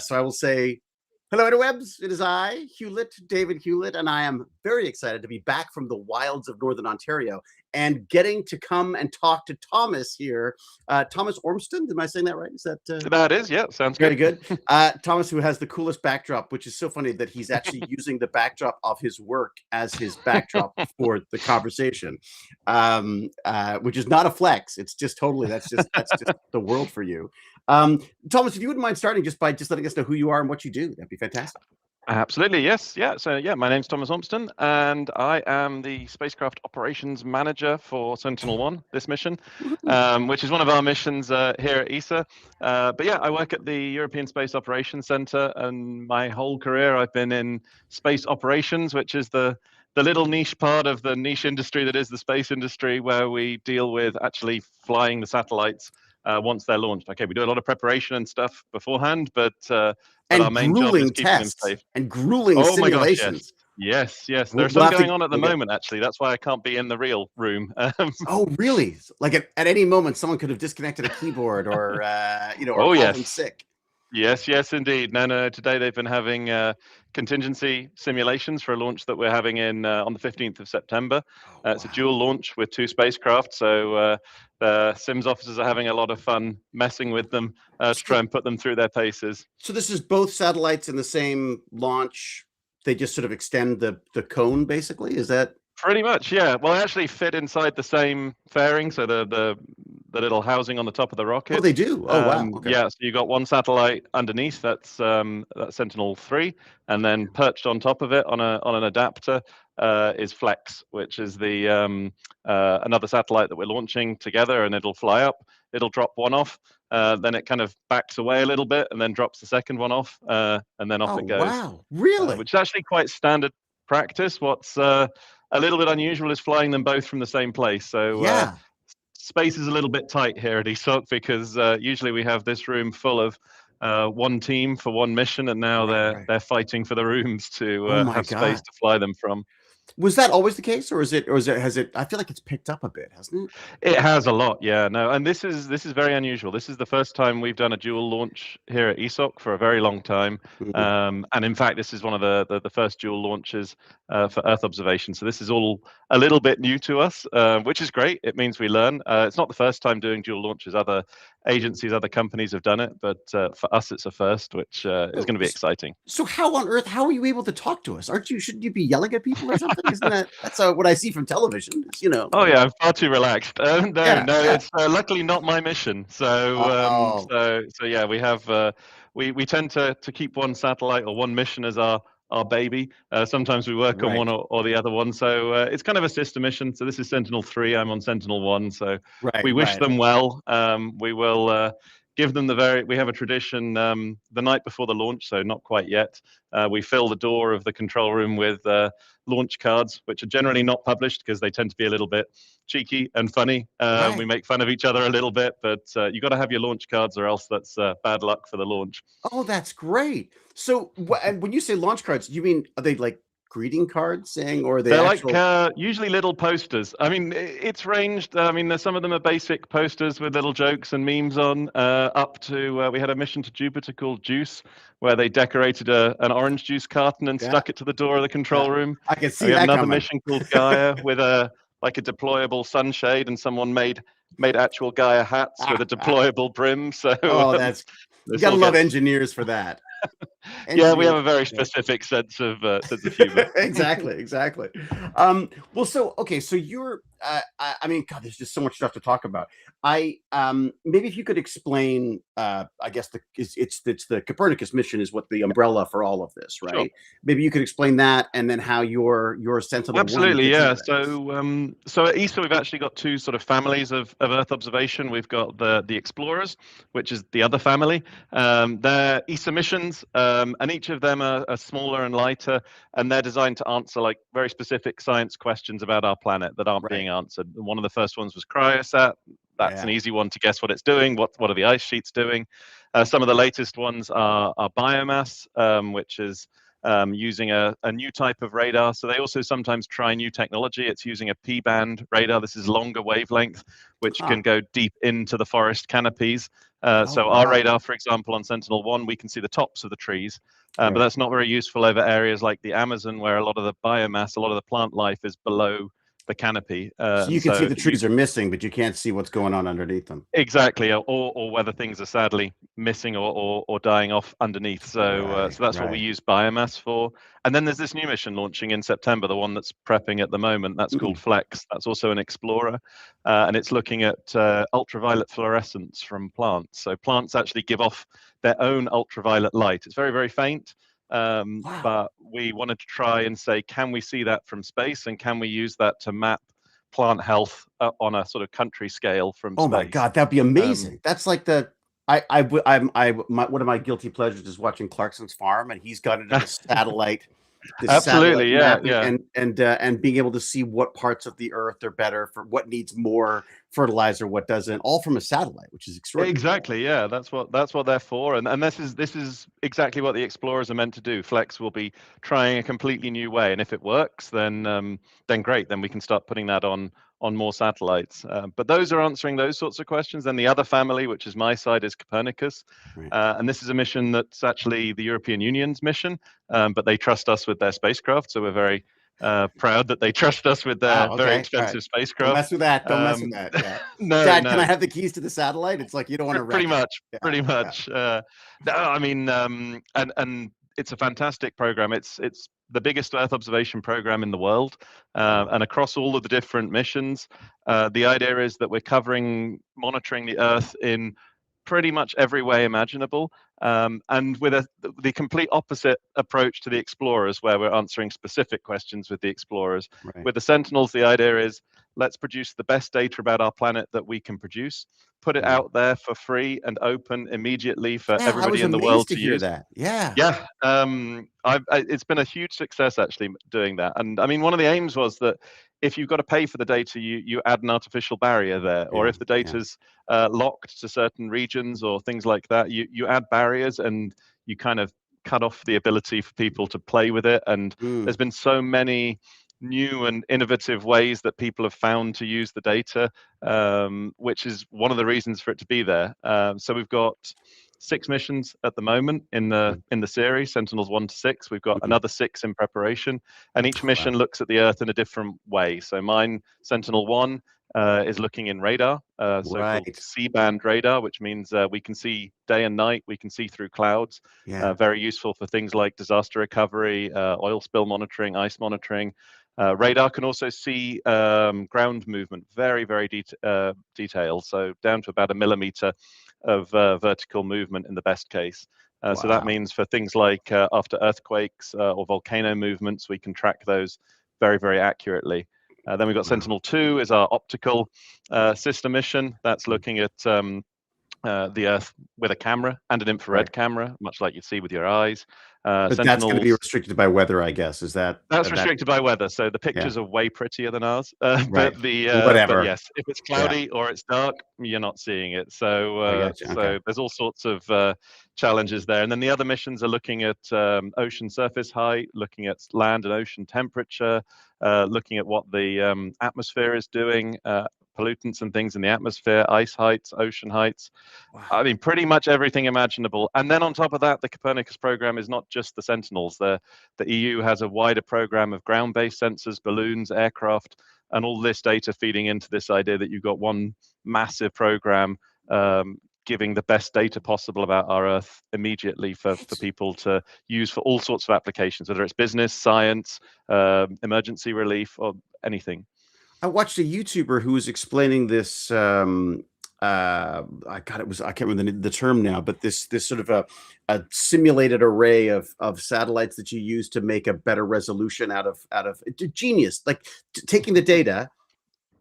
So I will say, hello, interwebs. It is I, Hewlett, David Hewlett, and I am very excited to be back from the wilds of Northern Ontario and getting to come and talk to Thomas here. Thomas Ormston, am I saying that right? Is that? That is, yeah, sounds very good. Thomas, who has the coolest backdrop, which is so funny that he's actually using the backdrop of his work as his backdrop for the conversation, which is not a flex. It's just totally, that's just the world for you. Thomas, if you wouldn't mind starting just by letting us know who you are and what you do, that'd be fantastic. Absolutely, yes. Yeah, so yeah, my name's Thomas Ormston, and I am the Spacecraft Operations Manager for Sentinel-1, this mission, which is one of our missions here at ESA. But yeah, I work at the European Space Operations Centre, and my whole career I've been in space operations, which is the little niche part of the niche industry that is the space industry, where we deal with actually flying the satellites once they're launched. Okay, we do a lot of preparation and stuff beforehand, but our main job is keeping them safe. And grueling simulations. Yes. There's some going on at the moment, actually. That's why I can't be in the real room. Oh, really? Like at any moment, someone could have disconnected a keyboard or, or called them sick. Yes, indeed. No. Today they've been having contingency simulations for a launch that we're having on the 15th of September. It's a dual launch with 2 spacecraft. So the Sims officers are having a lot of fun messing with them to try and put them through their paces. So this is both satellites in the same launch. They just sort of extend the cone, basically. Is that? Pretty much, yeah. Well, they actually fit inside the same fairing, so the little housing on the top of the rocket. Oh, they do. Oh, wow. Okay. Yeah, so you got one satellite underneath. That's Sentinel-3, and then perched on top of it on an adapter is Flex, which is the another satellite that we're launching together, and it'll fly up. It'll drop one off. Then it kind of backs away a little bit, and then drops the second one off, and then off it goes. Wow, really? Which is actually quite standard practice. What's a little bit unusual is flying them both from the same place. So space is a little bit tight here at ESOC, because usually we have this room full of one team for one mission, and now they're fighting for the rooms to have space to fly them from. Was that always the case, or has it? I feel like it's picked up a bit, hasn't it? It has a lot, yeah. No, and this is very unusual. This is the first time we've done a dual launch here at ESOC for a very long time, and in fact, this is one of the first dual launches for Earth observation. So this is all a little bit new to us, which is great. It means we learn. It's not the first time doing dual launches. Other agencies, other companies have done it, but for us, it's a first, which is going to be exciting. So how on earth? How are you able to talk to us? Shouldn't you be yelling at people or something? Isn't that's what I see from television? Oh yeah, I'm far too relaxed. It's luckily not my mission. So yeah, we have we tend to keep one satellite or one mission as our baby. Sometimes we work on one or the other one. So it's kind of a sister mission. So this is Sentinel-3. I'm on Sentinel-1. So we wish them well. We will give them we have a tradition the night before the launch, so not quite yet. We fill the door of the control room with launch cards, which are generally not published because they tend to be a little bit cheeky and funny. We make fun of each other a little bit, but you got to have your launch cards, or else that's bad luck for the launch. Oh, that's great. So when you say launch cards, you mean, are they like greeting cards saying, or they're like usually little posters? I mean, it's ranged. I mean, some of them are basic posters with little jokes and memes on, up to we had a mission to Jupiter called Juice, where they decorated an orange juice carton and stuck it to the door of the control room. I can see we that have another coming. Mission called Gaia with a deployable sunshade, and someone made actual Gaia hats with a deployable brim. So you gotta love engineers for that. Yeah, we have a very specific sense of humor. Exactly. Well, so you're I mean, God, there's just so much stuff to talk about. Maybe if you could explain, I guess it's the Copernicus mission is what the umbrella for all of this, right? Sure. Maybe you could explain that, and then how your Sentinel-1. Absolutely, yeah. So at ESA we've actually got 2 sort of families of Earth observation. We've got the Explorers, which is the other family. They're ESA missions, and each of them are smaller and lighter, and they're designed to answer like very specific science questions about our planet that aren't being answered. One of the first ones was Cryosat. That's an easy one to guess what it's doing. What are the ice sheets doing? Some of the latest ones are biomass, which is using a new type of radar. So they also sometimes try new technology. It's using a P-band radar. This is longer wavelength, which can go deep into the forest canopies. So our radar, for example, on Sentinel-1, we can see the tops of the trees, but that's not very useful over areas like the Amazon, where a lot of the biomass, a lot of the plant life is below the canopy. So you can see the trees are missing, but you can't see what's going on underneath them. Exactly, or whether things are sadly missing or dying off underneath. So so that's what we use biomass for. And then there's this new mission launching in September, the one that's prepping at the moment. That's called Flex. That's also an explorer, and it's looking at ultraviolet fluorescence from plants. So plants actually give off their own ultraviolet light. It's very, very faint. But we wanted to try and say, can we see that from space, and can we use that to map plant health on a sort of country scale from space? Oh my God, that'd be amazing. That's like the one of my guilty pleasures is watching Clarkson's Farm, and he's got into the satellite. Absolutely, yeah. And being able to see what parts of the Earth are better for, what needs more fertilizer, what doesn't, all from a satellite, which is extraordinary. Exactly, yeah. That's what they're for, and this is exactly what the explorers are meant to do. Flex will be trying a completely new way, and if it works, then great. Then we can start putting that on more satellites. But those are answering those sorts of questions. Then the other family, which is my side, is Copernicus, and this is a mission that's actually the European Union's mission, but they trust us with their spacecraft, so we're very proud that they trust us with their very expensive spacecraft. Don't mess with that. Don't mess with that. Yeah. No, Dad, no. can I have the keys to the satellite? It's like you don't want to wreck pretty much. No, I mean, and it's a fantastic program. It's the biggest Earth observation program in the world, and across all of the different missions, the idea is that we're monitoring the Earth in pretty much every way imaginable, and with the complete opposite approach to the explorers, where we're answering specific questions with the explorers. With the Sentinels, the idea is, let's produce the best data about our planet that we can produce, put it out there for free and open immediately for everybody in the world to use. It's been a huge success actually doing that. And I mean, one of the aims was that if you've got to pay for the data, you add an artificial barrier there, or if the data's locked to certain regions or things like that, you add barriers and you kind of cut off the ability for people to play with it. And there's been so many new and innovative ways that people have found to use the data, which is one of the reasons for it to be there. So we've got 6 missions at the moment in the series, Sentinels 1 to 6. We've got another 6 in preparation, and each mission looks at the Earth in a different way. So mine, Sentinel-1, is looking in radar, so-called C-band radar, which means we can see day and night, we can see through clouds. Very useful for things like disaster recovery, oil spill monitoring, ice monitoring. Radar can also see ground movement, very, very detailed, so down to about 1 millimeter of vertical movement in the best case. So that means for things like after earthquakes or volcano movements, we can track those very, very accurately. Then we've got Sentinel-2 is our optical system mission. That's looking at the Earth with a camera and an infrared camera, much like you'd see with your eyes. But that's going to be restricted by weather, I guess. Is that? That's restricted by weather. So the pictures are way prettier than ours. But but yes, if it's cloudy or it's dark, you're not seeing it. So so there's all sorts of challenges there. And then the other missions are looking at ocean surface height, looking at land and ocean temperature, looking at what the atmosphere is doing, pollutants and things in the atmosphere, ice heights, ocean heights. I mean, pretty much everything imaginable. And then on top of that, the Copernicus program is not just the Sentinels. The EU has a wider program of ground-based sensors, balloons, aircraft, and all this data feeding into this idea that you've got one massive program giving the best data possible about our Earth immediately for people to use for all sorts of applications, whether it's business, science, emergency relief, or anything. I watched a YouTuber who was explaining this. I can't remember the term now, but this sort of a simulated array of satellites that you use to make a better resolution out of genius, like taking the data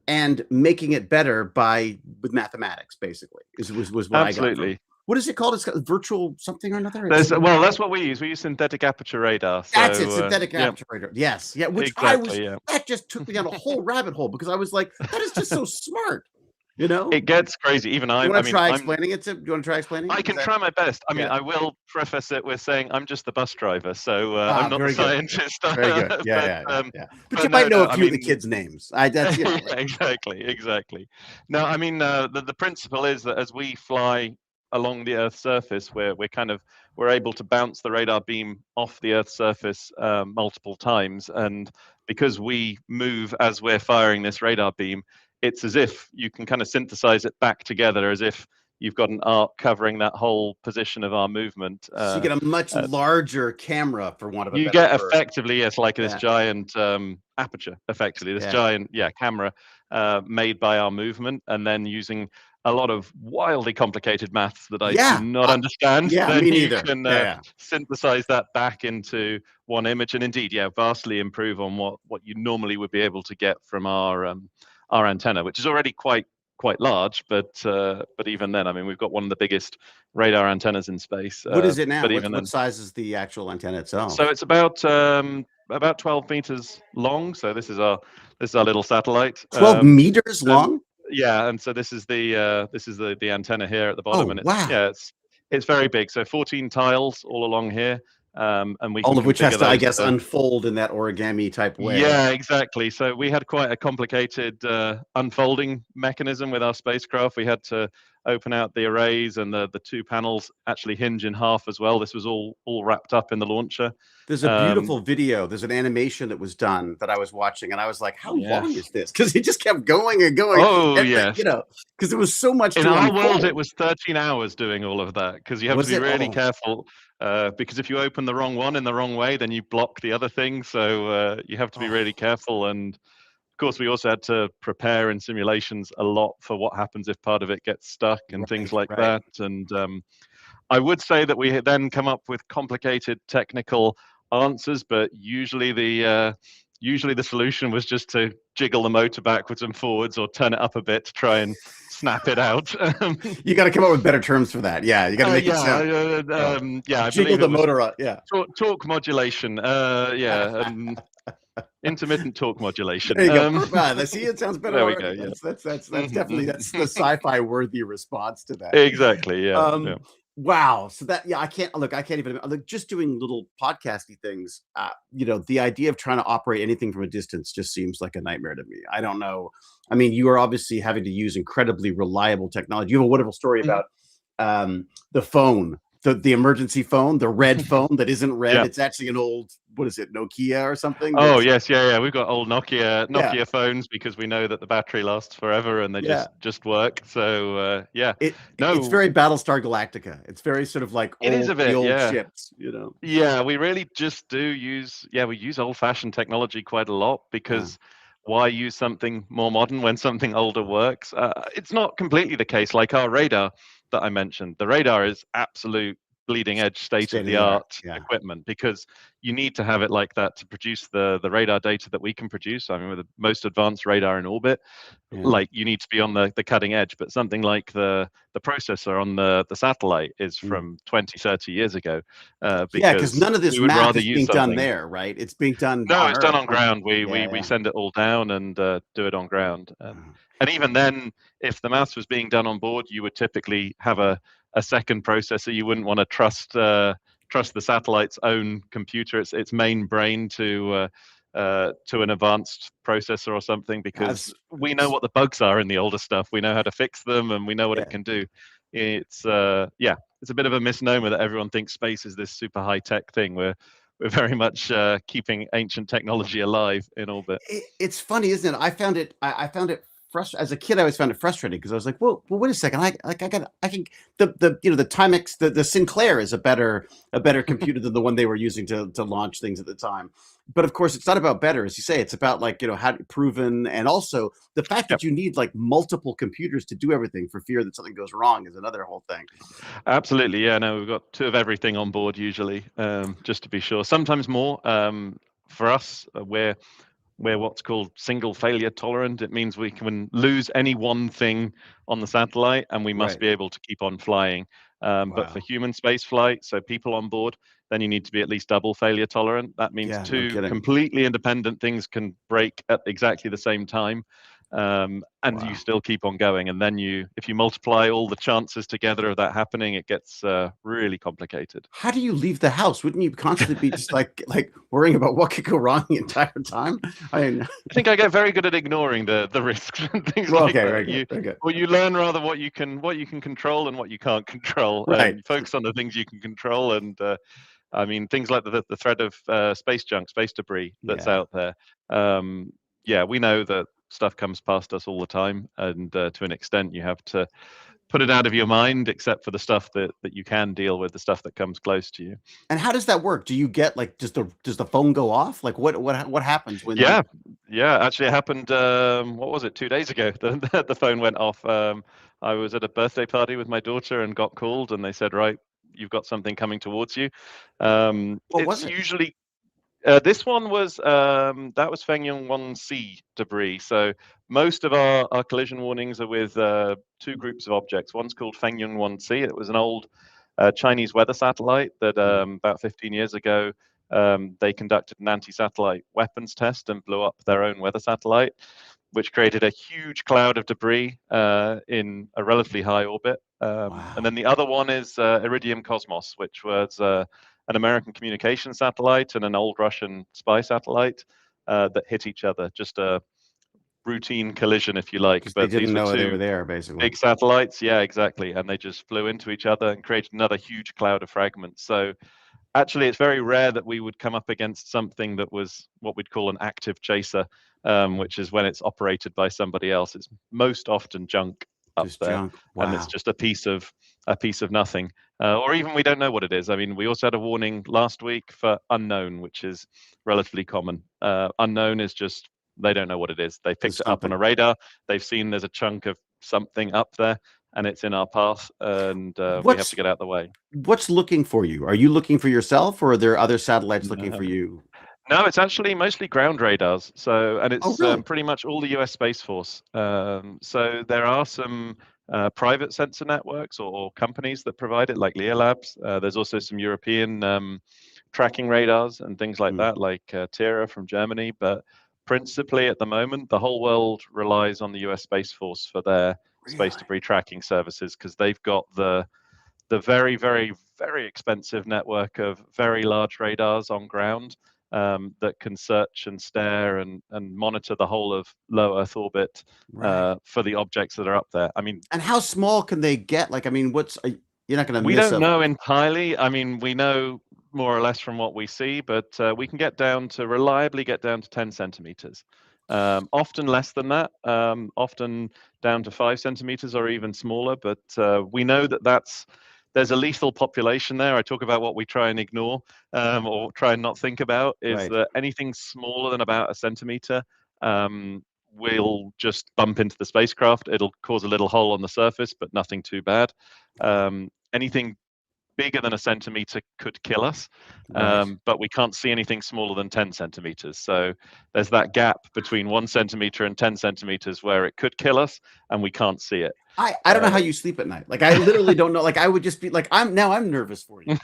and making it better with mathematics, basically. Was what Absolutely. I got. What is it called? It's got virtual something or another. Well, that's what we use. We use synthetic aperture radar. So, that's it, synthetic aperture radar. Yes, yeah. Which that just took me down a whole rabbit hole, because I was like, that is just so smart. You know? It gets crazy. Even You I wanna mean, try explaining it to? Do you wanna try explaining I it? Is can that try my best. I mean, yeah. I will preface it with saying I'm just the bus driver, so I'm not the Very good. scientist. Very good. Yeah, but yeah, yeah, yeah. But you but might no, know no. a I few of the mean, kids' names. That's, yeah, like exactly. No, I mean, the principle is that as we fly along the Earth's surface, we're able to bounce the radar beam off the Earth's surface multiple times, and because we move as we're firing this radar beam, it's as if you can kind of synthesize it back together, as if you've got an arc covering that whole position of our movement. so you get a much Uh, larger camera, for want of a you better get word. effectively, yes, like this Yeah. giant aperture, effectively, this Yeah. giant, camera made by our movement, and then using a lot of wildly complicated maths that I do Yeah. not understand, Yeah, then me you neither. can Yeah, yeah. synthesize that back into one image, and indeed, yeah, vastly improve on what you normally would be able to get from our antenna, which is already quite large, but even then, I mean, we've got one of the biggest radar antennas in space. What is it now? But What even what then, size is the actual antenna so itself? it's about 12 meters long. So this is our little satellite. 12 meters And long? yeah, and so this is the antenna here at the bottom, Oh, and it's wow. yeah, it's very big. So 14 tiles all along here, and we All can of which has configure to, I those guess, to. unfold in that origami type way. Yeah, exactly. So we had quite a complicated unfolding mechanism with our spacecraft. We had to open out the arrays, and the two panels actually hinge in half as well. This was all wrapped up in the launcher. There's a Um, beautiful video. There's an animation that was done that I was watching, and I was like, "How long yes. is this?" Because it just kept going and going, Oh, and yes. because there was so much In to our world, it unfold. was 13 hours doing all of that, because you have to Was be it? really Oh, careful. Because if you open the wrong one in the wrong way, then you block the other thing. So you have to be oh, really careful. And of course, we also had to prepare in simulations a lot for what happens if part of it gets stuck and things right, like right. that. And I would say that we had then come up with complicated technical answers, but usually the solution was just to jiggle the motor backwards and forwards, or turn it up a bit to try and snap it out. You got to come up with better terms for that. Yeah, you got to make it sound. Yeah, I Jiggle believe the it was motor up. Yeah. torque modulation. Intermittent torque modulation. There you go. Perfect. I see. It sounds better There we go. already. Yeah. That's Mhm, definitely that's the mhm. sci-fi worthy response to that. Exactly. Yeah. Yeah. Wow. So that I can't look. I can't even look. Just doing little podcasty things. The idea of trying to operate anything from a distance just seems like a nightmare to me. I don't know. I mean, you are obviously having to use incredibly reliable technology. You have a wonderful story Mhm. about the phone, the emergency phone, the red phone that isn't red. Yeah. It's actually an old, what is it, Nokia or something? Oh That's yes, yeah. We've got old Nokia yeah, Nokia phones, because we know that the battery lasts forever and they yeah. just work. So yeah, It's no, very Battlestar Galactica. It's very sort of like it is a the bit. old Yeah, ships. yeah. We really just do use we use old-fashioned technology quite a lot, Yeah. because why use something more modern when something older works? It's not completely the case. Like our radar that I mentioned, the radar is absolute bleeding edge, state of State of the the art. art Yeah. equipment, because you need to have it like that to produce the radar data that we can produce. I mean, with the most advanced radar in orbit, Yeah. like, you need to be on the cutting edge. But something like the processor on the satellite is Mm. from 20, 30 years ago, Yeah, because because none of this we would math rather is use being done something. there, right? It's being done No, on it's done Earth. on ground. We Yeah, we we yeah. send it all down and do it on ground. Uh, And even then, if the maths was being done on board, you would typically have a second processor. You wouldn't want to trust the satellite's own computer, its main brain, to an advanced processor or something, because That's we know what the bugs are in the older stuff. We know how to fix them, and we know what it yeah. can do. It's a bit of a misnomer that everyone thinks space is this super high tech thing. We're very much keeping ancient technology alive in orbit. It's funny, isn't it? I found it frustrating as a kid. I always found it frustrating because I was like, well, wait a second. I can the Timex, the Sinclair is a better computer than the one they were using to launch things at the time. But of course, it's not about better, as you say. It's about like how proven, and also the fact Yep. that you need like multiple computers to do everything for fear that something goes wrong is another whole thing. Absolutely, yeah. No, we've got two of everything on board usually, just to be sure. Sometimes more. For us, we're what's called single failure tolerant. It means we can lose any one thing on the satellite, and we must Right. be able to keep on flying. But for Wow. human space flight, so people on board, then you need to be at least double failure tolerant. That means Yeah. No two kidding. completely independent things can break at exactly the same time. and you still keep on going. And then if you multiply all the chances together of that happening, it gets really complicated. How do you leave the house? Wouldn't you constantly be just like worrying about what could go wrong the entire time? I think I get very good at ignoring the risks and things like that. Very good, very good. Well, you learn rather what you can control and what you can't control, and you focus on the things you can control. And I mean, things like the threat of space junk, space debris that's out there. We know that stuff comes past us all the time, and to an extent, you have to put it out of your mind, except for the stuff that you can deal with, the stuff that comes close to you. And how does that work? Do you get does the phone go off? Like what happens when? Yeah. Actually, it happened. What was it? 2 days ago, the phone went off. I was at a birthday party with my daughter and got called, and they said, "Right, you've got something coming towards you." What was it? Usually. This one was that was Fengyun-1C debris. So most of our collision warnings are with two groups of objects. One's called Fengyun-1C. It was an old Chinese weather satellite that about 15 years ago they conducted an anti-satellite weapons test and blew up their own weather satellite, which created a huge cloud of debris in a relatively high orbit. And then the other one is Iridium Cosmos, which was an American communication satellite and an old Russian spy satellite that hit each other. Just a routine collision, if you like. But they didn't know they were there, basically. Big satellites, yeah, exactly. And they just flew into each other and created another huge cloud of fragments. So actually, it's very rare that we would come up against something that was what we'd call an active chaser, which is when it's operated by somebody else. It's most often junk up there, junk. Wow. And it's just a piece of nothing, or even we don't know what it is. I mean, we also had a warning last week for unknown, which is relatively common. Unknown is just they don't know what it is. They picked it up on a radar. They've seen there's a chunk of something up there, and it's in our path, and we have to get out of the way. What's looking for you? Are you looking for yourself, or are there other satellites looking for you? No, it's actually mostly ground radars. So, and it's really? pretty much all the US Space Force. So there are some private sensor networks or companies that provide it, like Lea Labs. There's also some European tracking radars and things like that, like Tira from Germany. But principally at the moment, the whole world relies on the US Space Force for their space debris tracking services, because they've got the very, very, very expensive network of very large radars on ground that can search and stare and monitor the whole of low Earth orbit for the objects that are up there. I mean, and how small can they get? Like, I mean, you're not going to? We don't know entirely. I mean, we know more or less from what we see, but we can reliably get down to 10 centimeters. Often less than that, often down to 5 centimeters or even smaller. But we know that there's a lethal population there. I talk about what we try and ignore or try and not think about is that anything smaller than about a centimeter will just bump into the spacecraft. It'll cause a little hole on the surface, but nothing too bad. Anything bigger than a centimeter could kill us, but we can't see anything smaller than 10 centimeters. So there's that gap between 1 centimeter and 10 centimeters where it could kill us, and we can't see it. I don't know how you sleep at night. Like, I literally don't know. Like, I would just be like, I'm nervous for you.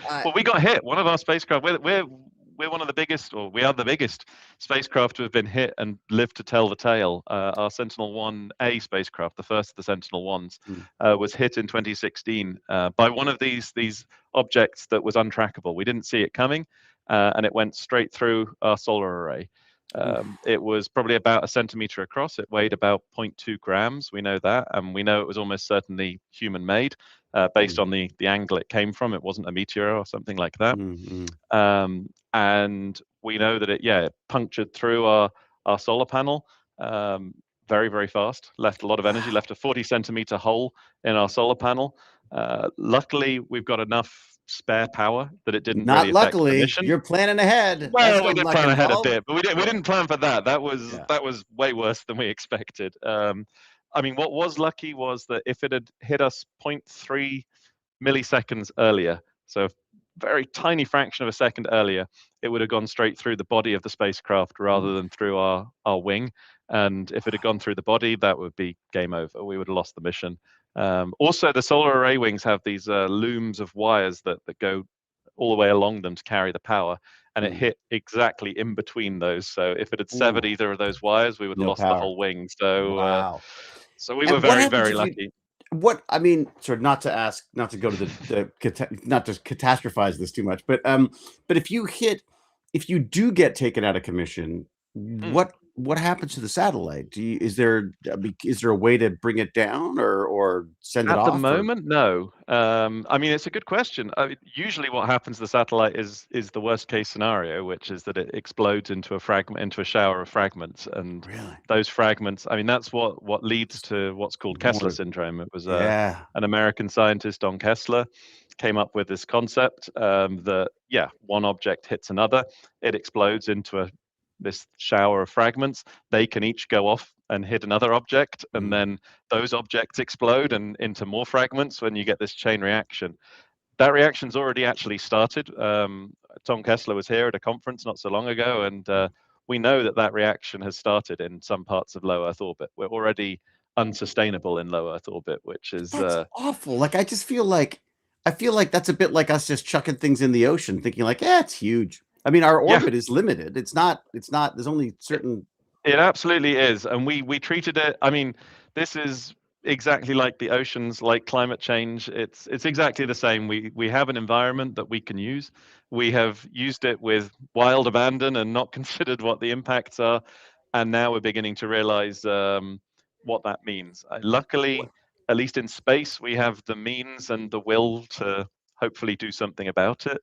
Well, we got hit. One of our spacecraft, we're one of the biggest, or we are the biggest spacecraft to have been hit and lived to tell the tale. Our Sentinel-1A spacecraft, the first of the Sentinel-1s, was hit in 2016 by one of these objects that was untrackable. We didn't see it coming, and it went straight through our solar array. It was probably about a centimeter across. It weighed about 0.2 grams. We know that, and we know it was almost certainly human-made based on the angle it came from. It wasn't a meteor or something like that. And we know that it punctured through our solar panel very, very fast. Left a lot of energy. Left a 40-centimeter hole in our solar panel. Luckily, we've got enough spare power that it didn't really affect the mission. You're planning ahead. Well, we did plan ahead a bit, but we didn't plan for that. That was way worse than we expected. I mean, what was lucky was that if it had hit us 0.3 milliseconds earlier, so a very tiny fraction of a second earlier, it would have gone straight through the body of the spacecraft rather than through our wing. And if it had gone through the body, that would be game over. We would have lost the mission. Also, the solar array wings have these looms of wires that go all the way along them to carry the power. and it hit exactly in between those. So if it had severed either of those wires, we would have No lost the power. whole wing. So Wow. so we were And what very, happens very if you lucky. I mean, sort of not to ask, not to go to not to catastrophize this too much, but if you do get taken out of commission, Mm. what happens to the satellite? Is there a way to bring it down or send it At the off or? moment, no. I mean, it's a good question. Usually, what happens to the satellite is the worst case scenario, which is that it explodes into a shower of fragments, and Really? those fragments. I mean, that's what leads to what's called Kessler More, syndrome. It was yeah. an American scientist, Don Kessler, came up with this concept that one object hits another, it explodes into this shower of fragments. They can each go off and hit another object, and then those objects explode and into more fragments when you get this chain reaction. That reaction's already actually started. Tom Kessler was here at a conference not so long ago, and we know that reaction has started in some parts of low Earth orbit. We're already unsustainable in low Earth orbit, which is That's awful. Like I feel like that's a bit like us just chucking things in the ocean, thinking like, yeah, it's huge. I mean, our yeah, orbit is limited. It's not. There's only certain. it absolutely is, and we treated it. I mean, this is exactly like the oceans, like climate change. It's exactly the same. We have an environment that we can use. We have used it with wild abandon and not considered what the impacts are, and now we're beginning to realize what that means. Luckily, at least in space, we have the means and the will to hopefully do something about it.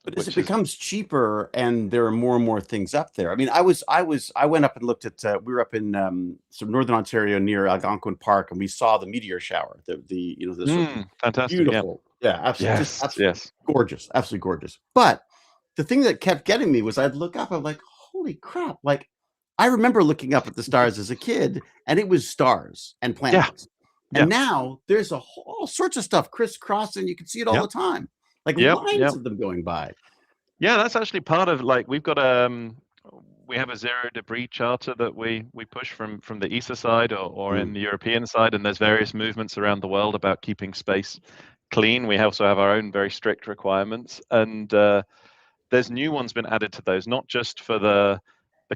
But as it Which is becomes cheaper and there are more and more things up there. I mean, I went up and looked at. We were up in some northern Ontario near Algonquin Park, and we saw the meteor shower. The sort of fantastic. beautiful, yeah, absolutely, just Yes, absolutely yes. gorgeous, absolutely gorgeous. But the thing that kept getting me was I'd look up, I'm like, holy crap! Like I remember looking up at the stars as a kid, and it was stars and Yeah, planets. yeah, And now there's all sorts of stuff crisscrossing. You can see it all yeah, the time, like yep, lines yep. of them going by. Yeah, that's actually part of like we have a zero debris charter that we push from the ESA side or in the European side, and there's various movements around the world about keeping space clean. We also have our own very strict requirements, and there's new ones been added to those, not just for the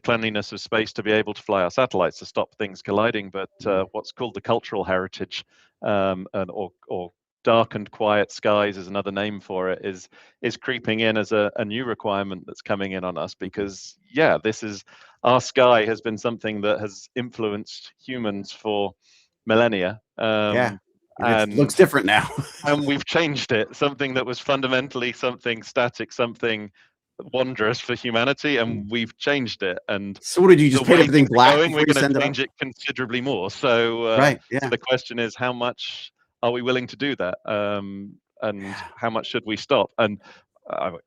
cleanliness of space to be able to fly our satellites to stop things colliding, but what's called the cultural heritage, or dark and quiet skies is another name for it, is creeping in as a new requirement that's coming in on us, because this is our sky has been something that has influenced humans for millennia, Yeah, it looks and different now. and we've changed it. Something that was fundamentally something static, something wondrous for humanity, and we've changed it. And So what did you the just paint way everything things are black going, before we're you going send to it change off? it considerably more. So Right. so Yeah. the question is, how much are we willing to do that, and how much should we stop? And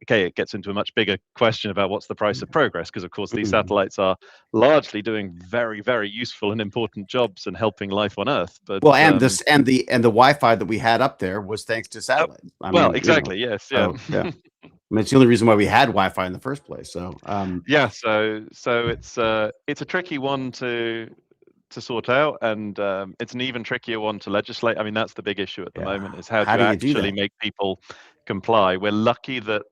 okay, it gets into a much bigger question about what's the price of progress, because of course these satellites are largely doing very, very useful and important jobs and helping life on Earth. But Well, and the Wi-Fi that we had up there was thanks to oh, satellites. I well, mean, exactly, yes, yeah. so yeah. I mean, it's the only reason why we had Wi-Fi in the first place. So, Yeah, so it's a tricky one to sort out, and it's an even trickier one to legislate. I mean, that's the big issue at the yeah. moment, is how How do you do you do actually that? make people comply. We're lucky that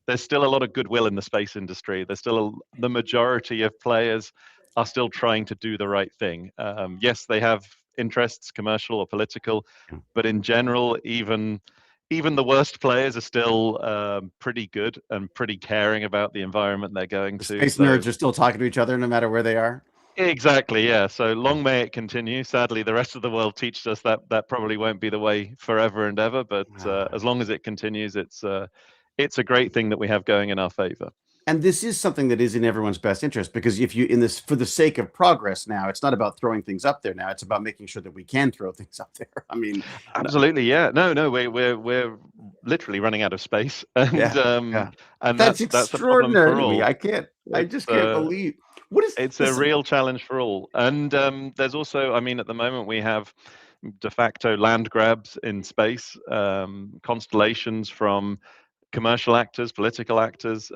there's still a lot of goodwill in the space industry. There's still the majority of players are still trying to do the right thing. Yes, they have interests, commercial or political, but in general, even the worst players are still pretty good and pretty caring about the environment they're going The to. space So nerds are still talking to each other no matter where they are. exactly, yeah. So long may it continue. Sadly, the rest of the world teaches us that that probably won't be the way forever and ever. But as long as it continues, it's a great thing that we have going in our favor. And this is something that is in everyone's best interest, because if you, in this, for the sake of progress, now it's not about throwing things up there. Now it's about making sure that we can throw things up there. I mean, Absolutely, yeah. No, we're literally running out of space, yeah, yeah. and That's that's a problem extraordinary for to me. all. I It's just can't believe what is it's a this. real challenge for all. And there's also, I mean, at the moment we have de facto land grabs in space, constellations from commercial actors, political actors,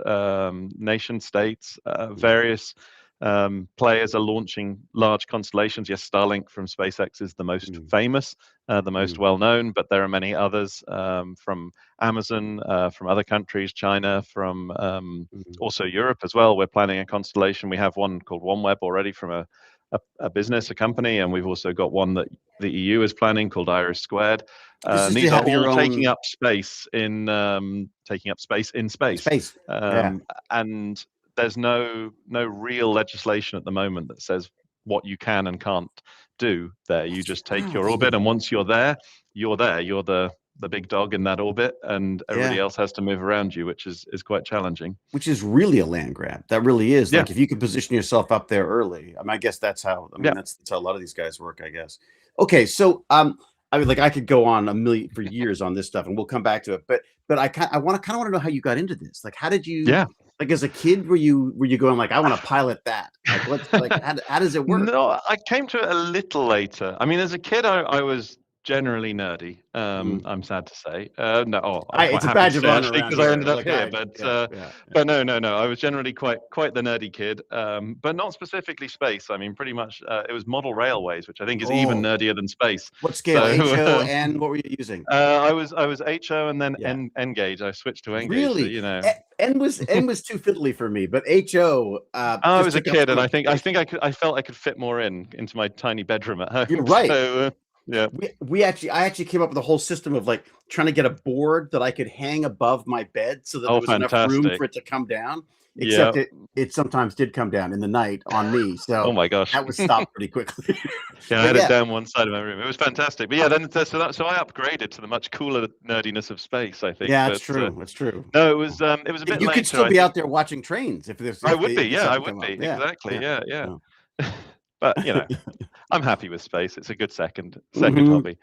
nation states, various players are launching large constellations. Yes, Starlink from SpaceX is the most famous, the most well-known, but there are many others from Amazon, from other countries, China, from also Europe as well. We're planning a constellation. We have one called OneWeb already from a business, a company, and we've also got one that the EU is planning called Iris Squared. These are all taking up space in space. And there's no real legislation at the moment that says what you can and can't do there. You just take your orbit, and once you're there. You're the big dog in that orbit, and everybody else has to move around you, which is quite challenging. Which is really a land grab. That really is. Like if you can position yourself up there early. I mean, I guess that's how. I mean, that's how a lot of these guys work, I guess. Okay, so I mean, like I could go on for years on this stuff, and we'll come back to it. But I kind of want to know how you got into this. Like, how did you? Like as a kid, were you going like, I want to pilot that? Like what's like how does it work? No, I came to it a little later. I mean, as a kid, I was generally nerdy. I'm sad to say. It's a badge of honor because I ended up here. But no. I was generally quite the nerdy kid. But not specifically space. I mean, pretty much it was model railways, which I think is even nerdier than space. What scale? HO and what were you using? I was HO and then N gauge. I switched to N gauge. Really? So, you know. N was too fiddly for me, but HO. I was a kid, and I felt I could fit more into my tiny bedroom at home. You're right. So, yeah, I actually came up with a whole system of like trying to get a board that I could hang above my bed so that there was enough room for it to come down. Except it sometimes did come down in the night on me. So oh my gosh, that was stopped pretty quickly. I had it down one side of my room. It was fantastic. But so I upgraded to the much cooler nerdiness of space, I think. Yeah, that's true. That's true. No, it was a bit later. You could still be out there watching trains if there's. I would be. Exactly. Yeah. But you know, I'm happy with space. It's a good second hobby.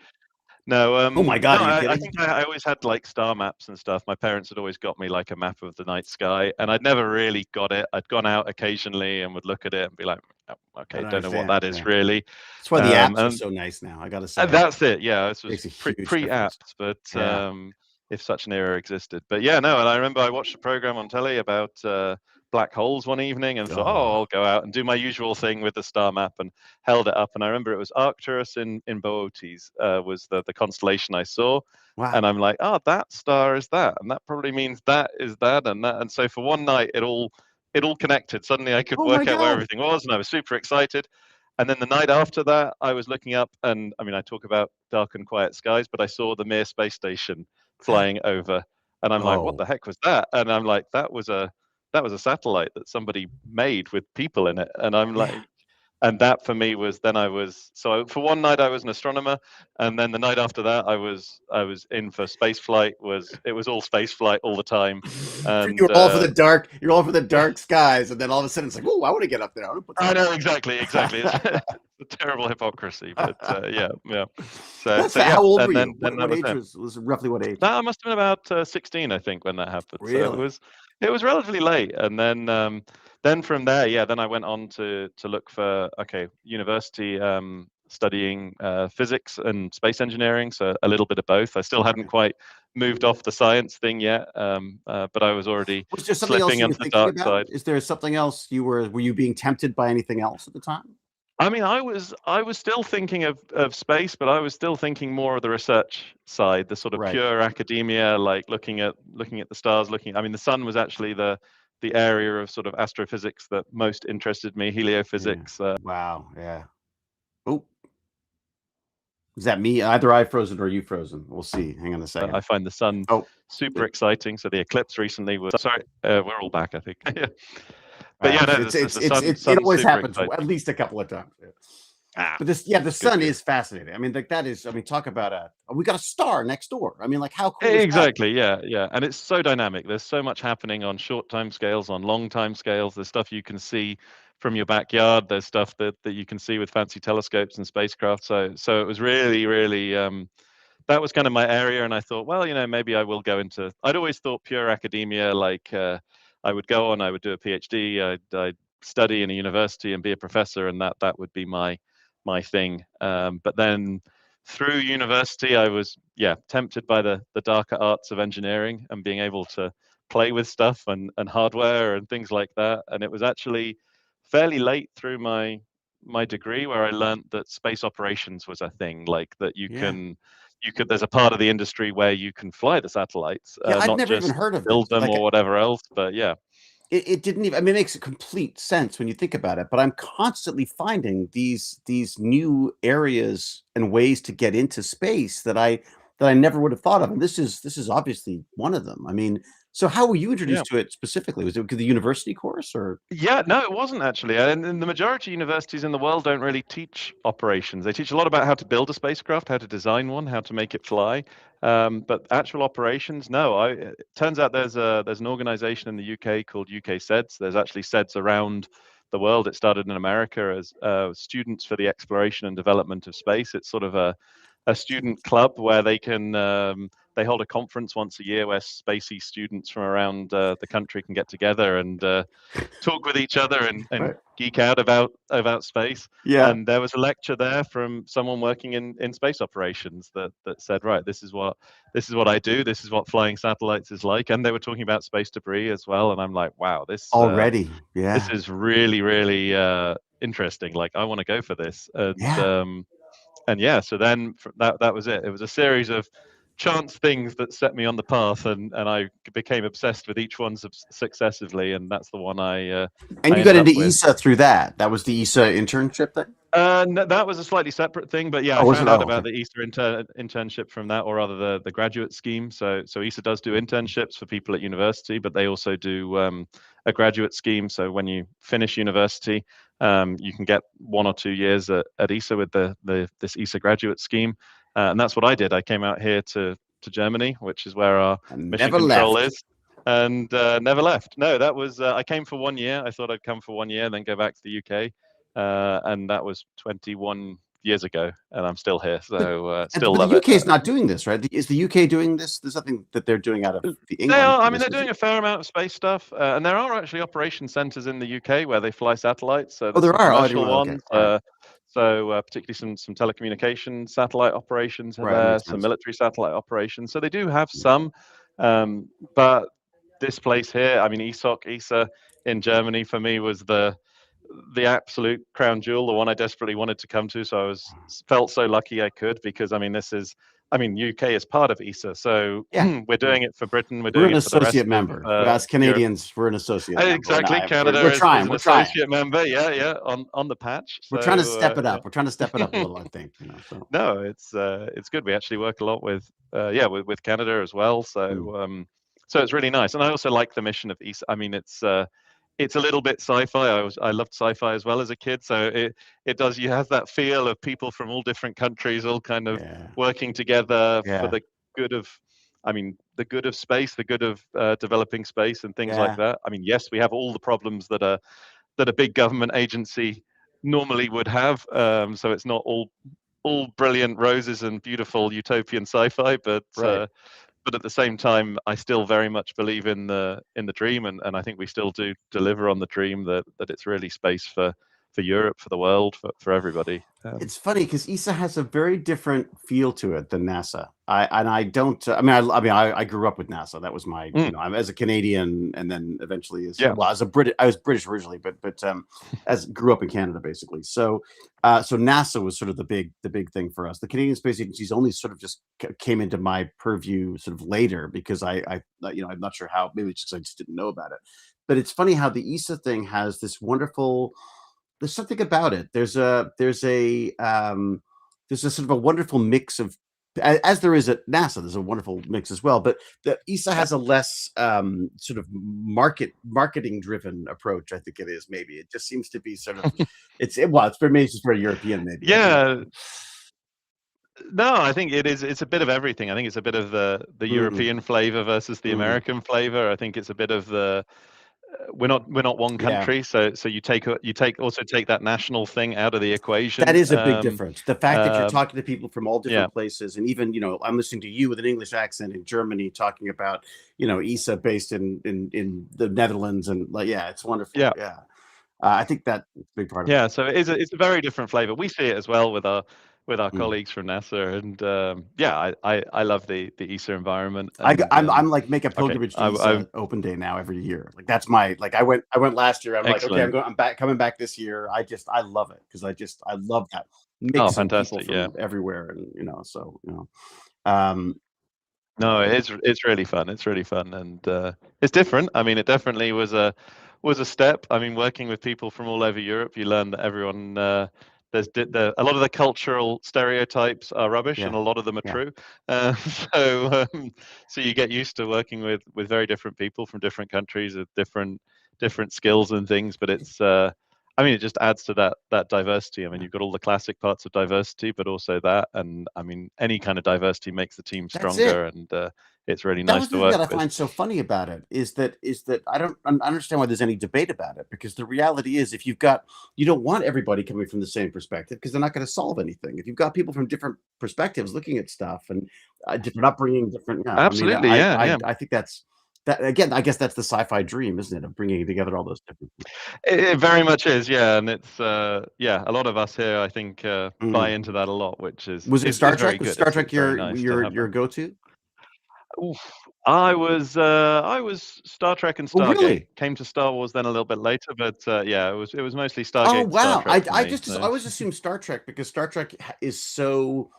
No, oh my God! I think I always had like star maps and stuff. My parents had always got me like a map of the night sky, and I'd never really got it. I'd gone out occasionally and would look at it and be like, oh, okay, don't know what that is really. That's why the apps are so nice now. I gotta say. That's it. Yeah, this was pre-apps, but if such an era existed. But yeah, no, and I remember I watched a program on telly about black holes one evening and thought, I'll go out and do my usual thing with the star map, and held it up. And I remember it was Arcturus in Boötes was the constellation I saw. Wow. And I'm like, that star is that, and that probably means that is that and that. And so for one night, it all connected. Suddenly I could work out where everything was, and I was super excited. And then the night after that, I was looking up, and I mean, I talk about dark and quiet skies, but I saw the Mir space station flying over, and I'm like, what the heck was that? And I'm like, that was a satellite that somebody made with people in it. And I'm like, and that for me was so for one night I was an astronomer, and then the night after that I was in for space flight. It was all space flight all the time. And you're all for the dark. You're all for the dark skies, and then all of a sudden it's like, oh, I want to get up there. I know exactly. It's a terrible hypocrisy, but yeah. So how old were you? What age was roughly what age? I must have been about 16, I think, when that happened. Really? So it was relatively late, and then from there, then I went on to look for university, studying physics and space engineering, so a little bit of both. I still hadn't quite moved off the science thing yet, but I was already slipping into the dark side. Is there something else were you being tempted by anything else at the time? I mean, I was still thinking of space, but I was still thinking more of the research side, the sort of pure academia, like looking at the stars. I mean, the sun was actually the area of sort of astrophysics that most interested me, heliophysics. Wow. Yeah. Oh, is that me? Either I frozen or you frozen? We'll see. Hang on a second. I find the sun super exciting. So the eclipse recently was. Sorry, we're all back, I think. But yeah, no, it always happens at least a couple of times. But the sun is fascinating. I mean, like that is. I mean, talk about we got a star next door. I mean, like how cool. Exactly. Yeah. And it's so dynamic. There's so much happening on short time scales, on long time scales. There's stuff you can see from your backyard. There's stuff that you can see with fancy telescopes and spacecraft. So it was really, really. That was kind of my area, and I thought, well, maybe I will go into. I'd always thought pure academia, like. I would go on, I would do a PhD, I'd study in a university and be a professor, and that would be my thing. But then through university, I was tempted by the darker arts of engineering and being able to play with stuff and hardware and things like that. And it was actually fairly late through my degree where I learned that space operations was a thing, like that you Yeah. can there's a part of the industry where you can fly the satellites, Yeah, I'd not never even just heard of build this. them Like, or whatever else, but yeah. it didn't even, I mean, it makes complete sense when you think about it, but I'm constantly finding these new areas and ways to get into space that I never would have thought of, and this is obviously one of them. I mean, so how were you Yeah. introduced to it specifically? Was it the university course or? Yeah, no, it wasn't actually. And the majority of universities in the world don't really teach operations. They teach a lot about how to build a spacecraft, how to design one, how to make it fly. But actual operations, no. It turns out there's an organization in the UK called UK SEDS. There's actually SEDS around the world. It started in America as Students for the Exploration and Development of Space. It's sort of a student club where they hold a conference once a year where spacey students from around the country can get together and talk with each other and Right. geek out about space. Yeah. And there was a lecture there from someone working in space operations that said, right, this is what I do. This is what flying satellites is like. And they were talking about space debris as well. And I'm like, wow, Already. this Yeah. is really really interesting. Like I want to go for this. Yeah. And yeah, so then that was it. It was a series of chance things that set me on the path, and I became obsessed with each one successively, and that's the one And I you got ended up into with. ESA through that. That was the ESA internship thing? That was a slightly separate thing, but yeah, I Oh, was it? found out Oh, okay. about the ESA internship from that, or rather the graduate scheme. So ESA does do internships for people at university, but they also do a graduate scheme. So when you finish university, you can get 1 or 2 years at ESA with this ESA graduate scheme, and that's what I did. I came out here to Germany, which is where our And mission never control left. is. And never left. No, that was I came for 1 year. I thought I'd come for 1 year, then go back to the UK. And that was 21 years ago, and I'm still here, But so but still the love it. UK is not doing this, right? Is the UK doing this? There's nothing that they're doing out of the They England are. I for mean, this, they're is doing it? a fair amount of space stuff, and there are actually operation centres in the UK where they fly satellites. So Oh, there's there some are. Oh, I didn't commercial know. Okay. ones. All right. Particularly some telecommunication satellite operations are Right. That there, makes some sense. military satellite operations. So they do have Yeah. some, but this place here, I mean, ESA in Germany for me was the absolute crown jewel, the one I desperately wanted to come to. So felt so lucky I could, because I mean, UK is part of ESA, so Yeah. we're doing it for Britain, we're We're doing an it for the rest associate of member. As Europe. Canadians, we're an associate member. Exactly, We're Canada is trying. an We're trying. associate member. Yeah, yeah, on the patch. We're trying to So step it up. We're trying to step it up a yeah. little, I think, so. No, it's good. We actually work a lot with with Canada as well. Mm. So it's really nice, and I also like the mission of ESA. I mean, it's a little bit sci-fi. I loved sci-fi as well as a kid, so it does. You have that feel of people from all different countries, all kind of Yeah. working together for Yeah. the good of. I mean, the good of space, the good of developing space, and things like Yeah. that. I mean, yes, we have all the problems that a big government agency normally would have. So it's not all brilliant roses and beautiful utopian sci-fi, Right. but at the same time, I still very much believe in the dream, and I think we still do deliver on the dream that it's really space for Europe, for the world, for everybody. It's funny because ESA has a very different feel to it than NASA. I don't. I grew up with NASA. That was my. Mm, I'm as a Canadian, and then eventually yeah, as a Brit. I was British originally, but as grew up in Canada basically. So NASA was sort of the big thing for us. The Canadian Space Agency's only sort of just came into my purview sort of later because I'm not sure how. Maybe it's just I just didn't know about it. But it's funny how the ESA thing has this wonderful, there's something about it. There's a sort of a wonderful mix of, as there is at NASA, there's a wonderful mix as well. But the ESA yeah, has a less sort of marketing driven approach. I think it is. Maybe it just seems to be sort of it's for me. It's just very European. Maybe I don't know. yeah. No, I think it is. It's a bit of everything. I think it's a bit of the Mm, European flavor versus the mm. American flavor. I think it's a bit of the we're not one Yeah. country, so you take that national thing out of the That equation. is a big difference. The fact that you're Um, talking to people from all yeah, different places, and even, I'm listening to you with an English accent in Germany talking about, ESA based in the Netherlands, and like, yeah, it's wonderful. yeah, Yeah. I think that's a big part of it. yeah. So it's a very different flavor. We see it as well with our with our colleagues from NASA, and yeah, I love the ESA environment. I'm And like make a okay, pilgrimage to ESA open day now every year. Like that's my I went last year. I'm like, okay, excellent. I'm coming back this year. I love it because I love that Oh, mix of people fantastic! Yeah. from everywhere, and so um, No, it's really fun. It's really fun, and it's different. I mean, it definitely was a step. I mean, working with people from all over Europe, you learn that everyone a lot of the cultural stereotypes are rubbish, and yeah, a lot of them are yeah. true. Uh, so so you get used to working with very different people from different countries with different skills and things. But it's I mean, it just adds to that diversity. I mean, you've got all the classic parts of diversity, but also that, and I mean, any kind of diversity makes the team That's it. stronger, and it's really That nice was to the thing work that I with. find so funny about it is that I don't understand why there's any debate about it, because the reality is if you don't want everybody coming from the same perspective because they're not going to solve anything. If you've got people from different perspectives looking at stuff and different upbringing, different I mean Absolutely, yeah, yeah. I think that's that again. I guess that's the sci-fi dream, isn't it, of bringing together all those different people. It very much is, yeah, and it's yeah, a lot of us here, I think, buy Mhm. into that a lot, which is Was it Star very Trek? Was good. Star Trek It's very nice to have your that. go-to? Oof. I was Star Trek and Oh, Stargate. really? Came to Star Wars then a little bit later, but yeah, it was mostly Oh, Stargate and Star wow. Trek for me. I So always assumed Star Trek because Star Trek is so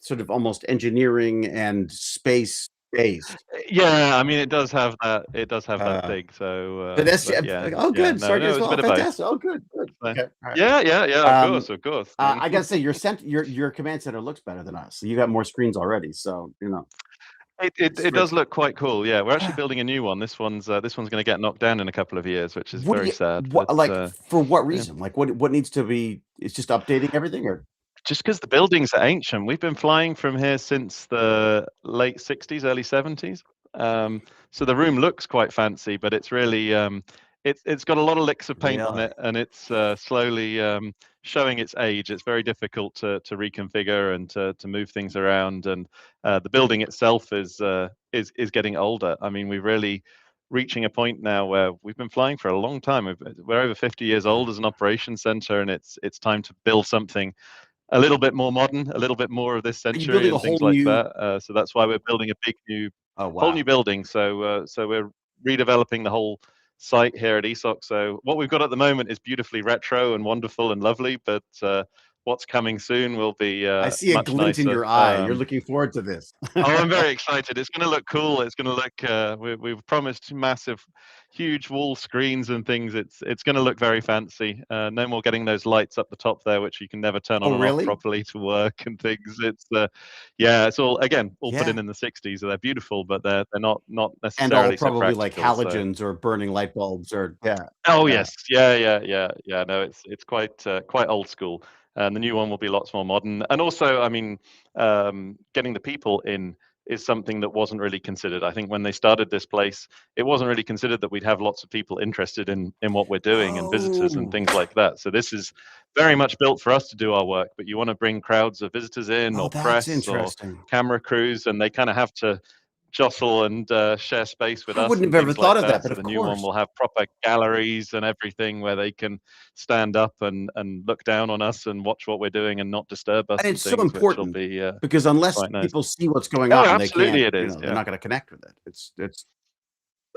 sort of almost engineering and space based. yeah, I mean, it does have that Uh, thing. So but that's but yeah, oh, yeah, good. no, Stargate no, as it was a well. bit of both. Fantastic. Oh, good, good. So, Okay, all right. yeah, yeah, yeah, of Um, course, of course. I mean, I gotta say, your command center looks better than us. So you got more screens already. So it's It very does look quite cool. Yeah, we're actually building a new one. This one's going to get knocked down in a couple of years, which is what do very you sad. what But like for what yeah, reason? Like what needs to be? It's just updating everything, or just because the buildings are ancient, we've been flying from here since the late '60s, early '70s. So the room looks quite fancy, but it's really it's got a lot of licks of paint on really? it, and it's slowly showing its age. It's very difficult to reconfigure and to move things around, and the building itself is getting older. I mean, we're really reaching a point now where we've been flying for a long time. We're over 50 years Yeah. old as an operations center, and it's time to build something a little bit more modern, a little bit more of this Are you century building a and whole things like new? that. So that's why we're building a big new, Oh, whole new wow. building. So we're redeveloping the whole site here at ESOC. So what we've got at the moment is beautifully retro and wonderful and lovely, but what's coming soon will be I see a much glint in nicer. your eye. You're looking forward to this. Oh, I'm very excited. It's going to look cool. It's going to look. We've promised massive, huge wall screens and things. It's going to look very fancy. No more getting those lights up the top there, which you can never turn Oh, on and off really? properly to work and things. It's yeah. It's all again all put Yeah. in the '60s. So they're beautiful, but they're not And all necessarily so probably like practical. So halogens or burning light bulbs or yeah. oh Yeah. yes, yeah, yeah, yeah, yeah. No, it's quite old school, and the new one will be lots more modern. And also, I mean, getting the people in is something that wasn't really considered. I think when they started this place, it wasn't really considered that we'd have lots of people interested in what we're doing and visitors and Oh. things like that. So this is very much built for us to do our work. But you want to bring crowds of visitors in, Oh, or that's press, or interesting. camera crews, and they kind of have to jostle and share space with I us wouldn't and have ever things like thought of that, that. but So of the new one course. will have proper galleries and everything where they can stand up and look down on us and watch what we're doing and not disturb And us and it's so things, which will important be because unless quite nice. people see what's going Oh, on, they absolutely, can't, it is. they're Yeah. not going to connect with it. It's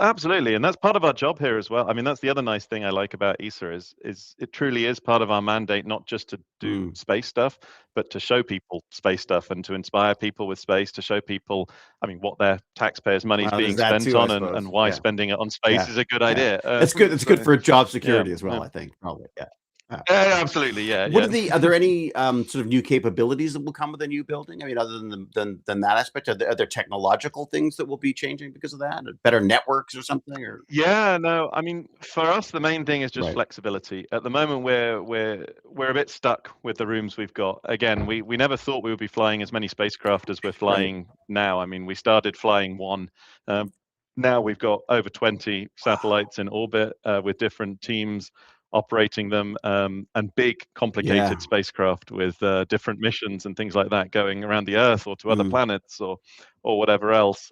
Absolutely, and that's part of our job here as well. I mean, that's the other nice thing I like about ESA is it truly is part of our mandate, not just to do mm, space stuff, but to show people space stuff and to inspire people with space, to show people, I mean, what their taxpayers' money is well, there's being that spent too, I on suppose. and why Yeah. spending it on space Yeah. is a good Yeah. idea. It's good. It's good So for job yeah, security as yeah. well, I think, probably. Yeah. Yeah. Yeah, absolutely, yeah, What yeah. are there any sort of new capabilities that will come with a new building? I mean, other than that aspect, are there technological things that will be changing because of that? Or better networks or something? Or Yeah, no, I mean, for us, the main thing is just right. flexibility. At the moment, we're a bit stuck with the rooms we've got. Again, we never thought we would be flying as many spacecraft as we're Right. flying now. I mean, we started flying one. Um, Now we've got over 20 Wow. satellites in orbit with different teams operating them, and big, Yeah. complicated spacecraft with different missions and things like that going around the Earth or to other Mm. planets or whatever else.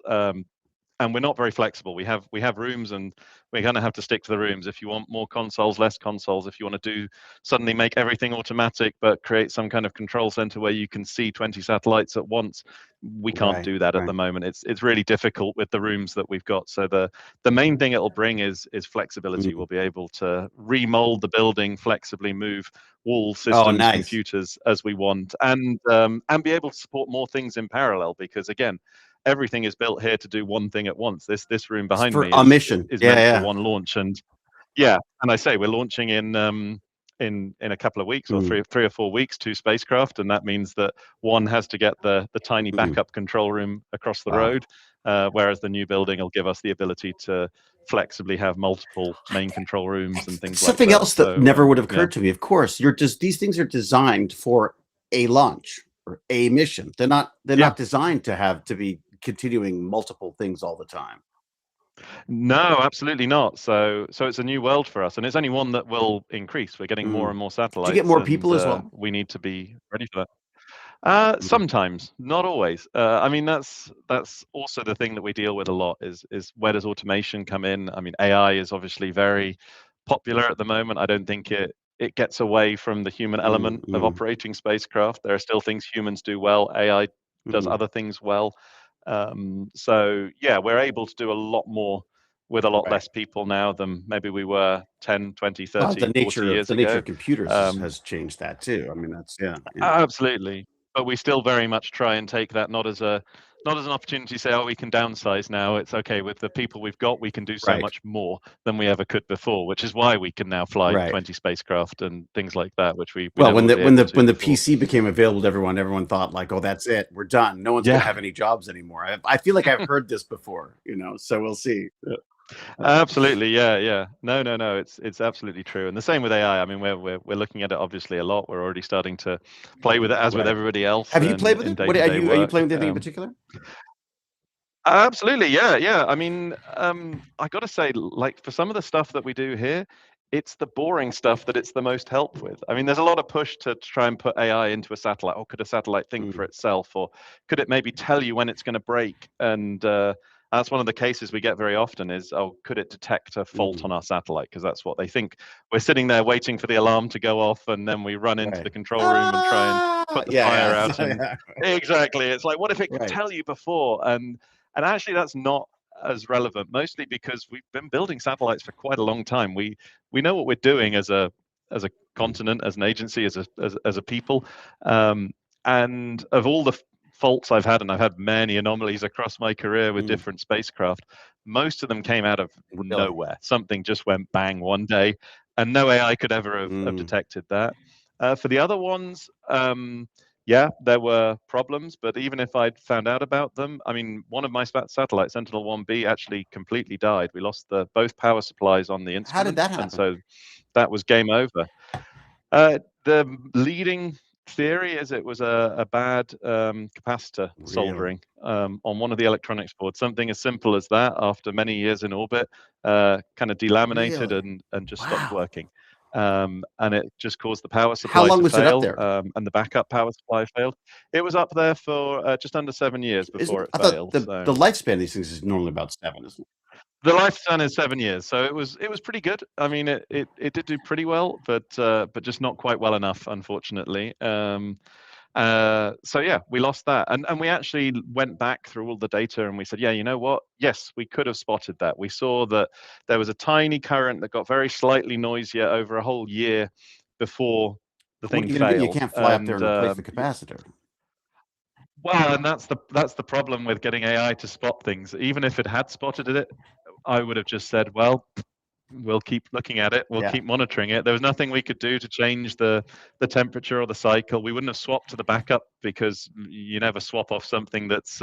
and we're not very flexible. We have rooms, and we're going to have to stick to the rooms. If you want more consoles, less consoles. If you want to suddenly make everything automatic, but create some kind of control center where you can see 20 satellites at once, we can't do that at the moment. It's really difficult with the rooms that we've got. So the main thing it'll bring is flexibility. We'll be able to remold the building, flexibly move wall systems, computers as we want, and be able to support more things in parallel. Because again, everything is built here to do one thing at once. This room behind me is meant for one launch, and I say we're launching in a couple of weeks, or three or 4 weeks, 2 spacecraft, and that means that one has to get the tiny backup control room across the road, whereas the new building will give us the ability to flexibly have multiple main control rooms and things like that. Something else that never would have occurred to me. Of course, these things are designed for a launch or a mission. They're not designed to be continuing multiple things all the time. No, absolutely not. So it's a new world for us, and it's only one that will increase. We're getting more and more satellites. Do you get more people as well? We need to be ready for that. Sometimes, not always. I mean, that's also the thing that we deal with a lot is where does automation come in? I mean, AI is obviously very popular at the moment. I don't think it gets away from the human element of operating spacecraft. There are still things humans do well. AI does other things well. So yeah, we're able to do a lot more with a lot less people now than maybe we were 10, 20, 30, 40 years ago. The nature of computers has changed that too. I mean, that's absolutely. But we still very much try and take that not as an opportunity to say, oh, we can downsize now. It's okay, with the people we've got, we can do so much more than we ever could before, which is why we can now fly 20 spacecraft and things like that, which we when the PC became available to everyone thought like, oh, that's it, we're done. No one's gonna have any jobs anymore. I feel like I've heard this before, so we'll see. Absolutely, yeah. No, it's absolutely true, and the same with AI. I mean, we're looking at it obviously a lot. We're already starting to play with it as with everybody else. Have you played with it? Are you playing with anything in particular? Absolutely, yeah. I mean, I got to say, like, for some of the stuff that we do here, it's the boring stuff that it's the most help with. I mean, there's a lot of push to try and put AI into a satellite. Or could a satellite think for itself? Or could it maybe tell you when it's going to break? And that's one of the cases we get very often is, oh, could it detect a fault on our satellite? Because that's what they think. We're sitting there waiting for the alarm to go off, and then we run into the control room and try and put the fire out. Exactly. It's like, what if it could tell you before? And actually, that's not as relevant, mostly because we've been building satellites for quite a long time. We know what we're doing as a continent, as an agency, as a people, and of all the faults I've had, and I've had many anomalies across my career with different spacecraft, most of them came out of nowhere. Something just went bang one day, and no AI could ever have detected that. For the other ones, there were problems, but even if I'd found out about them, I mean, one of my satellites, Sentinel-1B, actually completely died. We lost both power supplies on the instrument. How did that happen? And so that was game over. The leading theory is it was a bad capacitor soldering on one of the electronics boards. Something as simple as that, after many years in orbit, kind of delaminated and just stopped working. And it just caused the power supply to fail. How long was it up there? And the backup power supply failed. It was up there for just under 7 years before it failed. The lifespan of these things is normally about 7, isn't it? The lifespan is 7 years, so it was pretty good. I mean, it did do pretty well, but just not quite well enough, unfortunately. So yeah, we lost that, and we actually went back through all the data, and we said, yeah, you know what? Yes, we could have spotted that. We saw that there was a tiny current that got very slightly noisier over a whole year before the thing failed. You can't fly up there and replace the capacitor. Well, and that's the problem with getting AI to spot things. Even if it had spotted it, I would have just said, well, we'll keep looking at it. We'll keep monitoring it. There was nothing we could do to change the temperature or the cycle. We wouldn't have swapped to the backup, because you never swap off something that's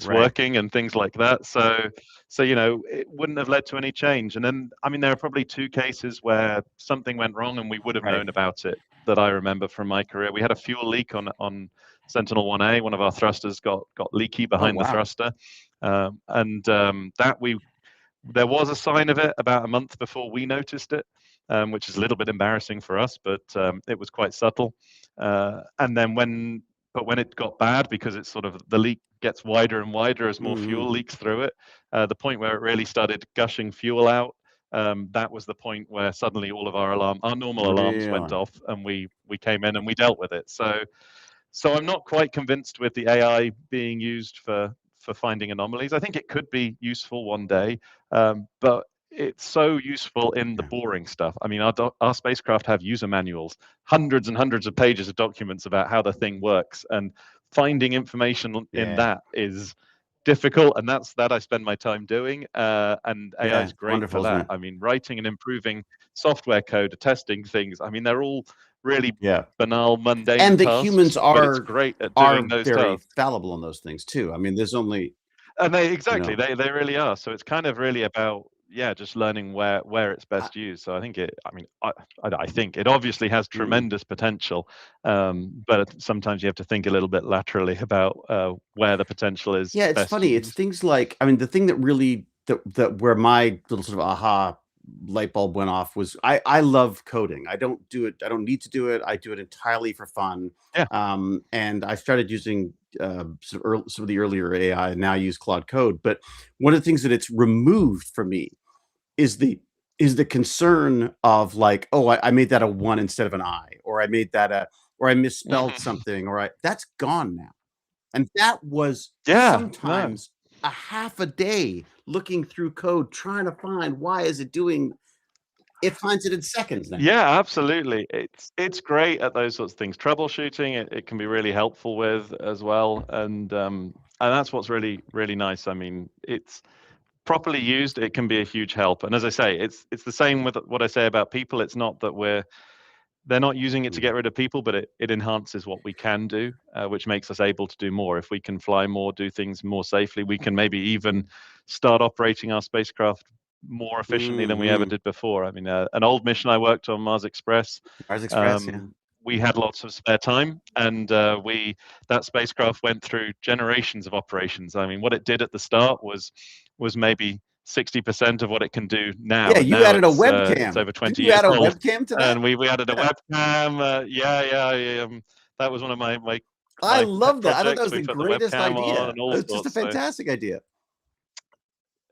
working and things like that. So it wouldn't have led to any change. And then, I mean, there are probably 2 cases where something went wrong and we would have known about it, that I remember from my career. We had a fuel leak on Sentinel-1A. One of our thrusters got leaky behind the thruster, there was a sign of it about a month before we noticed it, which is a little bit embarrassing for us, but it was quite subtle. And then when but when it got bad, because it's sort of the leak gets wider and wider as more fuel leaks through it, the point where it really started gushing fuel out, that was the point where suddenly all of our normal alarms went off, and we came in and we dealt with it. So I'm not quite convinced with the AI being used for finding anomalies. I think it could be useful one day, but it's so useful in the boring stuff. I mean, our spacecraft have user manuals, hundreds and hundreds of pages of documents about how the thing works, and finding information in that is difficult, and that I spend my time doing. And AI is great for that. I mean, writing and improving software code, testing things. I mean, they're all really banal, mundane and the tasks, humans but it's great at doing those very tasks. fallible on those things too. I mean, there's only And they they really are. So it's kind of really about just learning where it's best used. So I think I think it obviously has tremendous potential, but sometimes you have to think a little bit laterally about where the potential is. Yeah, it's funny. Used. It's things like, I mean, the thing that really that where my little sort of aha light bulb went off was I love coding. I don't do it. I don't need to do it. I do it entirely for fun. Yeah. And I started using some of the earlier AI, and now I use Claude Code. But one of the things that it's removed for me is the concern of like, oh, I made that a 1 instead of an I, or I made that or I misspelled something, or that's gone now. And that was sometimes a half a day looking through code, trying to find why is it doing. It finds it in seconds now. Yeah, absolutely. It's great at those sorts of things. Troubleshooting it can be really helpful with as well, and that's what's really, really nice. I mean, it's properly used, it can be a huge help. And as I say, it's the same with what I say about people. It's not that they're not using it to get rid of people, but it enhances what we can do, which makes us able to do more. If we can fly more, do things more safely, we can maybe even start operating our spacecraft more efficiently than we ever did before. I mean, an old mission I worked on, Mars Express. We had lots of spare time, and that spacecraft went through generations of operations. I mean, what it did at the start was maybe 60% of what it can do now. Yeah, you added a webcam. It's over 20 years old. You add a webcam to that? And we added a webcam. That was one of my I love that. I thought that was we the greatest idea. It's just a fantastic idea.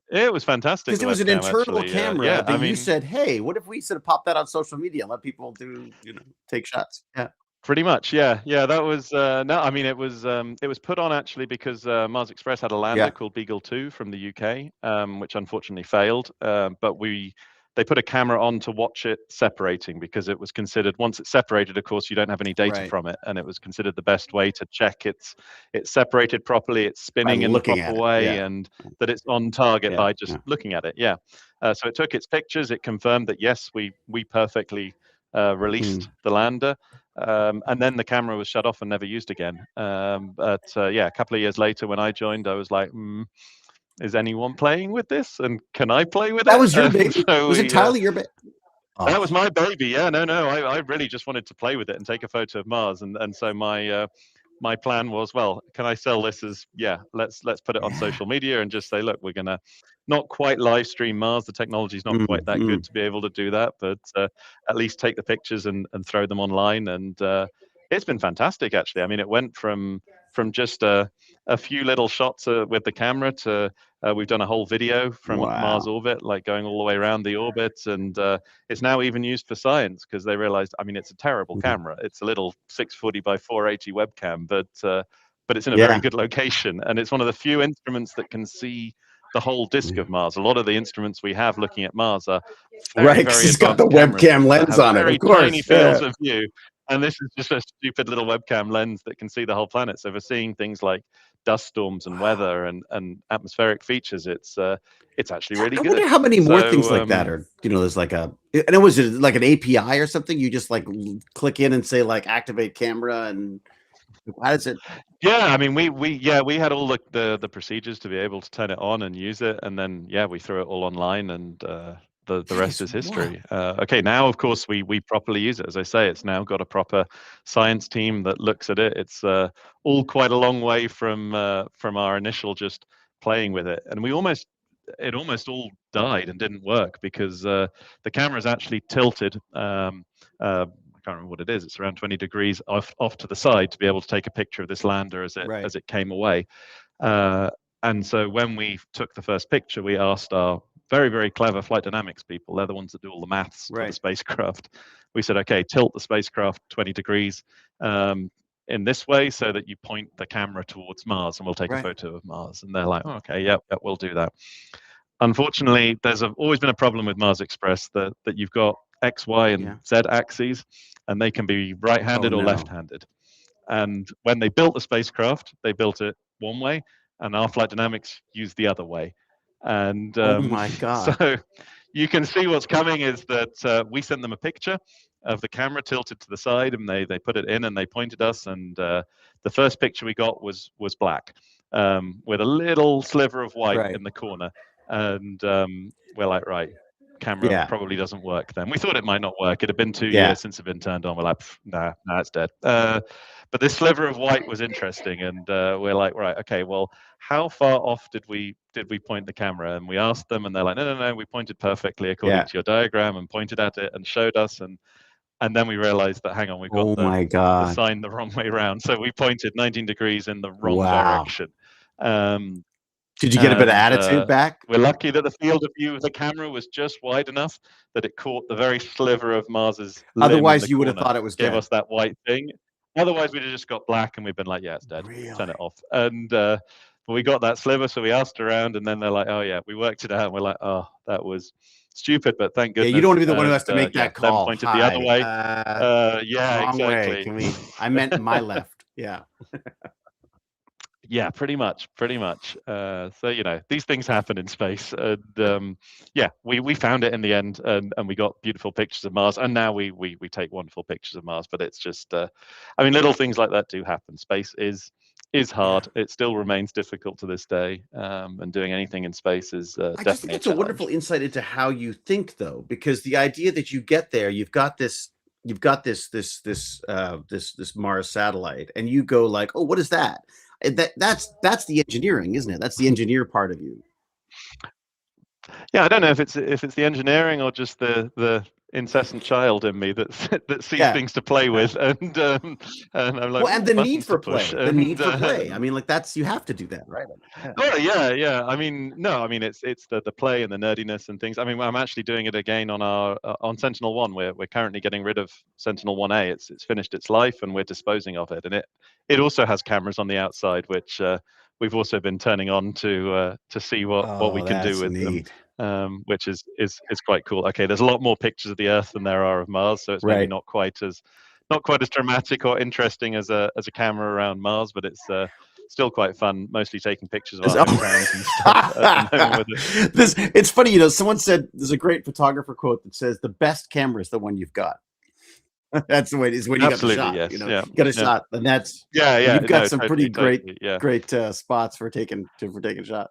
It was fantastic because it was an internal camera that you said, "Hey, what if we sort of pop that on social media and let people do, take shots?" Yeah. Pretty much, yeah. That was no. I mean, it was put on actually because Mars Express had a lander called Beagle 2 from the UK, which unfortunately failed. But they put a camera on to watch it separating, because it was considered, once it's separated, of course, you don't have any data from it, and it was considered the best way to check it's separated properly, it's spinning in the proper way, and that it's on target by just looking at it. Yeah. So it took its pictures. It confirmed that yes, we perfectly released the lander. And then the camera was shut off and never used again. But a couple of years later, when I joined, I was like, is anyone playing with this? And can I play with it? That was your baby? So was it entirely your baby? Oh. That was my baby. Yeah, no. I really just wanted to play with it and take a photo of Mars. And so my plan was, well, can I sell this as, let's put it on social media and just say, look, we're going to not quite live stream Mars. The technology is not quite that good to be able to do that, but at least take the pictures and throw them online. And it's been fantastic, actually. I mean, it went from just a few little shots with the camera to we've done a whole video from Mars orbit, like going all the way around the orbit. And it's now even used for science, because they realized, I mean, it's a terrible camera. It's a little 640 by 480 webcam, but it's in a very good location. And it's one of the few instruments that can see the whole disk of Mars. A lot of the instruments we have looking at Mars are very, very it's got the webcam lens on it, of course. Tiny fields of view. And this is just a stupid little webcam lens that can see the whole planet. So for seeing things like dust storms and weather and atmospheric features, it's actually really good. I wonder how many more things like that are, there's like and it was like an API or something. You just like click in and say like activate camera, and how does it? Yeah, I mean, we had all the procedures to be able to turn it on and use it, and then we threw it all online, and the rest is history. Okay, now of course we properly use it. As I say, it's now got a proper science team that looks at it. It's all quite a long way from our initial just playing with it, and it almost all died and didn't work because the camera is actually tilted. can't remember what it is. It's around 20 degrees off to the side to be able to take a picture of this lander as it came away. And so when we took the first picture, we asked our very, very clever flight dynamics people, they're the ones that do all the maths for the spacecraft. We said, okay, tilt the spacecraft 20 degrees in this way so that you point the camera towards Mars and we'll take a photo of Mars. And they're like, oh, okay, yep, we'll do that. Unfortunately, there's always been a problem with Mars Express that you've got X, Y, and Z axes, and they can be right-handed or left-handed. And when they built the spacecraft, they built it one way, and our flight dynamics used the other way. And oh my God. So you can see what's coming is that we sent them a picture of the camera tilted to the side, and they put it in and they pointed us. And the first picture we got was black with a little sliver of white in the corner. And we're like, right, camera probably doesn't work then. We thought it might not work. It had been 2 years since it had been turned on. We're like, nah, it's dead. But this sliver of white was interesting, and we're like, right, okay, well, how far off did we point the camera? And we asked them, and they're like, no, we pointed perfectly according to your diagram, and pointed at it and showed us. And then we realized that, hang on, we've got the sign the wrong way around. So we pointed 19 degrees in the wrong direction. Did you get a bit of attitude back? We're lucky that the field of view of the camera was just wide enough that it caught the very sliver of Mars's limb. Otherwise, you would have thought it was dead. Gave us that white thing. Otherwise, we'd have just got black and we'd been like, yeah, it's dead. Really? Turn it off. And but we got that sliver, so we asked around, and then they're like, oh yeah, we worked it out. And we're like, oh, that was stupid, but thank goodness. Yeah, you don't want to be the one who has to make that call. Pointed the other way. Yeah, exactly. I meant my left. Yeah. Yeah, pretty much. So, you know, these things happen in space. And yeah, we found it in the end, and we got beautiful pictures of Mars. And now we take wonderful pictures of Mars. But it's just, I mean, little things like that do happen. Space is hard. It still remains difficult to this day. And doing anything in space is definitely. I just think it's a wonderful insight into how you think, though, because the idea that you get there, you've got this Mars satellite, and you go like, oh, what is that? That's the engineering, isn't it? That's the engineer part of you. Yeah, I don't know if it's the engineering or just the incessant child in me that sees things to play with, and I'm like, well, and the need for play. The need for play. I mean, like you have to do that, right? Oh yeah. I mean, no, I mean it's the play and the nerdiness and things. I mean, I'm actually doing it again on Sentinel-1. We're currently getting rid of Sentinel-1A. It's finished its life, and we're disposing of it. And it also has cameras on the outside, which we've also been turning on to see what we can do with them, which is quite cool. Okay, there's a lot more pictures of the Earth than there are of Mars, so it's maybe not quite as dramatic or interesting as a camera around Mars, but it's still quite fun, mostly taking pictures of our hometowns and stuff at the moment with it. It's funny, you know, someone said there's a great photographer quote that says the best camera is the one you've got. That's the way it is when you got the shot. Yes. You know, you got a shot, and that's You've got some pretty great spots for taking a shot.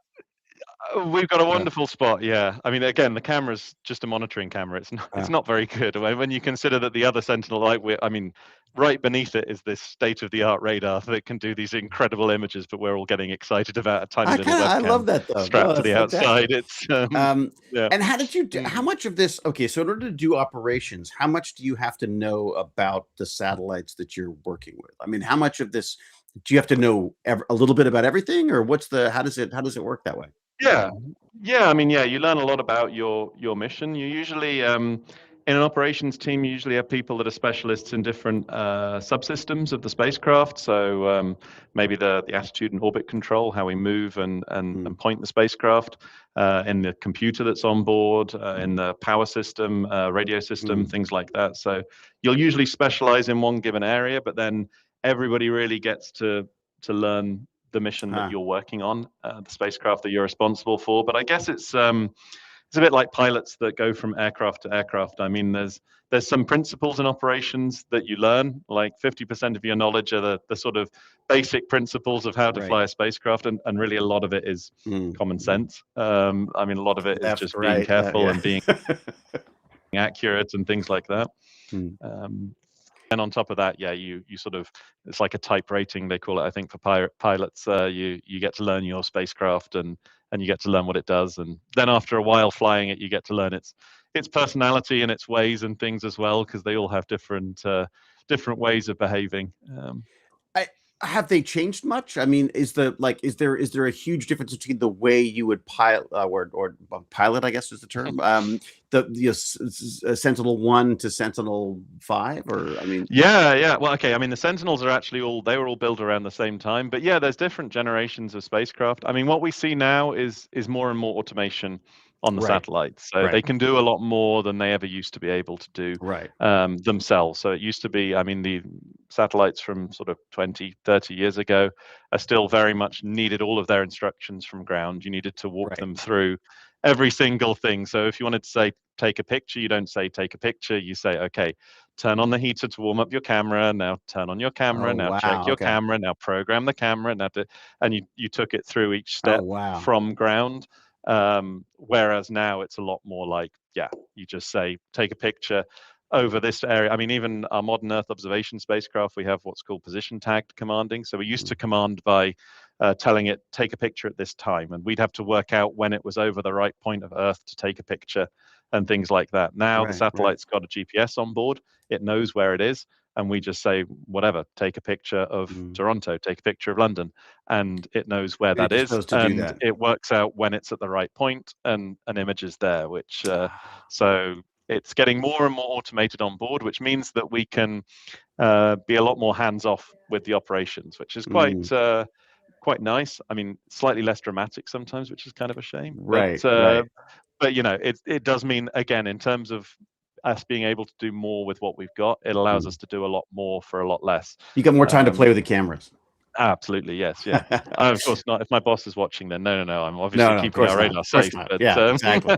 We've got a wonderful spot. Yeah, I mean, again, the camera's just a monitoring camera. It's not very good when you consider that the other Sentinel light. I mean, right beneath it is this state-of-the-art radar that can do these incredible images, but we're all getting excited about a tiny little webcam. I love that though. Strapped to the outside. It's And how did you do? How much of this? Okay, so in order to do operations, how much do you have to know about the satellites that you're working with? I mean, how much of this do you have to know a little bit about everything, or how does it work that way? Yeah. I mean, you learn a lot about your mission. You usually, in an operations team, you usually have people that are specialists in different subsystems of the spacecraft. So maybe the attitude and orbit control, how we move and point the spacecraft, in the computer that's on board, in the power system, radio system, things like that. So you'll usually specialize in one given area, but then everybody really gets to learn the mission that you're working on, the spacecraft that you're responsible for. But I guess it's a bit like pilots that go from aircraft to aircraft. I mean, there's some principles in operations that you learn, like 50% of your knowledge are the sort of basic principles of how to fly a spacecraft, and really a lot of it is common sense. I mean, a lot of it is just being careful and being accurate and things like that. And on top of that, you sort of, it's like a type rating, they call it, I think, for pilots. You get to learn your spacecraft and and you get to learn what it does. And then after a while flying it, you get to learn its personality and its ways and things as well, because they all have different ways of behaving. I have they changed much? I mean, is there a huge difference between the way you would pilot or pilot, I guess is the term, Sentinel-1 to Sentinel-5, or I mean, yeah. Well, okay. I mean, the Sentinels are actually they were all built around the same time, but yeah, there's different generations of spacecraft. I mean, what we see now is more and more automation on the satellites, so they can do a lot more than they ever used to be able to do themselves. So it used to be, I mean, the satellites from sort of 20, 30 years ago are still very much needed all of their instructions from ground. You needed to walk them through every single thing. So if you wanted to say take a picture, you don't say take a picture, you say, okay, turn on the heater to warm up your camera, now turn on your camera, now check your camera, now program the camera, and you took it through each step from ground. Whereas now it's a lot more like, you just say, take a picture over this area. I mean, even our modern Earth observation spacecraft, we have what's called position tagged commanding. So we used to command by telling it, take a picture at this time. And we'd have to work out when it was over the right point of Earth to take a picture and things like that. Now the satellite's got a GPS on board. It knows where it is. And we just say, whatever, take a picture of Toronto, take a picture of London, and it knows where that is, and it works out when it's at the right point, and an image is there, which, so it's getting more and more automated on board, which means that we can be a lot more hands-off with the operations, which is quite nice. I mean, slightly less dramatic sometimes, which is kind of a shame. But you know, it does mean, again, in terms of us being able to do more with what we've got, it allows us to do a lot more for a lot less. You got more time to play with the cameras. Absolutely, yes, yeah. Of course not. If my boss is watching, then no. I'm obviously keeping our radar safe. But, exactly.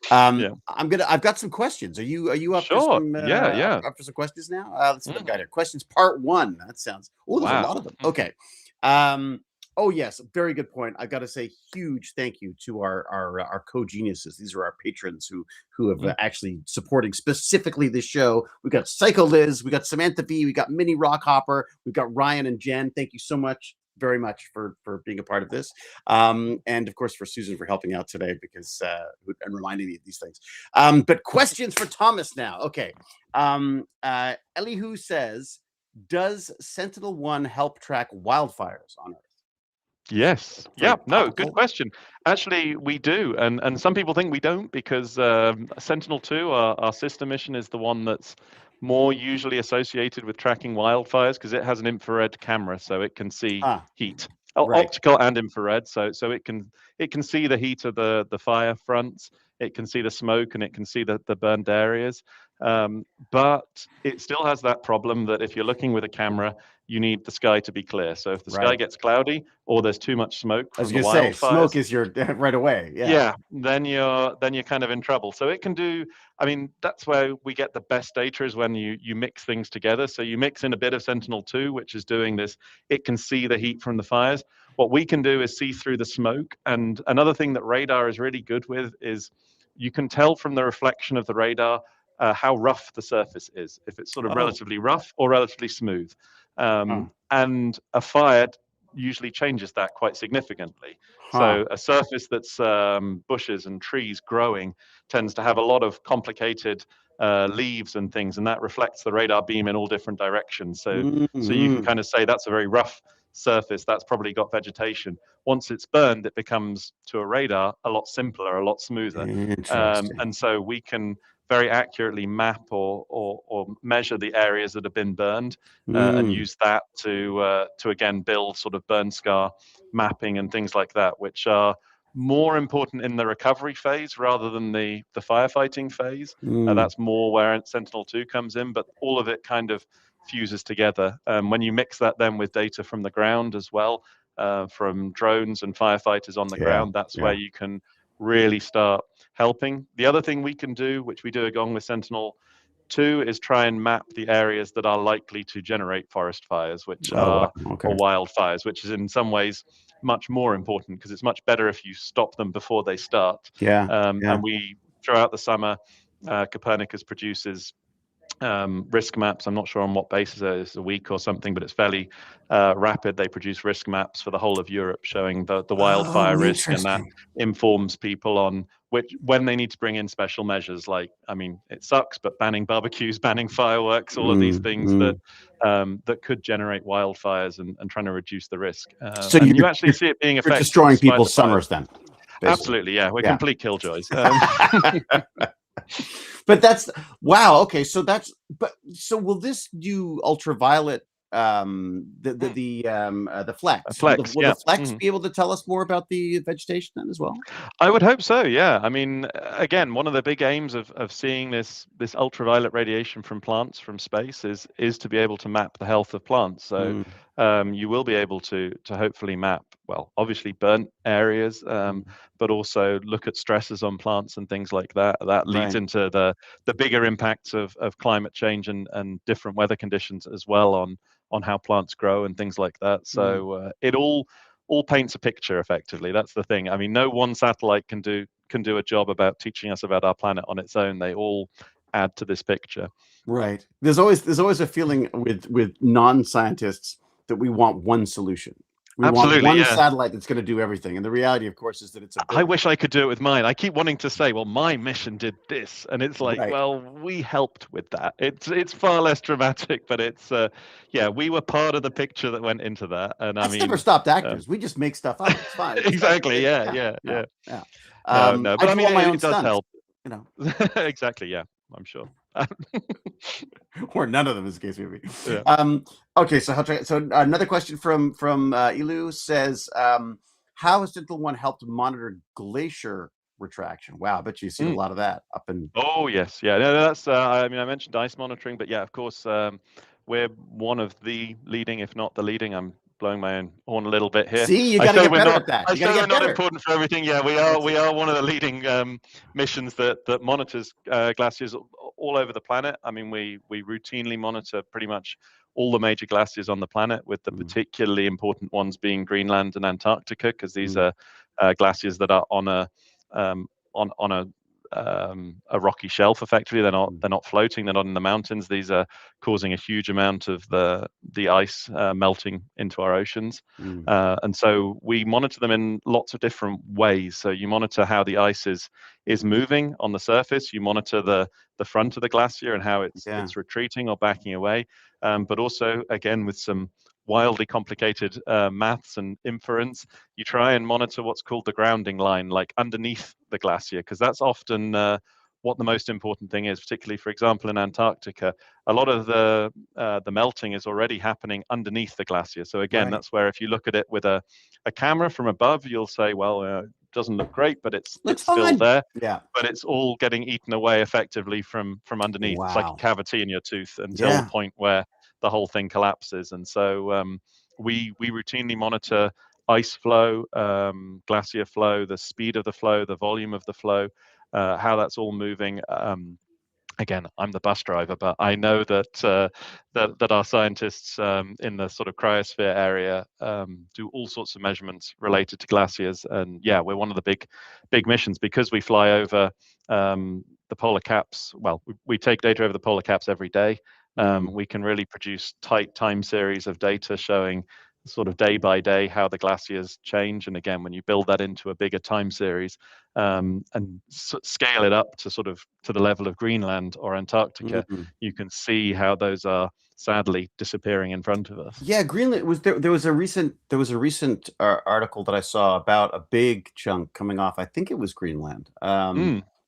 I've got some questions. Are you up for some? Up for some questions now? Let's see what I've got here. Questions part 1. That sounds. Oh, there's a lot of them. Okay. Oh yes, very good point. I've got to say huge thank you to our co-geniuses. These are our patrons who have actually supporting specifically this show. We got Psycho Liz, we got Samantha V, we got Minnie Rockhopper, we've got Ryan and Jen. Thank you so much, very much for being a part of this, and of course for Susan for helping out today because and reminding me of these things. But questions for Thomas now. Okay, Elihu says, does Sentinel-1 help track wildfires on Earth? Yes. Yeah. No, good question. Actually, we do. And some people think we don't because Sentinel-2, our sister mission, is the one that's more usually associated with tracking wildfires because it has an infrared camera, so it can see heat, optical and infrared. So it can see the heat of the fire fronts. It can see the smoke and it can see the burned areas. But it still has that problem that if you're looking with a camera, you need the sky to be clear. So if the sky gets cloudy or there's too much smoke from the wildfires, smoke is your right away. Yeah, then you're kind of in trouble. So it can do. I mean, that's where we get the best data is when you mix things together. So you mix in a bit of Sentinel-2, which is doing this. It can see the heat from the fires. What we can do is see through the smoke. And another thing that radar is really good with is you can tell from the reflection of the radar how rough the surface is, if it's sort of relatively rough or relatively smooth. And a fire usually changes that quite significantly. So a surface that's bushes and trees growing tends to have a lot of complicated leaves and things, and that reflects the radar beam in all different directions. So you can kind of say that's a very rough surface, that's probably got vegetation. Once it's burned, it becomes, to a radar, a lot simpler, a lot smoother. And so we can very accurately map or measure the areas that have been burned and use that to again build sort of burn scar mapping and things like that, which are more important in the recovery phase rather than the firefighting phase. That's more where Sentinel-2 comes in, but all of it kind of fuses together. When you mix that then with data from the ground as well, from drones and firefighters on the ground, that's where you can really start helping. The other thing we can do, which we do along with Sentinel-2, is try and map the areas that are likely to generate forest fires, which are or wildfires, which is in some ways much more important because it's much better if you stop them before they start. And we, throughout the summer, Copernicus produces risk maps. I'm not sure on what basis it's a week or something, but it's fairly rapid. They produce risk maps for the whole of Europe showing the wildfire risk, and that informs people on when they need to bring in special measures. Like, I mean, it sucks, but banning barbecues, banning fireworks, all of these things that that could generate wildfires, and trying to reduce the risk. So and you actually see it being effective. You're destroying people's summers then. Basically. Absolutely, yeah. We're complete killjoys. But that's wow. Okay, so so will this do ultraviolet? The flex. Will the flex be able to tell us more about the vegetation then as well? I would hope so. Yeah. I mean, again, one of the big aims of seeing this ultraviolet radiation from plants from space is to be able to map the health of plants. So you will be able to hopefully map, well, obviously burnt areas, but also look at stresses on plants and things like that. That leads into the bigger impacts of climate change and different weather conditions as well on how plants grow and things like that. So it all paints a picture effectively. That's the thing. I mean, no one satellite can do a job about teaching us about our planet on its own. They all add to this picture. Right. There's always a feeling with non-scientists that we want one solution. We want one satellite that's going to do everything. And the reality, of course, is that it's I wish I could do it with mine. I keep wanting to say, well, my mission did this. And it's like, well, we helped with that. It's far less dramatic, but it's, we were part of the picture that went into that. And I mean, never stopped actors. We just make stuff up. It's fine. Exactly. Yeah. No, but I mean, it does stunts, help. You know. Exactly. Yeah, I'm sure. Or none of them is the case maybe. Yeah. Okay, so another question from Ilu says, how has Sentinel-1 helped monitor glacier retraction? Wow, I bet you've seen a lot of that up in. Oh yes, yeah. No, that's. I mean, I mentioned ice monitoring, but yeah, of course, we're one of the leading, if not the leading. I'm blowing my own horn a little bit here. See, you got to get better at that. I say we're not important for everything. Yeah, we are one of the leading missions that monitors glaciers all over the planet. I mean, we routinely monitor pretty much all the major glaciers on the planet, with the particularly important ones being Greenland and Antarctica, because these are glaciers that are on a rocky shelf. Effectively, they're not floating. They're not in the mountains. These are causing a huge amount of the ice melting into our oceans, and so we monitor them in lots of different ways. So you monitor how the ice is moving on the surface. You monitor the front of the glacier and how it's retreating or backing away, but also, again, with some wildly complicated maths and inference, you try and monitor what's called the grounding line, like underneath the glacier, because that's often what the most important thing is. Particularly, for example, in Antarctica, a lot of the melting is already happening underneath the glacier. So again, that's where if you look at it with a camera from above, you'll say, well, it doesn't look great, but it's still there. Yeah. But it's all getting eaten away effectively from underneath. Wow. It's like a cavity in your tooth until the point where the whole thing collapses. And so we routinely monitor ice flow, glacier flow, the speed of the flow, the volume of the flow, how that's all moving. Again, I'm the bus driver, but I know that that our scientists in the sort of cryosphere area do all sorts of measurements related to glaciers. And yeah, we're one of the big missions, because we fly over the polar caps. Well, we take data over the polar caps every day. We can really produce tight time series of data showing sort of day by day how the glaciers change. And again, when you build that into a bigger time series and scale it up to sort of to the level of Greenland or Antarctica, you can see how those are sadly disappearing in front of us. Yeah, Greenland was there. There was a recent article that I saw about a big chunk coming off. I think it was Greenland.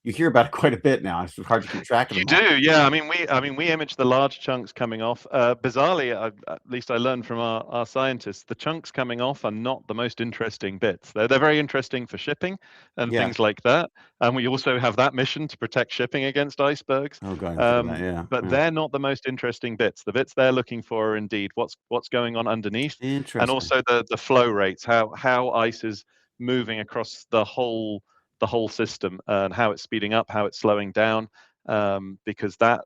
You hear about it quite a bit now. It's hard to keep track of them. You do, yeah. I mean, we image the large chunks coming off. Bizarrely, at least I learned from our scientists, the chunks coming off are not the most interesting bits. They're very interesting for shipping and things like that. And we also have that mission to protect shipping against icebergs. Oh God, but they're not the most interesting bits. The bits they're looking for are indeed what's going on underneath, and also the flow rates, how ice is moving across the whole system, and how it's speeding up, how it's slowing down, because that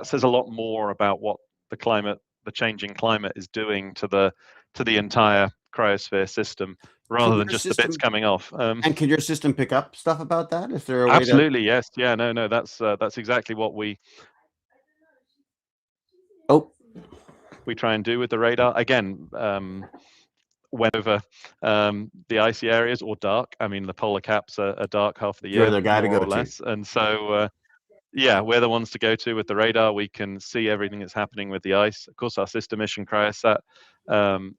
says a lot more about what the changing climate is doing to the entire cryosphere system, rather than just the bits coming off. And can your system pick up stuff about that? Is there a way absolutely, yes, yeah, no, that's exactly what we we try and do with the radar. Again, whenever the icy areas or dark. I mean, the polar caps are dark half the You're year, the guy to more go or less. And so, yeah, we're the ones to go to with the radar. We can see everything that's happening with the ice. Of course, our sister mission, Cryosat,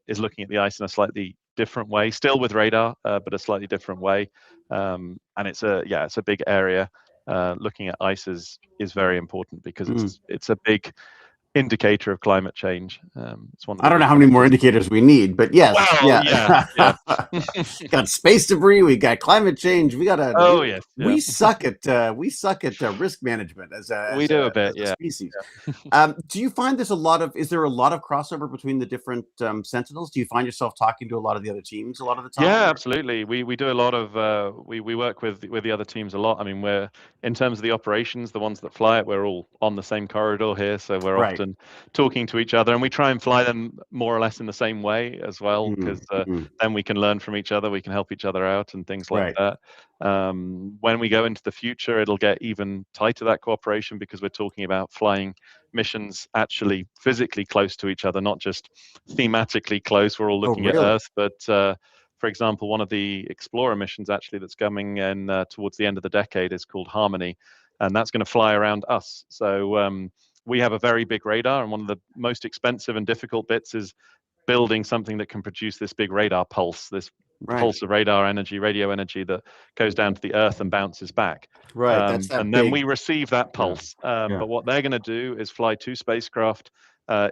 is looking at the ice in a slightly different way, still with radar, but a slightly different way. And it's a big area. Looking at ice is very important because it's a big indicator of climate change. It's one of the I don't know big how many more factors. indicators we need, but yes, Well, yeah. got space debris, we got climate change, we got Oh yes, yeah. we suck at risk management as We do a bit, as a yeah. species. Do you find is there a lot of crossover between the different Sentinels? Do you find yourself talking to a lot of the other teams a lot of the time? Yeah, absolutely. We do a lot of we work with the other teams a lot. I mean, we're in terms of the operations, the ones that fly it, we're all on the same corridor here, so we're Right. often talking to each other, and we try and fly them more or less in the same way as well, because then we can learn from each other, we can help each other out, and things like that. When we go into the future, it'll get even tighter, that cooperation, because we're talking about flying missions actually physically close to each other, not just thematically close. We're all looking at Earth, but for example, one of the Explorer missions actually that's coming in towards the end of the decade is called Harmony, and that's going to fly around us. So we have a very big radar, and one of the most expensive and difficult bits is building something that can produce this big radar pulse, this pulse of radar energy, radio energy that goes down to the Earth and bounces back. And then we receive that pulse. But what they're going to do is fly 2 spacecraft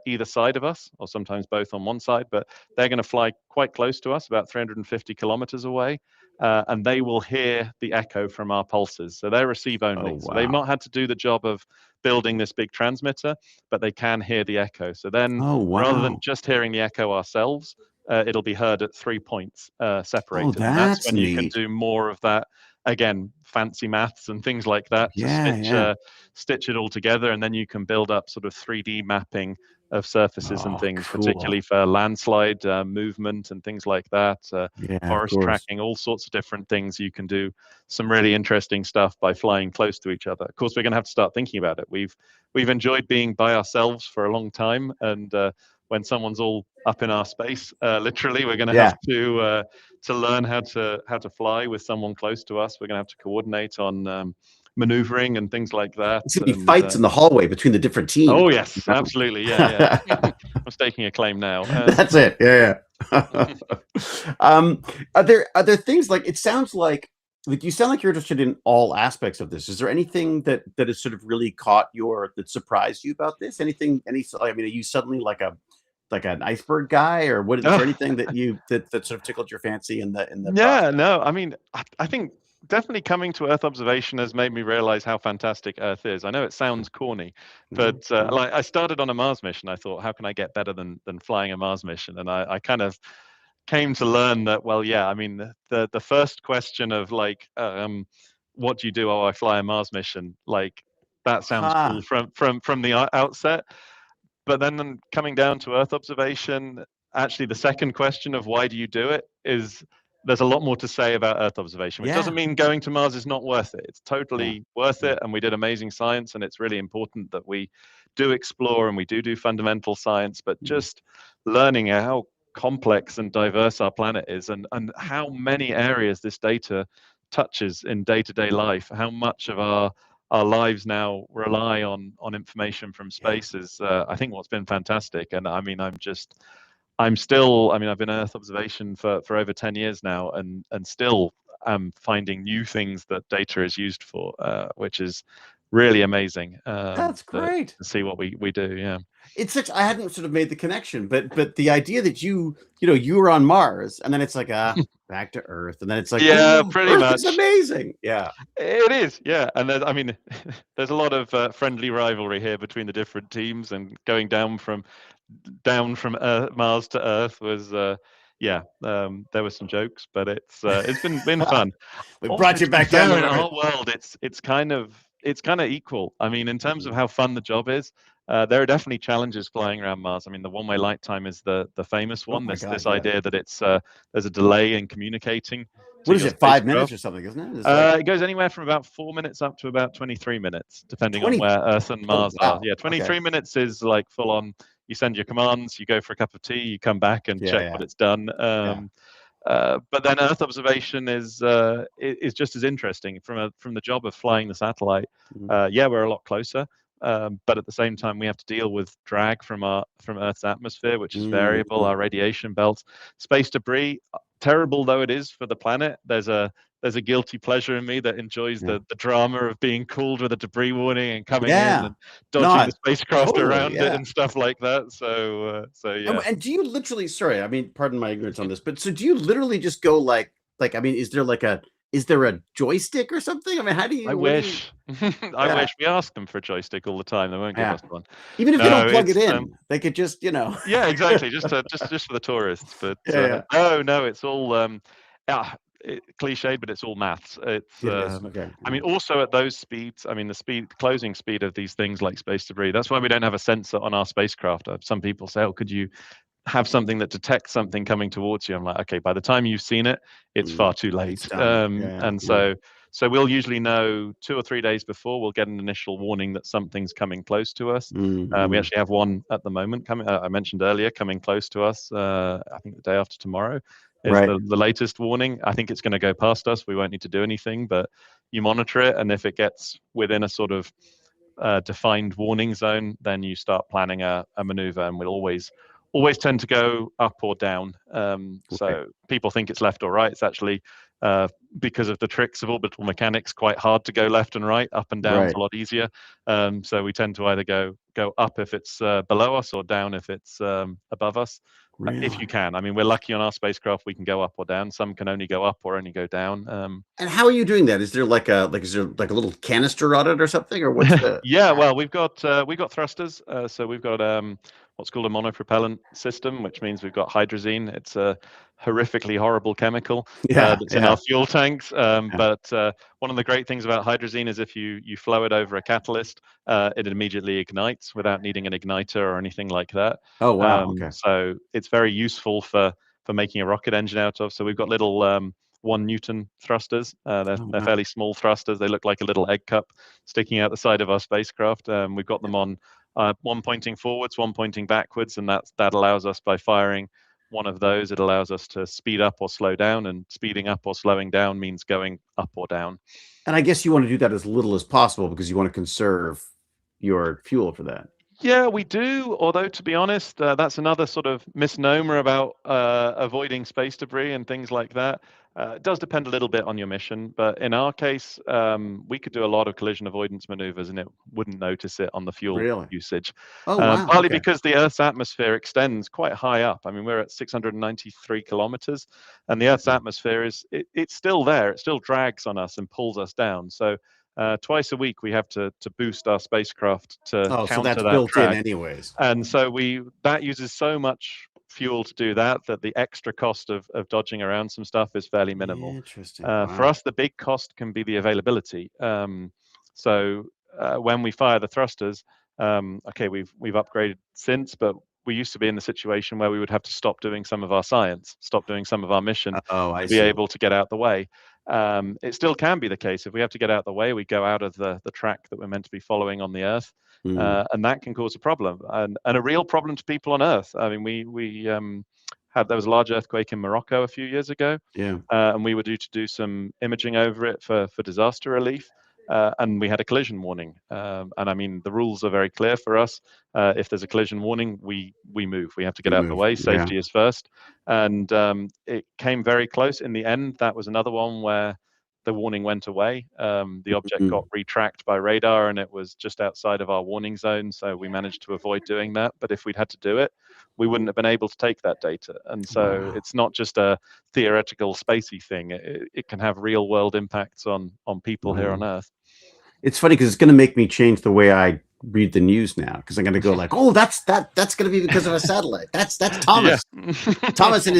either side of us, or sometimes both on one side, but they're going to fly quite close to us, about 350 kilometers away, and they will hear the echo from our pulses. So they're receive only. So they've not had to do the job of building this big transmitter, but they can hear the echo. So then rather than just hearing the echo ourselves, it'll be heard at 3 points separated. And that's when you can do more of that, again, fancy maths and things like that to stitch it all together, and then you can build up sort of 3D mapping of surfaces and things, particularly for landslide movement and things like that, forest tracking, all sorts of different things. You can do some really interesting stuff by flying close to each other. Of course, we're going to have to start thinking about it. We've enjoyed being by ourselves for a long time, and when someone's all up in our space, literally, we're going to have to learn how to fly with someone close to us. We're going to have to coordinate on maneuvering and things like that. It's going to be fights in the hallway between the different teams. Oh yes, absolutely, yeah. I'm staking a claim now. That's it. Yeah. Are there things like, it sounds like you sound like you're interested in all aspects of this. Is there anything that has sort of really that surprised you about this? I mean, are you suddenly like an iceberg guy, or what? Is there anything that sort of tickled your fancy in the process? No, I mean, I think definitely coming to Earth observation has made me realize how fantastic Earth is. I know it sounds corny, but like I started on a Mars mission. I thought, how can I get better than flying a Mars mission? And I kind of came to learn that, well, yeah, I mean, the first question of like, what do you do? Oh, I fly a Mars mission. Like, that sounds cool from the outset. But then coming down to Earth observation, actually the second question of why do you do it is, there's a lot more to say about Earth observation, which doesn't mean going to Mars is not worth it. It's totally worth it, and we did amazing science, and it's really important that we do explore and we do fundamental science, but just learning how complex and diverse our planet is, and how many areas this data touches in day-to-day life, how much of our lives now rely on information from space is, I think, what's been fantastic. And I mean, I've been Earth observation for over 10 years now, and still finding new things that data is used for, which is really amazing. That's great to see what we do. Yeah, it's such, I hadn't sort of made the connection, but the idea that you were on Mars, and then it's like back to Earth, and then it's like, pretty Earth much. is amazing. It is. And there's a lot of friendly rivalry here between the different teams, and going down from Mars to Earth was there were some jokes, but it's been fun. We brought you back down in our world. It's kind of equal. I mean, in terms of how fun the job is, there are definitely challenges flying around Mars. I mean, the one-way light time is the famous one. This idea that it's there's a delay in communicating. What is it, 5 minutes or something, isn't it? It goes anywhere from about 4 minutes up to about 23 minutes, depending on where Earth and Mars are. Yeah, 23 minutes is like full on. you send your commands, you go for a cup of tea, you come back and check what it's done. But then Earth observation is just as interesting from the job of flying the satellite. We're a lot closer, but at the same time we have to deal with drag from Earth's atmosphere, which is variable, our radiation belts, space debris. Terrible though it is for the planet, there's a guilty pleasure in me that enjoys the drama of being called with a debris warning and coming in and dodging the spacecraft around it and stuff like that. So yeah. And do you literally? Sorry, I mean, pardon my ignorance on this, but so do you literally just go like I mean, is there a joystick or something? I mean, how do you? I wish. I wish. We ask them for a joystick all the time. They won't give us one. Even if they don't plug it in, they could just, Yeah, exactly. Just for the tourists. But no, it's all cliched, but it's all maths. It's I mean, also at those speeds, I mean, the closing speed of these things like space debris. That's why we don't have a sensor on our spacecraft. Some people say, "Oh, could you have something that detects something coming towards you?" I'm like, okay, by the time you've seen it, it's far too late. So we'll usually know 2 or 3 days before. We'll get an initial warning that something's coming close to us. We actually have one at the moment coming. I mentioned earlier, coming close to us. I think the day after tomorrow is the latest warning. I think it's going to go past us. We won't need to do anything, but you monitor it, and if it gets within a sort of defined warning zone, then you start planning a maneuver, and we'll always tend to go up or down. So people think it's left or right. It's actually because of the tricks of orbital mechanics, quite hard to go left and right. Up and down is a lot easier. So we tend to either go up if it's below us, or down if it's above us. If you can. I mean, we're lucky on our spacecraft, we can go up or down. Some can only go up or only go down. And how are you doing that? Is there is there a little canister on it or something, or what's the? Well, we've got thrusters. So we've got what's called a monopropellant system, which means we've got hydrazine. It's a horrifically horrible chemical that's in our fuel tanks. But one of the great things about hydrazine is if you flow it over a catalyst, it immediately ignites without needing an igniter or anything like that. Oh wow! So it's very useful for making a rocket engine out of. So we've got little 1 Newton thrusters. They're fairly small thrusters. They look like a little egg cup sticking out the side of our spacecraft. We've got them on one pointing forwards, one pointing backwards, and that allows us, by firing one of those, it allows us to speed up or slow down, and speeding up or slowing down means going up or down. And I guess you want to do that as little as possible because you want to conserve your fuel for that. Yeah, we do. Although, to be honest, that's another sort of misnomer about avoiding space debris and things like that. It does depend a little bit on your mission, but in our case, we could do a lot of collision avoidance maneuvers and it wouldn't notice it on the fuel usage. Oh, wow. Partly because the Earth's atmosphere extends quite high up. I mean, we're at 693 kilometers, and the Earth's atmosphere it's still there. It still drags on us and pulls us down. So twice a week we have to boost our spacecraft to counter so that's that built drag. in anyways. And so that uses so much fuel to do that the extra cost of dodging around some stuff is fairly minimal. Interesting. For us, the big cost can be the availability. So when we fire the thrusters, we've upgraded since, but we used to be in the situation where we would have to stop doing some of our science, stop doing some of our mission to be able to get out the way. It still can be the case. If we have to get out the way, we go out of the track that we're meant to be following on the Earth, and that can cause a problem, and a real problem to people on Earth. I mean, there was a large earthquake in Morocco a few years ago, and we were due to do some imaging over it for disaster relief. And we had a collision warning. And I mean, the rules are very clear for us. If there's a collision warning, we move. We have to get out of the way. Safety is first. And it came very close. In the end, that was another one where the warning went away. The object got retracked by radar, and it was just outside of our warning zone. So we managed to avoid doing that. But if we'd had to do it, we wouldn't have been able to take that data. And so it's not just a theoretical spacey thing. It can have real world impacts on people here on Earth. It's funny because it's going to make me change the way I read the news now, because I'm going to go like, oh, that's going to be because of a satellite. That's Thomas. Thomas and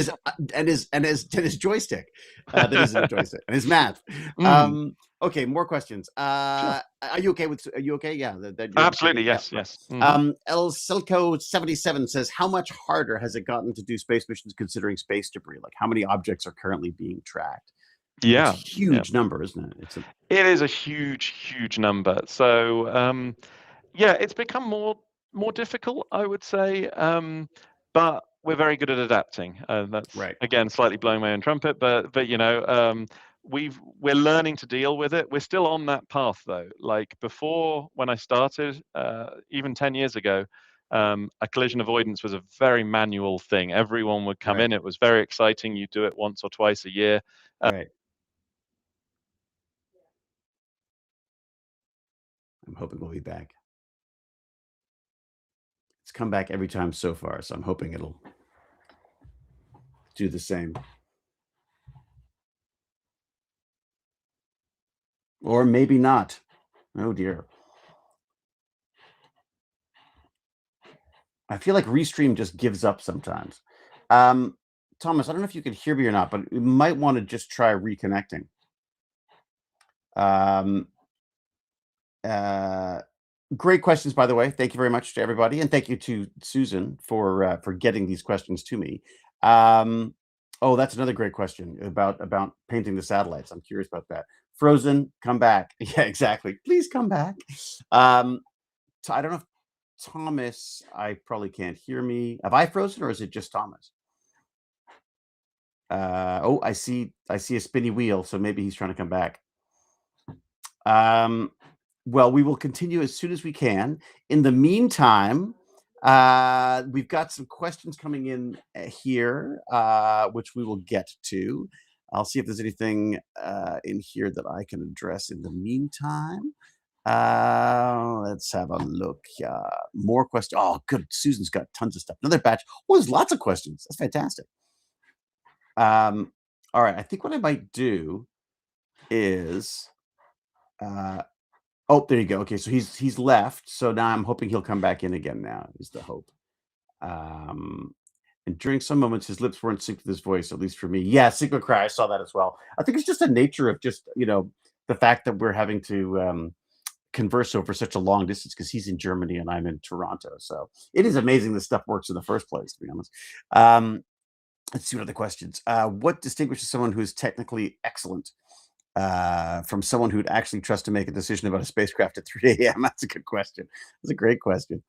his joystick. That isn't a joystick, and his math. Okay, more questions. Are you okay with? Are you okay? Yeah, absolutely. Yes. El Silco 77 says, how much harder has it gotten to do space missions considering space debris? Like, how many objects are currently being tracked? Yeah, it's a huge number, isn't it? It is a huge number. So it's become more more difficult, I would say, but we're very good at adapting. That's right. Again slightly blowing my own trumpet, but you know, we're learning to deal with it. We're still on that path though. Like before, when I started, even 10 years ago, a collision avoidance was a very manual thing. Everyone would come Right. in. It was very exciting. You do it once or twice a year. Right. I'm hoping we'll be back. It's come back every time so far, so I'm hoping it'll do the same. Or maybe not. Oh dear. I feel like Restream just gives up sometimes. Thomas, I don't know if you can hear me or not, but you might want to just try reconnecting. Great questions, by the way. Thank you very much to everybody, and thank you to Susan for getting these questions to me. Oh, that's another great question about painting the satellites. I'm curious about that. Frozen, come back. Yeah, exactly. Please come back. I don't know if Thomas, I probably can't hear me. Have I frozen or is it just Thomas? Oh, I see a spinny wheel, so maybe he's trying to come back. Well, we will continue as soon as we can. In the meantime, we've got some questions coming in here, which we will get to. I'll see if there's anything in here that I can address in the meantime. Let's have a look. More questions. Oh, good. Susan's got tons of stuff. Another batch. Oh, there's lots of questions. That's fantastic. All right. I think what I might do is oh, there you go. Okay, so he's left. So now I'm hoping he'll come back in again now, is the hope. And during some moments his lips weren't synced with his voice, at least for me. Yeah, Sigma Cry, I saw that as well. I think it's just the nature of just, you know, the fact that we're having to converse over such a long distance because he's in Germany and I'm in Toronto. So it is amazing this stuff works in the first place, to be honest. Let's see what other questions. What distinguishes someone who is technically excellent from someone who'd actually trust to make a decision about a spacecraft at 3 a.m.? That's a good question. That's a great question.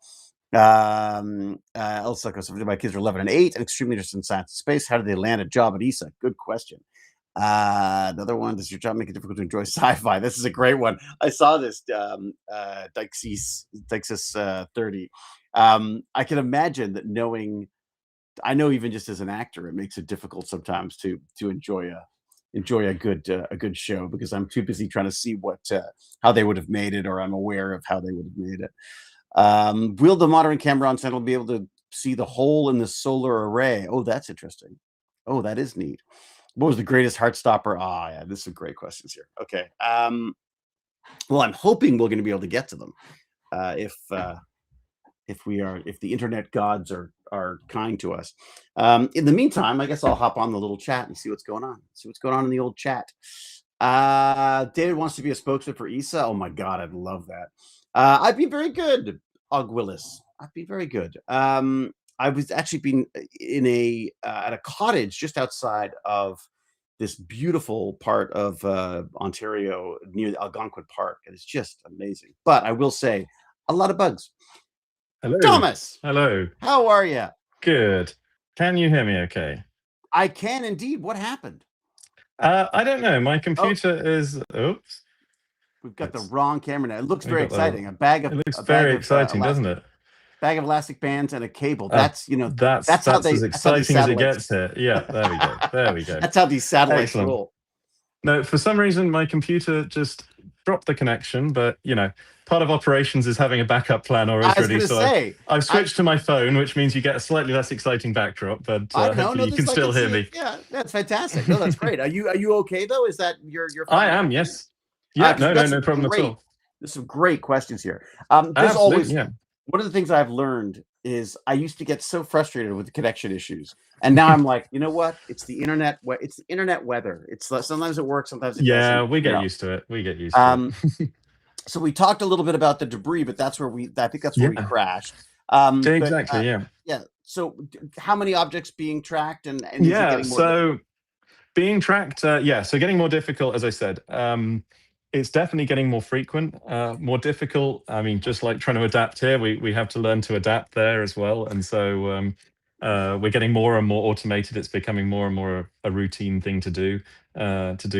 Also, my kids are 11 and 8 and extremely interested in science and space. How do they land a job at ESA? Good question. Another one, does your job make it difficult to enjoy sci-fi? This is a great one. I saw this, Dixis 30. I can imagine that I know even just as an actor, it makes it difficult sometimes to enjoy a good show because I'm too busy trying to see how they would have made it, or I'm aware of how they would have made it. Will the modern camera on Sentinel be able to see the hole in the solar array? Oh, that's interesting. Oh, that is neat. What was the greatest heartstopper? Ah, yeah, this is some great questions here. Okay. Well, I'm hoping we're going to be able to get to them if the internet gods are kind to us. In the meantime, I guess I'll hop on the little chat and see what's going on. See what's going on in the old chat. David wants to be a spokesman for ESA. Oh my God, I'd love that. I'd be very good, Og Willis. I'd be very good. I was actually been in at a cottage just outside of this beautiful part of Ontario near the Algonquin Park. And it's just amazing. But I will say, a lot of bugs. Hello. Thomas. Hello. How are you? Good. Can you hear me okay? I can indeed. What happened? I don't know. My computer is... Oops. We've got the wrong camera now. It looks very exciting. It looks very exciting, doesn't it? Bag of elastic bands and a cable. That's that's as exciting as it gets here. Yeah, there we go. There we go. That's how these satellites roll. No, for some reason my computer just dropped the connection, but part of operations is having a backup plan already. I've switched to my phone, which means you get a slightly less exciting backdrop, but hopefully you can still hear me. Yeah, that's fantastic. No, that's great. Are you okay though? Is that your phone? I am, yes. Yeah, no problem at all. There's some great questions here. There's always one of the things I've learned is I used to get so frustrated with the connection issues, and now I'm like, you know what? It's the internet. It's the internet weather. It's sometimes it works, sometimes it doesn't. Yeah, we get used to it. We get used to it. So we talked a little bit about the debris, but that's where we crashed. Exactly. Yeah. So how many objects being tracked and being tracked? So getting more difficult, as I said. it's definitely getting more frequent, more difficult. I mean, just like trying to adapt here, we have to learn to adapt there as well. And so we're getting more and more automated. It's becoming more and more a routine thing to do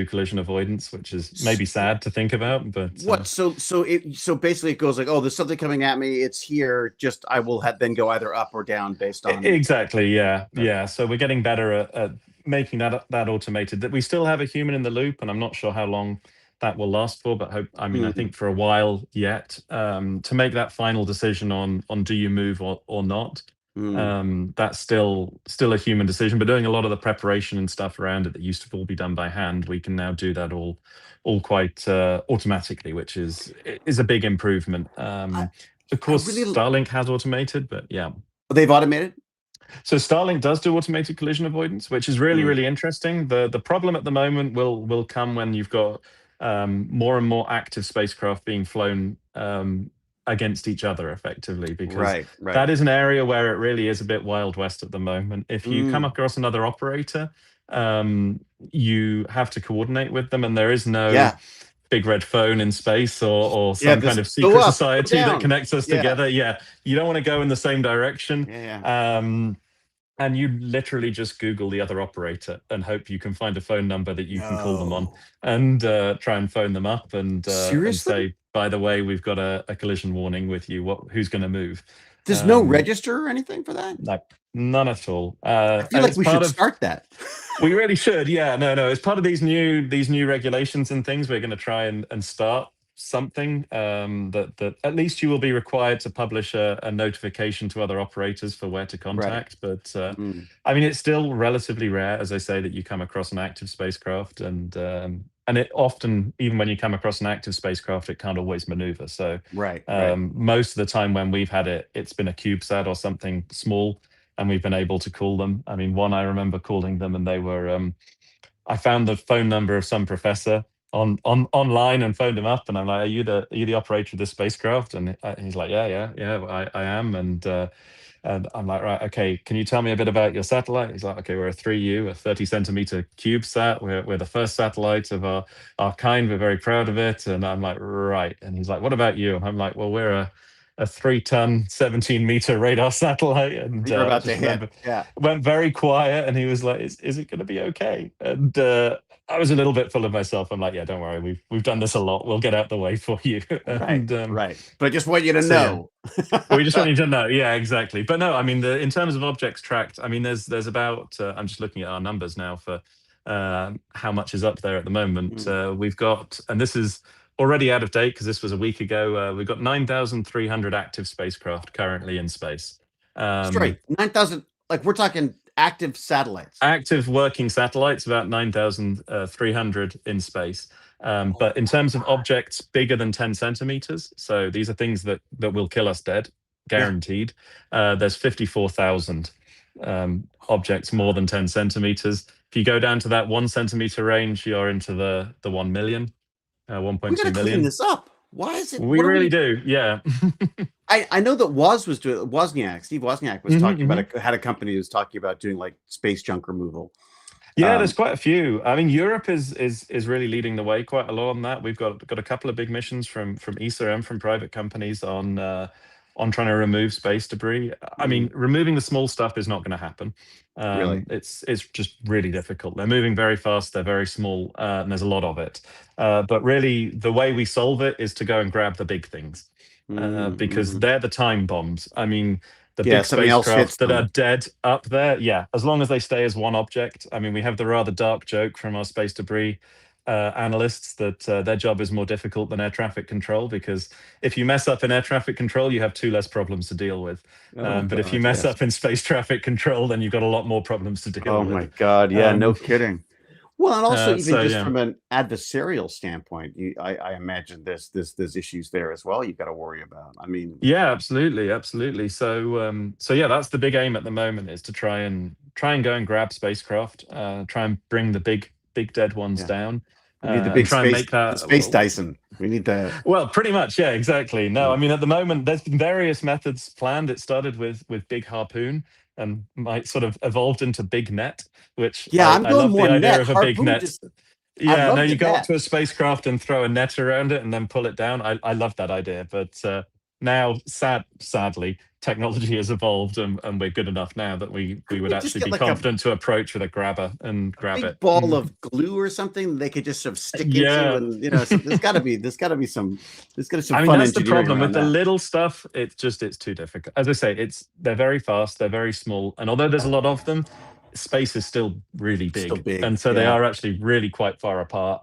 collision avoidance, which is maybe sad to think about. But what? So basically it goes like, oh, there's something coming at me. It's here. Just I will then go either up or down based on exactly. Yeah, yeah. So we're getting better at making that automated. That we still have a human in the loop, and I'm not sure how long that will last for, but I think for a while yet, to make that final decision on do you move or not. That's still a human decision, but doing a lot of the preparation and stuff around it that used to all be done by hand, we can now do that all quite automatically, which is a big improvement. Of course, Starlink has automated, but yeah. They've automated? So Starlink does do automated collision avoidance, which is really, really interesting. The problem at the moment will come when you've got more and more active spacecraft being flown against each other effectively, because that is an area where it really is a bit Wild West at the moment. If you come across another operator, you have to coordinate with them, and there is no big red phone in space or some kind of secret society that connects us together. Yeah, you don't want to go in the same direction. And you literally just Google the other operator and hope you can find a phone number that you can call them on, and try and phone them up and say, by the way, we've got a collision warning with you. Who's going to move? There's no register or anything for that? No, none at all. I feel like we should start that. We really should. Yeah, no. As part of these new regulations and things, we're going to try and start something that at least you will be required to publish a notification to other operators for where to contact. But I mean, it's still relatively rare, as I say, that you come across an active spacecraft, and it often, even when you come across an active spacecraft, it can't always maneuver. So most of the time when we've had it, it's been a CubeSat or something small, and we've been able to call them. I mean, one I remember calling them, and they were I found the phone number of some professor online and phoned him up, and I'm like, are you the operator of this spacecraft? And he's like, yeah, I am. And I'm like, right, okay, can you tell me a bit about your satellite? He's like, okay, we're a 3U, a 30 centimeter CubeSat. We're the first satellite of our kind. We're very proud of it. And I'm like, right. And he's like, what about you? And I'm like, well, we're a 3-ton, 17-meter radar satellite. And you're about to hit. Went very quiet, and he was like, is it going to be okay? And I was a little bit full of myself. I'm like, yeah, don't worry, we've done this a lot. We'll get out the way for you. And, But I just want you to know. We just want you to know. Yeah, exactly. But no, I mean, in terms of objects tracked, I mean, there's about, I'm just looking at our numbers now for how much is up there at the moment. We've got, and this is already out of date because this was a week ago, we've got 9,300 active spacecraft currently in space. Straight 9,000, like we're talking active satellites. Active working satellites, about 9,300 in space. But in terms of objects bigger than 10 centimeters, so these are things that will kill us dead, guaranteed. There's 54,000 objects more than 10 centimeters. If you go down to that 1 centimeter range, you're into the 1 million, 1.2 million. We gotta clean this up. Why is it? We really do, yeah. I know that Steve Wozniak was talking about had a company who was talking about doing like space junk removal. Yeah, there's quite a few. I mean, Europe is really leading the way quite a lot on that. We've got a couple of big missions from ESA and from private companies on trying to remove space debris. I mean, removing the small stuff is not going to happen. Really? It's just really difficult. They're moving very fast. They're very small, and there's a lot of it. But really, the way we solve it is to go and grab the big things, because they're the time bombs. I mean, the big spacecraft that are dead up there, as long as they stay as one object. I mean, we have the rather dark joke from our space debris analysts that their job is more difficult than air traffic control, because if you mess up in air traffic control, you have 2 less problems to deal with. But if you mess up in space traffic control, then you've got a lot more problems to deal with. Oh my God, no kidding. Well, and also even just from an adversarial standpoint, I imagine there's issues there as well you've got to worry about. I mean, yeah, absolutely. So that's the big aim at the moment, is to try and go and grab spacecraft, try and bring the big dead ones down. We need the big space Dyson. We need that. Well, pretty much, yeah, exactly. No, I mean, at the moment, there's been various methods planned. It started with Big Harpoon, and might sort of evolved into Big Net, which I'm I going love more the idea net. of a big net. Yeah, no, you go up to a spacecraft and throw a net around it and then pull it down. I love that idea, but now, sadly, technology has evolved, and we're good enough now that we would actually be confident to approach with a grabber and grab it. Ball of glue or something they could just sort of stick into, and so there's got to be some I mean, fun that's the engineering problem with around the that. little stuff. It's too difficult. As I say, they're very fast, they're very small, and although there's a lot of them, space is still really big, and so they are actually really quite far apart.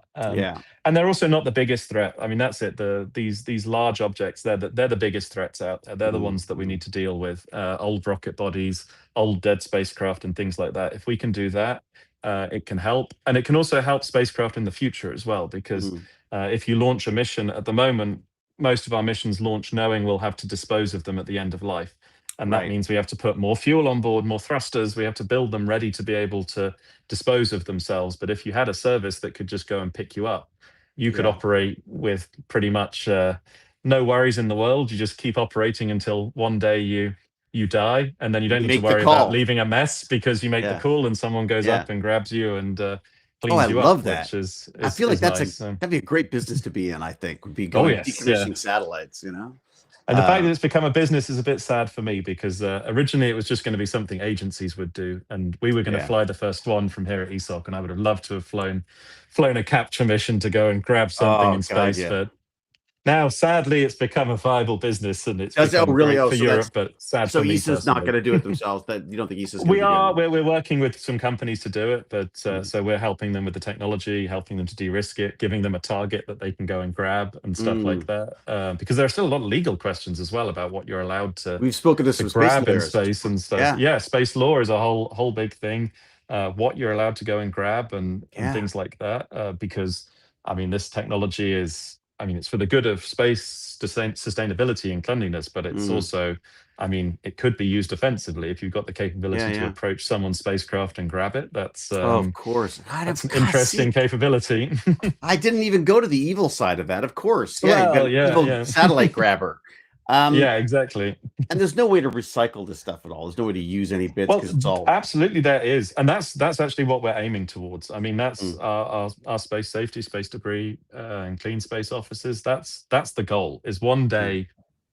And they're also not the biggest threat. I mean, that's it. These large objects, they're the biggest threats out there. They're the ones that we need to deal with. Old rocket bodies, old dead spacecraft, and things like that. If we can do that, it can help, and it can also help spacecraft in the future as well. Because if you launch a mission at the moment, most of our missions launch knowing we'll have to dispose of them at the end of life. And that means we have to put more fuel on board, more thrusters. We have to build them ready to be able to dispose of themselves. But if you had a service that could just go and pick you up, you could operate with pretty much no worries in the world. You just keep operating until one day you die, and then you don't need to worry about leaving a mess, because you make the call and someone goes up and grabs you and cleans you up. Love that. Which is I feel like nice. that'd be a great business to be in. I think would be going decommissioning satellites. And the fact that it's become a business is a bit sad for me, because originally it was just going to be something agencies would do, and we were going to fly the first one from here at ESOC, and I would have loved to have flown a capture mission to go and grab something in space. But now, sadly, it's become a viable business, and it's great for Europe, but sad for me. So ESA's not going to do it themselves. You don't think ESA's going to do it? We're working with some companies to do it, but so we're helping them with the technology, helping them to de-risk it, giving them a target that they can go and grab and stuff like that. Because there are still a lot of legal questions as well about what you're allowed to. We've spoken to some grab space in space and stuff. Space law is a whole big thing. What you're allowed to go and grab and things like that. Because I mean, this technology is. I mean, it's for the good of space sustainability and cleanliness, but it's also, I mean, it could be used offensively if you've got the capability to approach someone's spacecraft and grab it. That's of course, that's an interesting capability. I didn't even go to the evil side of that. Of course, evil satellite grabber. Yeah, exactly. And there's no way to recycle this stuff at all. There's no way to use any bits because it's all absolutely there is, and that's actually what we're aiming towards. I mean, that's our space safety, space debris, and clean space offices. That's the goal. Is one day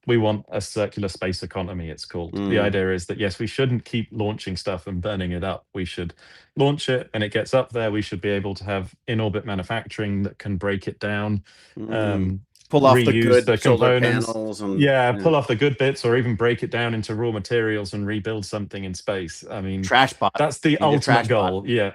we want a circular space economy. It's called. The idea is that yes, we shouldn't keep launching stuff and burning it up. We should launch it, and it gets up there. We should be able to have in-orbit manufacturing that can break it down. Pull off the good solar panels and pull off the good bits, or even break it down into raw materials and rebuild something in space. I mean, trash bot. That's the ultimate goal. Yeah,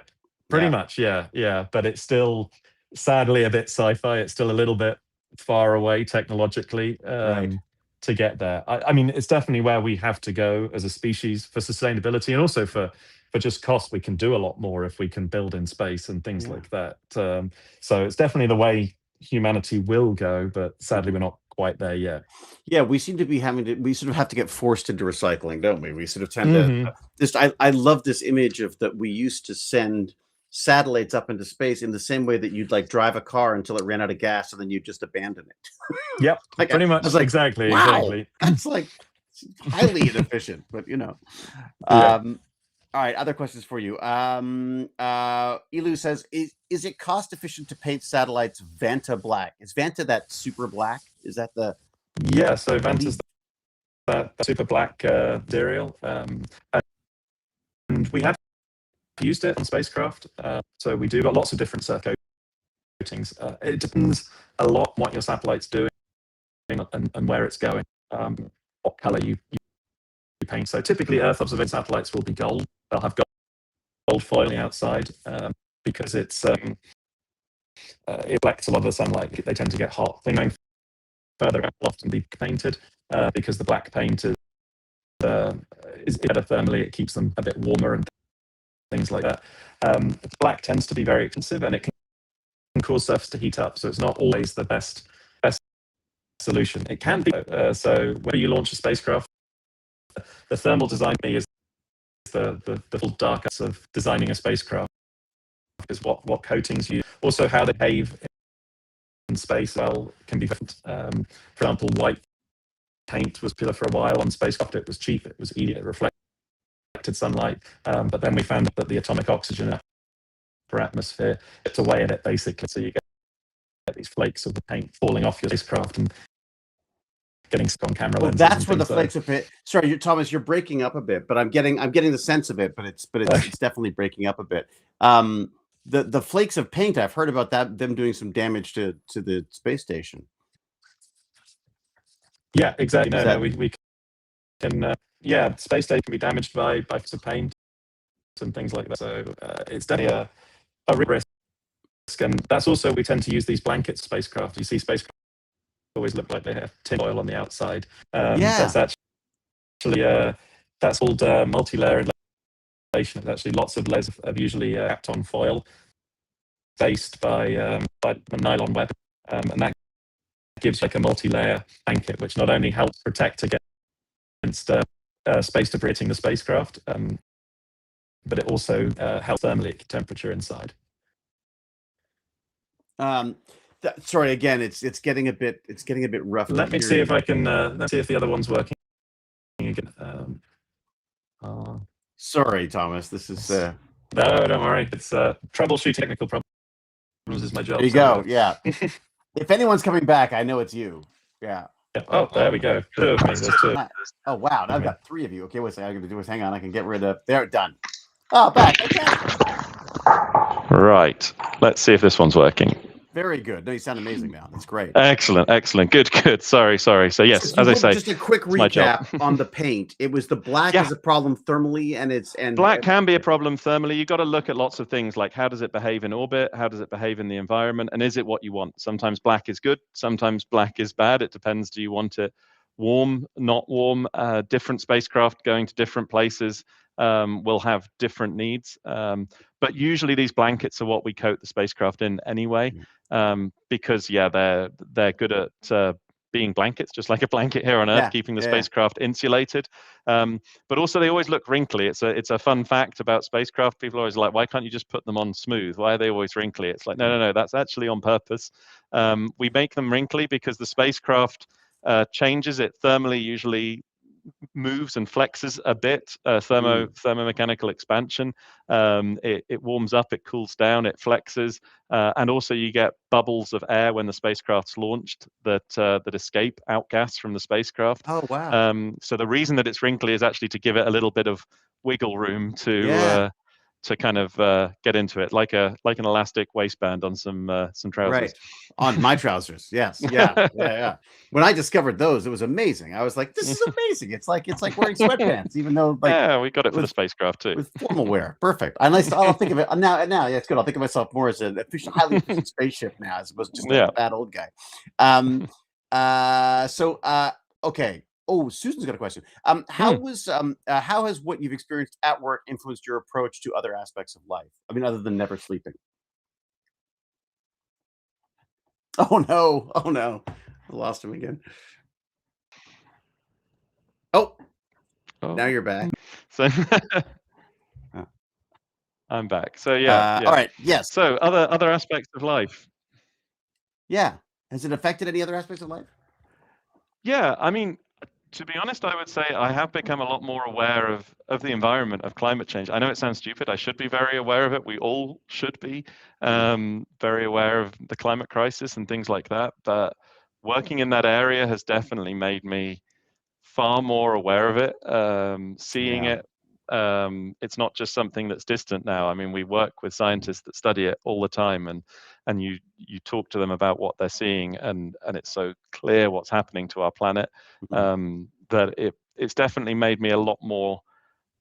pretty much. Yeah. But it's still sadly a bit sci-fi. It's still a little bit far away technologically to get there. I mean, it's definitely where we have to go as a species for sustainability, and also for just cost. We can do a lot more if we can build in space and things like that. So it's definitely the way humanity will go, but sadly we're not quite there yet. We seem to be we sort of have to get forced into recycling, don't we? We sort of tend to I love this image of that we used to send satellites up into space in the same way that you'd like drive a car until it ran out of gas and then you just abandon it. Yep. Pretty much. Like, exactly. That's like highly inefficient, but all right, other questions for you. Elu says, is it cost efficient to paint satellites Vanta black? Is Vanta that super black? Is that the... Yeah, so Vanta's that super black material. And we have used it on spacecraft. So we do got lots of different coatings. It depends a lot what your satellite's doing and where it's going, what color you paint. So typically Earth observation satellites will be gold. They'll have gold foiling outside because it reflects a lot of the sunlight. They tend to get hot. They going further out will often be painted because the black paint is better thermally. It keeps them a bit warmer and things like that. Black tends to be very expensive, and it can cause surface to heat up. So it's not always the best solution. It can be. So when you launch a spacecraft, the thermal design is the full dark arts of designing a spacecraft, is what coatings you also how they behave in space can be different. For example, white paint was popular for a while on spacecraft. It was cheap, it was easy, it reflected sunlight, but then we found that the atomic oxygen atmosphere, it's away in it basically. So you get these flakes of the paint falling off your spacecraft and getting stuck on camera lenses. That's where the flakes of paint. Sorry, Thomas, you're breaking up a bit, but I'm getting the sense of it, but it's definitely breaking up a bit. The flakes of paint, I've heard about that, them doing some damage to the space station. Yeah, exactly. No, we can. Space station can be damaged by flakes of paint and things like that. So it's definitely a risk, and that's also, we tend to use these blanket spacecraft. You see spacecraft always look like they have tin foil on the outside. That's actually that's called multi-layer insulation. It's actually lots of layers of usually wrapped on foil, based by the nylon web, and that gives like a multi-layer blanket, which not only helps protect against space debris hitting the spacecraft, but it also helps thermally at temperature inside. Sorry, again, it's getting a bit rough. Let me see if I can. Let's see if the other one's working again. Sorry, Thomas. This is no, don't worry. It's troubleshooting technical problems is my job. There you go. Yeah. If anyone's coming back, I know it's you. Yeah. Oh, there we go. Two. Oh wow, now I've got 3 of you. Okay, what's I got to do is hang on. I can get rid of. There, done. Oh, back. Okay. Right. Let's see if this one's working. Very good. No, you sound amazing now. That's great. Excellent. Good. Sorry. So yes, as I say, just a quick recap on the paint. It was the black is a problem thermally, and black can be a problem thermally. You've got to look at lots of things, like how does it behave in orbit, how does it behave in the environment, and is it what you want? Sometimes black is good, sometimes black is bad. It depends. Do you want it warm, not warm? Different spacecraft going to different places will have different needs. But usually these blankets are what we coat the spacecraft in anyway, because they're good at being blankets, just like a blanket here on Earth, keeping the spacecraft insulated. But also they always look wrinkly. It's a fun fact about spacecraft. People are always like, why can't you just put them on smooth? Why are they always wrinkly? It's like, no, that's actually on purpose. We make them wrinkly because the spacecraft changes it thermally, usually moves and flexes a bit, thermomechanical expansion. It warms up, it cools down, it flexes, and also you get bubbles of air when the spacecraft's launched that escape outgas from the spacecraft. Oh wow! So the reason that it's wrinkly is actually to give it a little bit of wiggle room to kind of get into it, like an elastic waistband on some trousers. Right, on my trousers. Yes, yeah. When I discovered those, it was amazing. I was like, "This is amazing!" It's like wearing sweatpants, even though we got it for the spacecraft too. With formal wear, perfect. I'll think of it now. Yeah, it's good. I'll think of myself more as an highly efficient spaceship now, as opposed to just a bad old guy. Okay. Oh, Susan's got a question. How has what you've experienced at work influenced your approach to other aspects of life? I mean, other than never sleeping. Oh no! I lost him again. Oh, now you're back. So I'm back. So all right. Yes. So other aspects of life. Yeah. Has it affected any other aspects of life? Yeah, I mean, to be honest, I would say I have become a lot more aware of the environment, of climate change. I know it sounds stupid. I should be very aware of it. We all should be very aware of the climate crisis and things like that. But working in that area has definitely made me far more aware of it, seeing it. It's not just something that's distant now. I mean, we work with scientists that study it all the time, and you talk to them about what they're seeing, and it's so clear what's happening to our planet, that it's definitely made me a lot more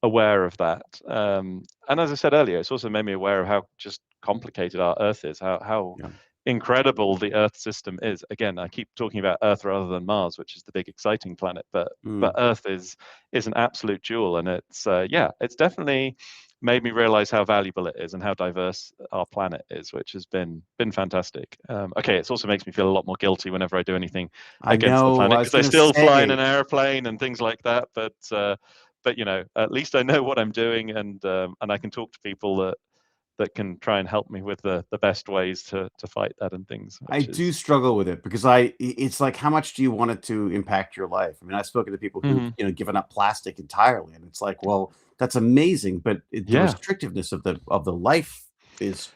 aware of that. And as I said earlier, it's also made me aware of how just complicated our Earth is, how incredible the Earth system is. Again, I keep talking about Earth rather than Mars, which is the big exciting planet, but Earth is an absolute jewel, and it's definitely made me realize how valuable it is and how diverse our planet is, which has been fantastic. It also makes me feel a lot more guilty whenever I do anything against the planet, because I still fly in an airplane and things like that, but at least I know what I'm doing, and I can talk to people that can try and help me with the best ways to fight that and things. I do struggle with it, because it's like, how much do you want it to impact your life? I mean, I've spoken to people who've given up plastic entirely, and it's like, well, that's amazing, but the restrictiveness of the life is,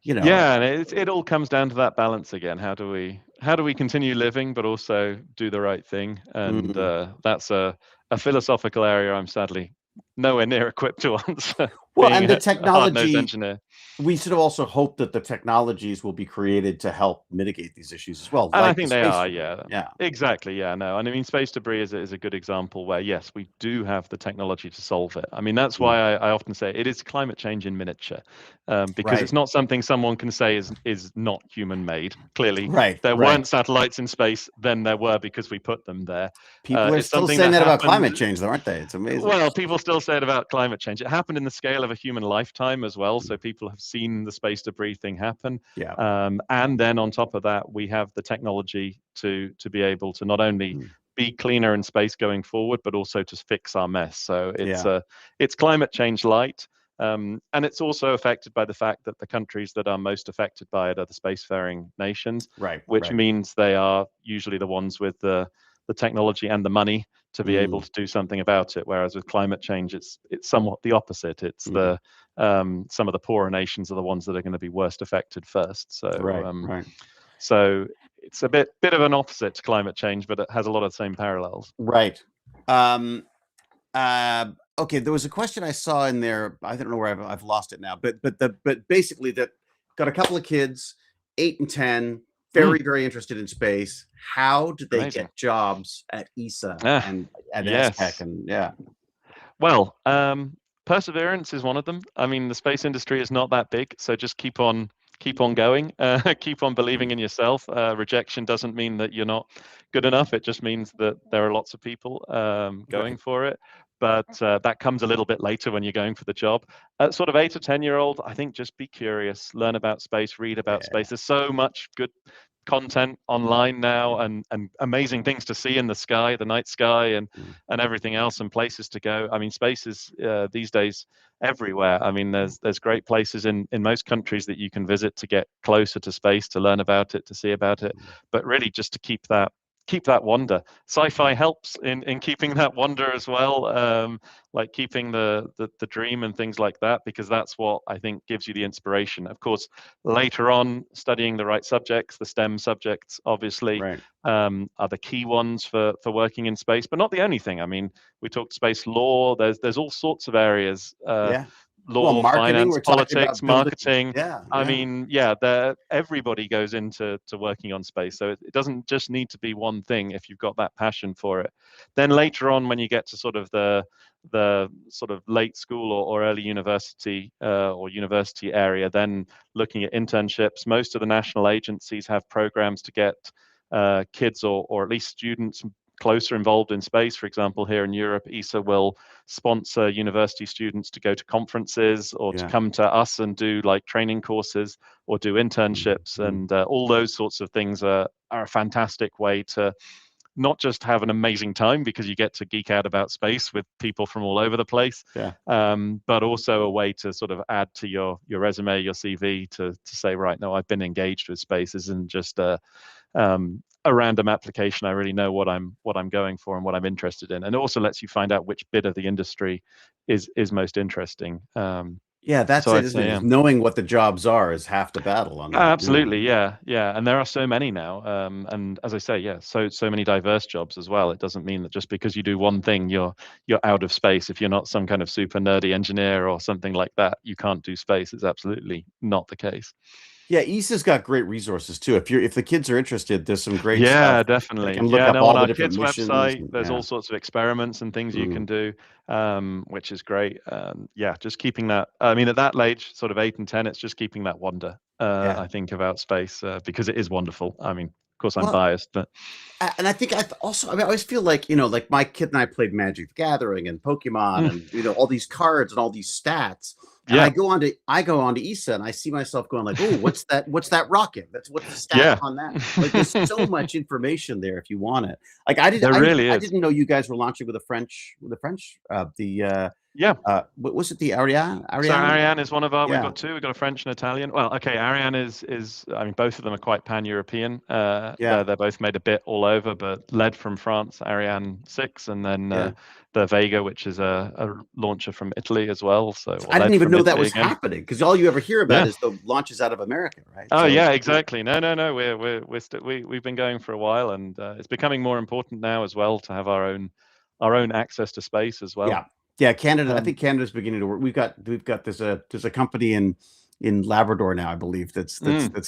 you know. Yeah, and it all comes down to that balance again. How do we continue living, but also do the right thing? And that's a philosophical area I'm sadly nowhere near equipped to answer. Well, being and the a hard-nosed technology, engineer. we should also hope that the technologies will be created to help mitigate these issues as well. And like I think the they space are, debris. yeah. Exactly, yeah, no. And I mean, space debris is a good example where, yes, we do have the technology to solve it. I mean, that's why I often say it is climate change in miniature, because it's not something someone can say is not human-made. Clearly, there weren't satellites in space, then there were because we put them there. People are still saying that about climate change, though, aren't they? It's amazing. Well, people still say it about climate change. It happened in the scale of a human lifetime as well, so people have seen the space debris thing happen. And then on top of that, we have the technology to be able to not only be cleaner in space going forward, but also to fix our mess. So it's climate change light. And it's also affected by the fact that the countries that are most affected by it are the spacefaring nations, which means they are usually the ones with the technology and the money to be able to do something about it. Whereas with climate change, it's somewhat the opposite. It's the some of the poorer nations are the ones that are going to be worst affected first. So so it's a bit of an opposite to climate change, but it has a lot of the same parallels. Right. Okay, there was a question I saw in there. I don't know where I've lost it now, but basically that got a couple of kids, 8 and 10, very interested in space. How did they get jobs at ESA and at ESPEC? And well, perseverance is one of them. I mean, the space industry is not that big, so just keep on going, keep on believing in yourself. Rejection doesn't mean that you're not good enough. It just means that there are lots of people going for it. But that comes a little bit later when you're going for the job. Sort of 8 to 10-year-old, I think just be curious, learn about space, read about space. There's so much good content online now and amazing things to see in the sky, the night sky, and everything else, and places to go. I mean, space is these days everywhere. I mean, there's great places in most countries that you can visit to get closer to space, to learn about it, to see about it, but really just to keep that wonder. Sci-fi helps in keeping that wonder as well, like keeping the dream and things like that, because that's what I think gives you the inspiration. Of course, later on, studying the right subjects, the STEM subjects, obviously, are the key ones for working in space, but not the only thing. I mean, we talked space law. There's all sorts of areas. Law, finance, politics, marketing. I mean, everybody goes into working on space. So it doesn't just need to be one thing if you've got that passion for it. Then later on, when you get to sort of the sort of late school or early university or university area, then looking at internships. Most of the national agencies have programs to get kids or at least students closer involved in space. For example, here in Europe, ESA will sponsor university students to go to conferences or to come to us and do like training courses or do internships, and all those sorts of things are a fantastic way to not just have an amazing time because you get to geek out about space with people from all over the place, but also a way to sort of add to your resume, your CV, to say, right, no, I've been engaged with space. This isn't just a random application. I really know what I'm going for and what I'm interested in. And it also lets you find out which bit of the industry is most interesting. That's it, isn't it? Knowing what the jobs are is half the battle on that. Absolutely, yeah. And there are so many now. And as I say, so many diverse jobs as well. It doesn't mean that just because you do one thing, you're out of space. If you're not some kind of super nerdy engineer or something like that, you can't do space. It's absolutely not the case. Yeah, ESA's got great resources too. If the kids are interested, there's some great stuff. Yeah, definitely. They can look up all on the our different kids' missions. website, there's all sorts of experiments and things you can do, which is great. Just keeping that. I mean, at that age, sort of 8 and 10, it's just keeping that wonder. I think about space because it is wonderful. I mean, of course, I'm biased, but and I think I always feel like like my kid and I played Magic the Gathering and Pokemon and all these cards and all these stats. And I go on to ESA and I see myself going like, oh, what's that rocket? What's the stat on that? Like, there's so much information there if you want it. Like I didn't know you guys were launching with the French Yeah. What was it? The Ariane? So Ariane is one of our. Yeah. We've got two. We've got a French and Italian. Well, okay. Ariane is. I mean, both of them are quite pan-European. They're both made a bit all over, but led from France. Ariane 6, and then the Vega, which is a launcher from Italy as well. So I didn't even know that was happening, because all you ever hear about is the launches out of America, right? Oh, yeah, exactly. No. We've been going for a while, and it's becoming more important now as well to have our own access to space as well. Yeah. Canada. I think Canada's beginning to work. We've got there's a company in Labrador now, I believe, that's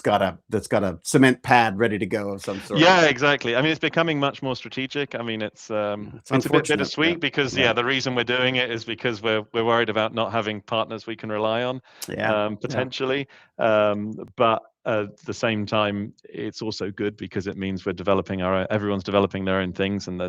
got a cement pad ready to go of some sort. Yeah, exactly. I mean, it's becoming much more strategic. I mean, it's a bit bittersweet because the reason we're doing it is because we're worried about not having partners we can rely on, potentially. But at the same time, it's also good because it means we're developing everyone's developing their own things, and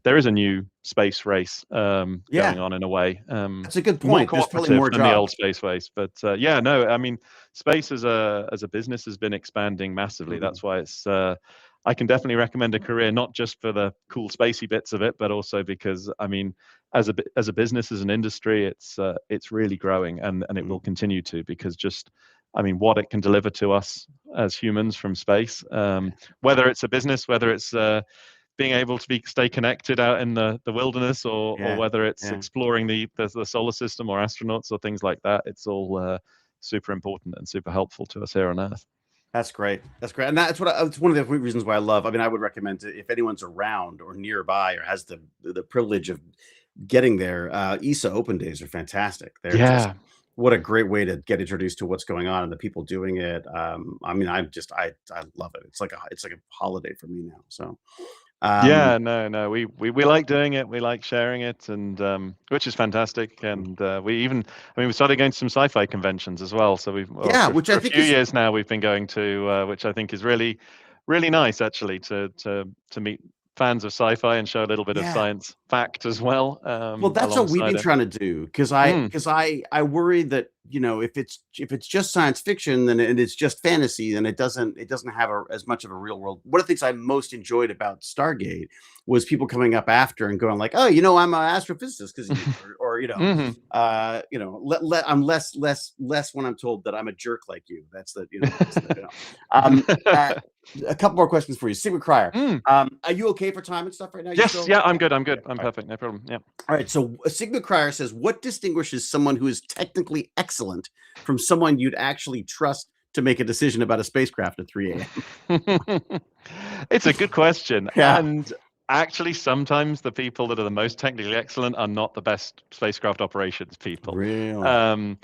there is a new space race going on in a way. That's a good point. More cooperative than the old space race, but I mean, space as a business has been expanding massively. That's why it's. I can definitely recommend a career, not just for the cool spacey bits of it, but also because, I mean, as a business, as an industry, it's really growing, and it will continue to, because I mean, what it can deliver to us as humans from space, whether it's a business, whether it's being able to stay connected out in the wilderness, or whether it's exploring the solar system or astronauts or things like that, it's all super important and super helpful to us here on Earth. That's great. And that's one of the reasons why I love. I mean, I would recommend if anyone's around or nearby or has the privilege of getting there, ESA Open Days are fantastic. They're just, what a great way to get introduced to what's going on and the people doing it. I mean, I love it. It's like a holiday for me now. So. We like doing it. We like sharing it, and which is fantastic. And we started going to some sci-fi conventions as well. So for a few years now we've been going to, which I think is really, really nice actually to meet fans of sci-fi and show a little bit of science fact as well. Well, that's what we've been trying to do, because I worry that, if it's just science fiction, then it's just fantasy, then it doesn't have as much of a real world. One of the things I most enjoyed about Stargate was people coming up after and going like, oh, I'm an astrophysicist, because I'm less when I'm told that I'm a jerk like you. That's a couple more questions for you. Sigmund Cryer, are you okay for time and stuff right now? Yes, I'm good. I'm perfect. No problem. Yeah. All right. So Sigmund Cryer says, what distinguishes someone who is technically excellent from someone you'd actually trust to make a decision about a spacecraft at 3 a.m.? It's a good question. And actually, sometimes the people that are the most technically excellent are not the best spacecraft operations people. Really?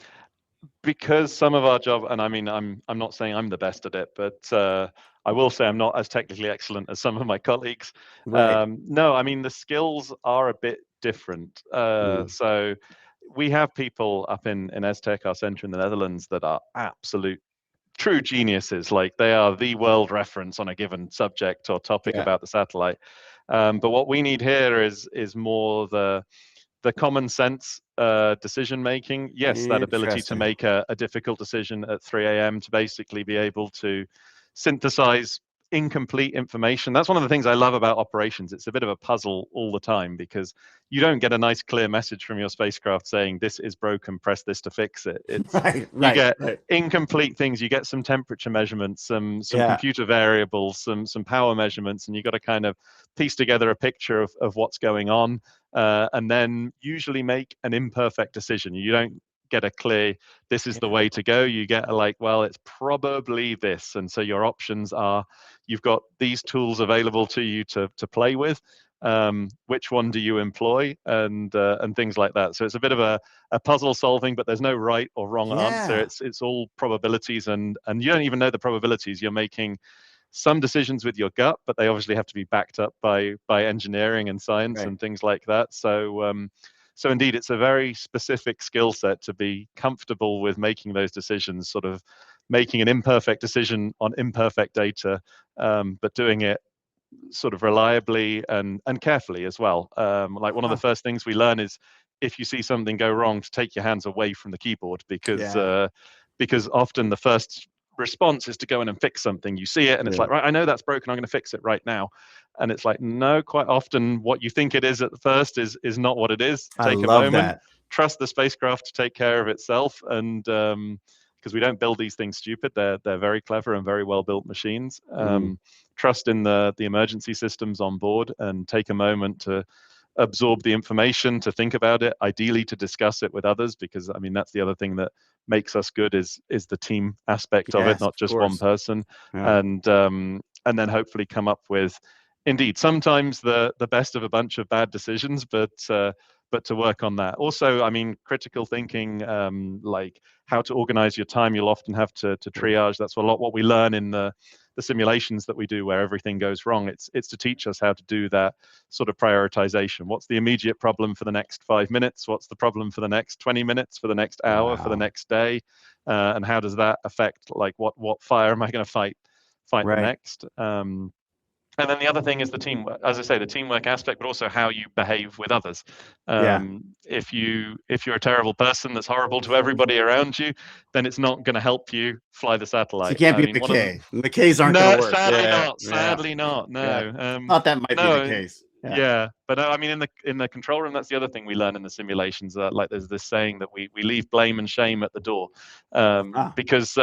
Because some of our job, and I mean, I'm not saying I'm the best at it, but I will say I'm not as technically excellent as some of my colleagues. Right. No, I mean, the skills are a bit different. So we have people up in ESTEC, our center in the Netherlands, that are absolute true geniuses. Like, they are the world reference on a given subject or topic about the satellite. But what we need here is more the common sense decision making. Yes, that ability to make a difficult decision at 3 a.m. to basically be able to synthesize incomplete information. That's one of the things I love about operations. It's a bit of a puzzle all the time, because you don't get a nice clear message from your spacecraft saying this is broken, press this to fix it. It's you get incomplete things. You get some temperature measurements, some computer variables, some power measurements, and you got to kind of piece together a picture of what's going on, and then usually make an imperfect decision. You don't get a clear, this is the way to go. You get it's probably this. And so your options are, you've got these tools available to you to play with. Which one do you employ, and things like that. So it's a bit of a puzzle solving, but there's no right or wrong answer. It's all probabilities, and you don't even know the probabilities. You're making some decisions with your gut, but they obviously have to be backed up by engineering and science and things like that. So indeed, it's a very specific skill set to be comfortable with making those decisions, sort of making an imperfect decision on imperfect data, but doing it sort of reliably and carefully as well. Like, one of the first things we learn is, if you see something go wrong, to take your hands away from the keyboard, because often the first response is to go in and fix something. You see it and it's like, right, I know that's broken, I'm going to fix it right now. And it's like, no, quite often what you think it is at first is not what it is. Take a moment, trust the spacecraft to take care of itself, and because we don't build these things stupid, they're very clever and very well built machines. Trust in the emergency systems on board, and take a moment to absorb the information, to think about it, ideally to discuss it with others, because I mean that's the other thing that makes us good is the team aspect of it, not just one person. And then hopefully come up with, indeed, sometimes the best of a bunch of bad decisions, but to work on that. Also, I mean, critical thinking, like how to organize your time. You'll often have to triage. That's a lot what we learn in the simulations that we do where everything goes wrong. It's to teach us how to do that sort of prioritization. What's the immediate problem for the next 5 minutes? What's the problem for the next 20 minutes, for the next hour, for the next day? And how does that affect, like, what fire am I going to fight the next? And then the other thing is the teamwork, as I say, the teamwork aspect, but also how you behave with others. If you're a terrible person that's horrible to everybody around you, then it's not going to help you fly the satellite. So you can't be McKay. McKays aren't going to work. Sadly not. No. Thought that might be the case. But I mean, in the control room, that's the other thing we learn in the simulations. Like there's this saying that we leave blame and shame at the door, because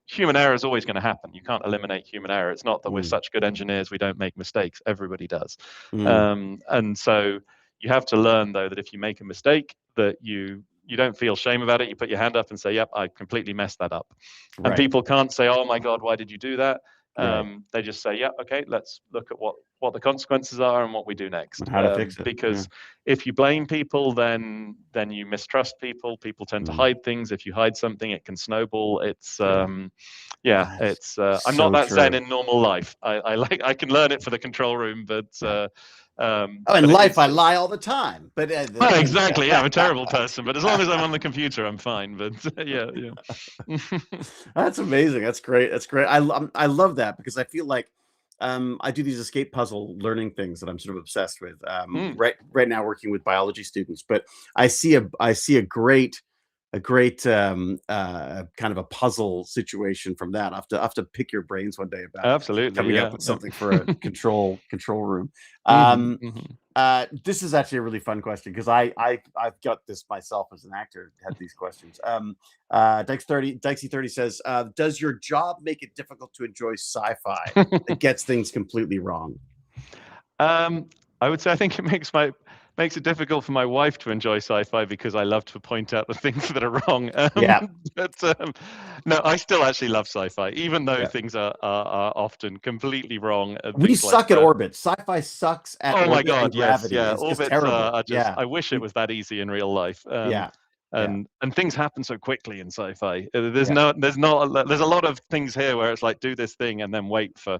human error is always going to happen. You can't eliminate human error. It's not that we're such good engineers we don't make mistakes. Everybody does. And so you have to learn, though, that if you make a mistake, that you don't feel shame about it. You put your hand up and say, "Yep, I completely messed that up." And people can't say, "Oh my God, why did you do that?" They just say, "Yeah, okay, let's look at what the consequences are and what we do next." How to fix it. Because if you blame people, then you mistrust people. People tend to hide things. If you hide something, it can snowball. It's I'm not that zen in normal life. I can learn it for the control room, but in life I lie all the time. But well, exactly. I'm a terrible person, but as long as I'm on the computer, I'm fine. But yeah. That's amazing. That's great. I love that, because I feel like I do these escape puzzle learning things that I'm sort of obsessed with. Right now, working with biology students, but I see a great kind of a puzzle situation from that. I have to pick your brains one day about coming up with something for a control room. This is actually a really fun question, because I've got this myself as an actor, had these questions. Dykesy30 says, does your job make it difficult to enjoy sci-fi that gets things completely wrong? I would say I think it makes it difficult for my wife to enjoy sci-fi, because I love to point out the things that are wrong. But no, I still actually love sci-fi, even though things are often completely wrong. We suck at orbit. Sci-fi sucks at orbit. Oh my God, yes, gravity. yeah. It's Orbits are just, I wish it was that easy in real life. And things happen so quickly in sci-fi. There's a lot of things here where it's like, do this thing and then wait for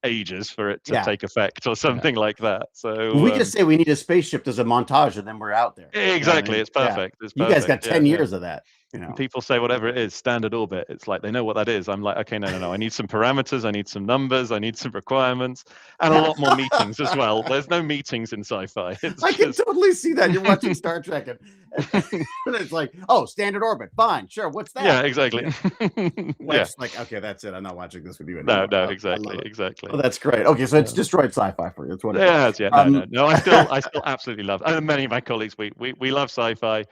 ages for it to take effect or something like that. So we just say we need a spaceship as a montage, and then we're out there. Exactly. It's perfect. It's perfect. You guys got 10 years of that. People say whatever it is, standard orbit. It's like they know what that is. I'm like, okay, no. I need some parameters. I need some numbers. I need some requirements, and a lot more meetings as well. There's no meetings in sci-fi. I can totally see that. You're watching Star Trek, and it's like, oh, standard orbit. Fine, sure. What's that? Yeah, exactly. It's like, okay, that's it. I'm not watching this with you anymore. No, exactly. Oh, that's great. Okay, so it's destroyed sci-fi for you. That's what it is. No. I still absolutely love it. And many of my colleagues, we love sci-fi.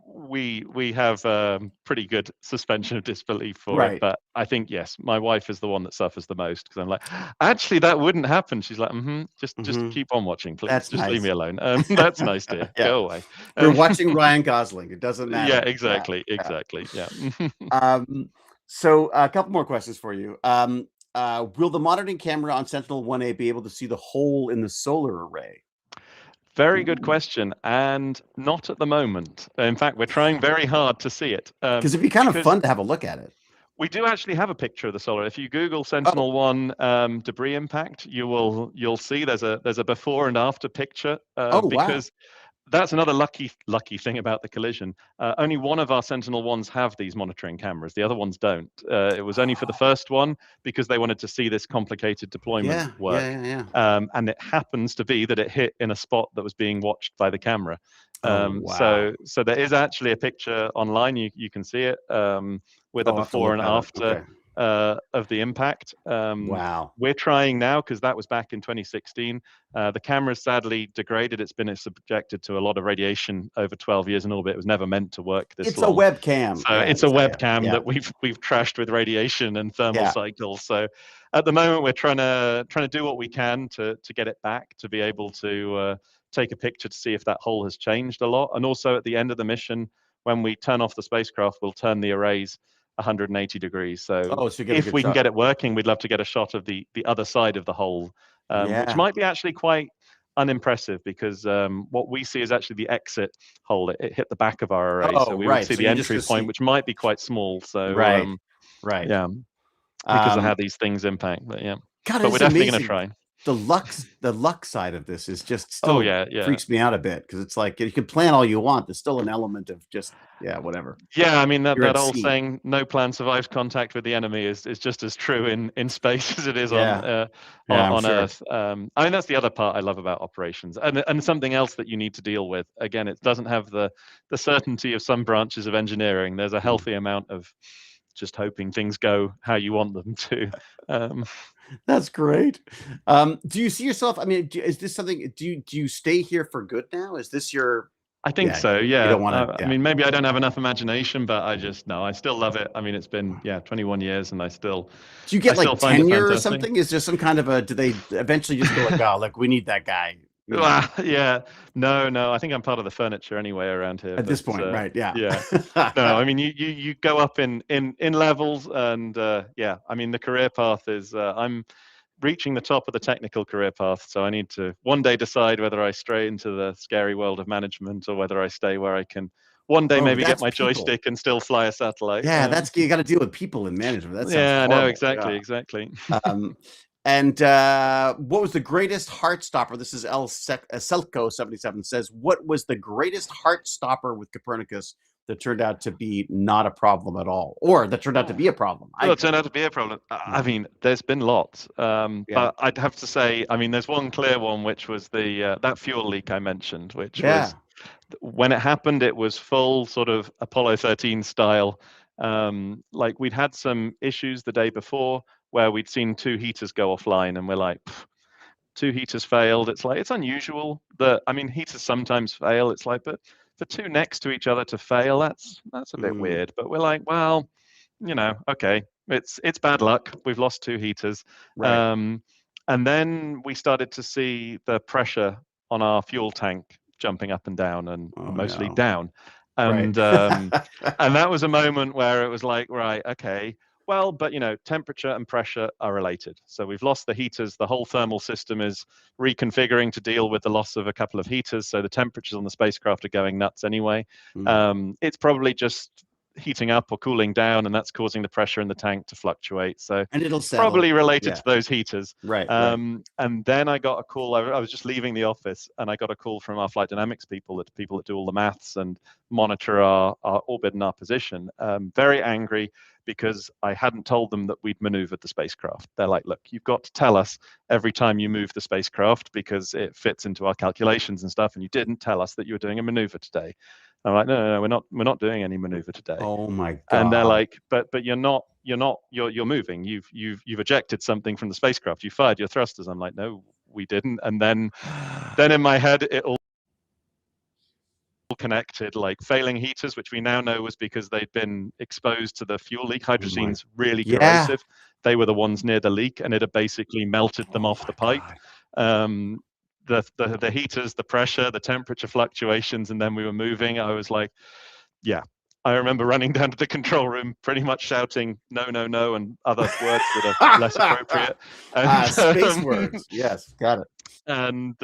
We have pretty good suspension of disbelief for it, but I think yes, my wife is the one that suffers the most, because I'm like, actually that wouldn't happen. She's like, just keep on watching, please. Just leave me alone. That's nice, dear. Go away. We're watching Ryan Gosling. It doesn't matter. Yeah, exactly. Yeah. So a couple more questions for you. Will the monitoring camera on Sentinel-1A be able to see the hole in the solar array? Very good question, and not at the moment. In fact, we're trying very hard to see it. Because it'd be kind of fun to have a look at it. We do actually have a picture of the solar. If you Google Sentinel-1 debris impact, you'll see there's a before and after picture. Because that's another lucky thing about the collision. Only one of our Sentinel-1s have these monitoring cameras. The other ones don't. It was only for the first one, because they wanted to see this complicated deployment work. And it happens to be that it hit in a spot that was being watched by the camera. So there is actually a picture online. You can see it with a before and after. of the impact. Wow. We're trying now, because that was back in 2016. The camera's sadly degraded. It's been subjected to a lot of radiation over 12 years in orbit. It was never meant to work this long. It's a webcam. So it's a webcam that we've trashed with radiation and thermal cycles. So at the moment, we're trying to do what we can to get it back, to be able to take a picture to see if that hole has changed a lot. And also at the end of the mission, when we turn off the spacecraft, we'll turn the arrays 180 degrees. So, if we can get it working, we'd love to get a shot of the other side of the hole, which might be actually quite unimpressive, because what we see is actually the exit hole. It hit the back of our array, so we would see the entry point, which might be quite small. So right, yeah, because of how these things impact. But yeah, God, but we're definitely going to try. The luck side of this is just still freaks me out a bit, because it's like you can plan all you want. There's still an element of just whatever. Yeah, I mean that old saying, "No plan survives contact with the enemy," is just as true in space as it is on Earth. I mean, that's the other part I love about operations, and something else that you need to deal with. Again, it doesn't have the certainty of some branches of engineering. There's a healthy amount of just hoping things go how you want them to. That's great. Do you see yourself? I mean, is this something? Do you stay here for good now? Is this your? I think so. Yeah. You don't want to. I mean, maybe I don't have enough imagination, but I still love it. I mean, it's been 21 years, and I still. Do you get like tenure or something? Is there some kind of a? Do they eventually just go like, oh, look, we need that guy? Yeah. No. I think I'm part of the furniture anyway around here. At this point, right? Yeah. Yeah. No, I mean, you go up in levels, and I mean, the career path is I'm reaching the top of the technical career path, so I need to one day decide whether I stray into the scary world of management, or whether I stay where I can one day maybe get my joystick and still fly a satellite. Yeah, you got to deal with people in management. That sounds horrible. No, exactly. And what was the greatest heart stopper? This is Selco77 says, what was the greatest heart stopper with Copernicus that turned out to be not a problem at all, or that turned out to be a problem? It turned out to be a problem. I mean, there's been lots, but I'd have to say, I mean, there's one clear one, which was the that fuel leak I mentioned, which was when it happened, it was full sort of Apollo 13 style. Like we'd had some issues the day before where we'd seen 2 heaters go offline, and we're like, 2 heaters failed. It's like, it's unusual that, I mean, heaters sometimes fail. It's like, but for 2 next to each other to fail, that's a bit weird. But we're like, well, okay, it's bad luck. We've lost 2 heaters. Right. And then we started to see the pressure on our fuel tank jumping up and down, and mostly down. And and that was a moment where it was like, right, okay, well, but temperature and pressure are related. So we've lost the heaters. The whole thermal system is reconfiguring to deal with the loss of a couple of heaters. So the temperatures on the spacecraft are going nuts anyway. It's probably just heating up or cooling down, and that's causing the pressure in the tank to fluctuate. So and it'll settle. Probably related to those heaters. Right. And then I got a call. I was just leaving the office, and I got a call from our flight dynamics people, that do all the maths and monitor our orbit and our position. Very angry because I hadn't told them that we'd maneuvered the spacecraft. They're like, look, you've got to tell us every time you move the spacecraft, because it fits into our calculations and stuff, and you didn't tell us that you were doing a maneuver today. I'm like, no, we're not doing any maneuver today. Oh my God. And they're like, but you're moving. You've ejected something from the spacecraft. You fired your thrusters. I'm like, no, we didn't. And then in my head, it all connected, like failing heaters, which we now know was because they'd been exposed to the fuel leak. Hydrazine's really corrosive. They were the ones near the leak, and it had basically melted them off the pipe. The heaters, the pressure, the temperature fluctuations, and then we were moving. I was like, I remember running down to the control room, pretty much shouting no, and other words that are less appropriate. And, space words. Yes, got it. And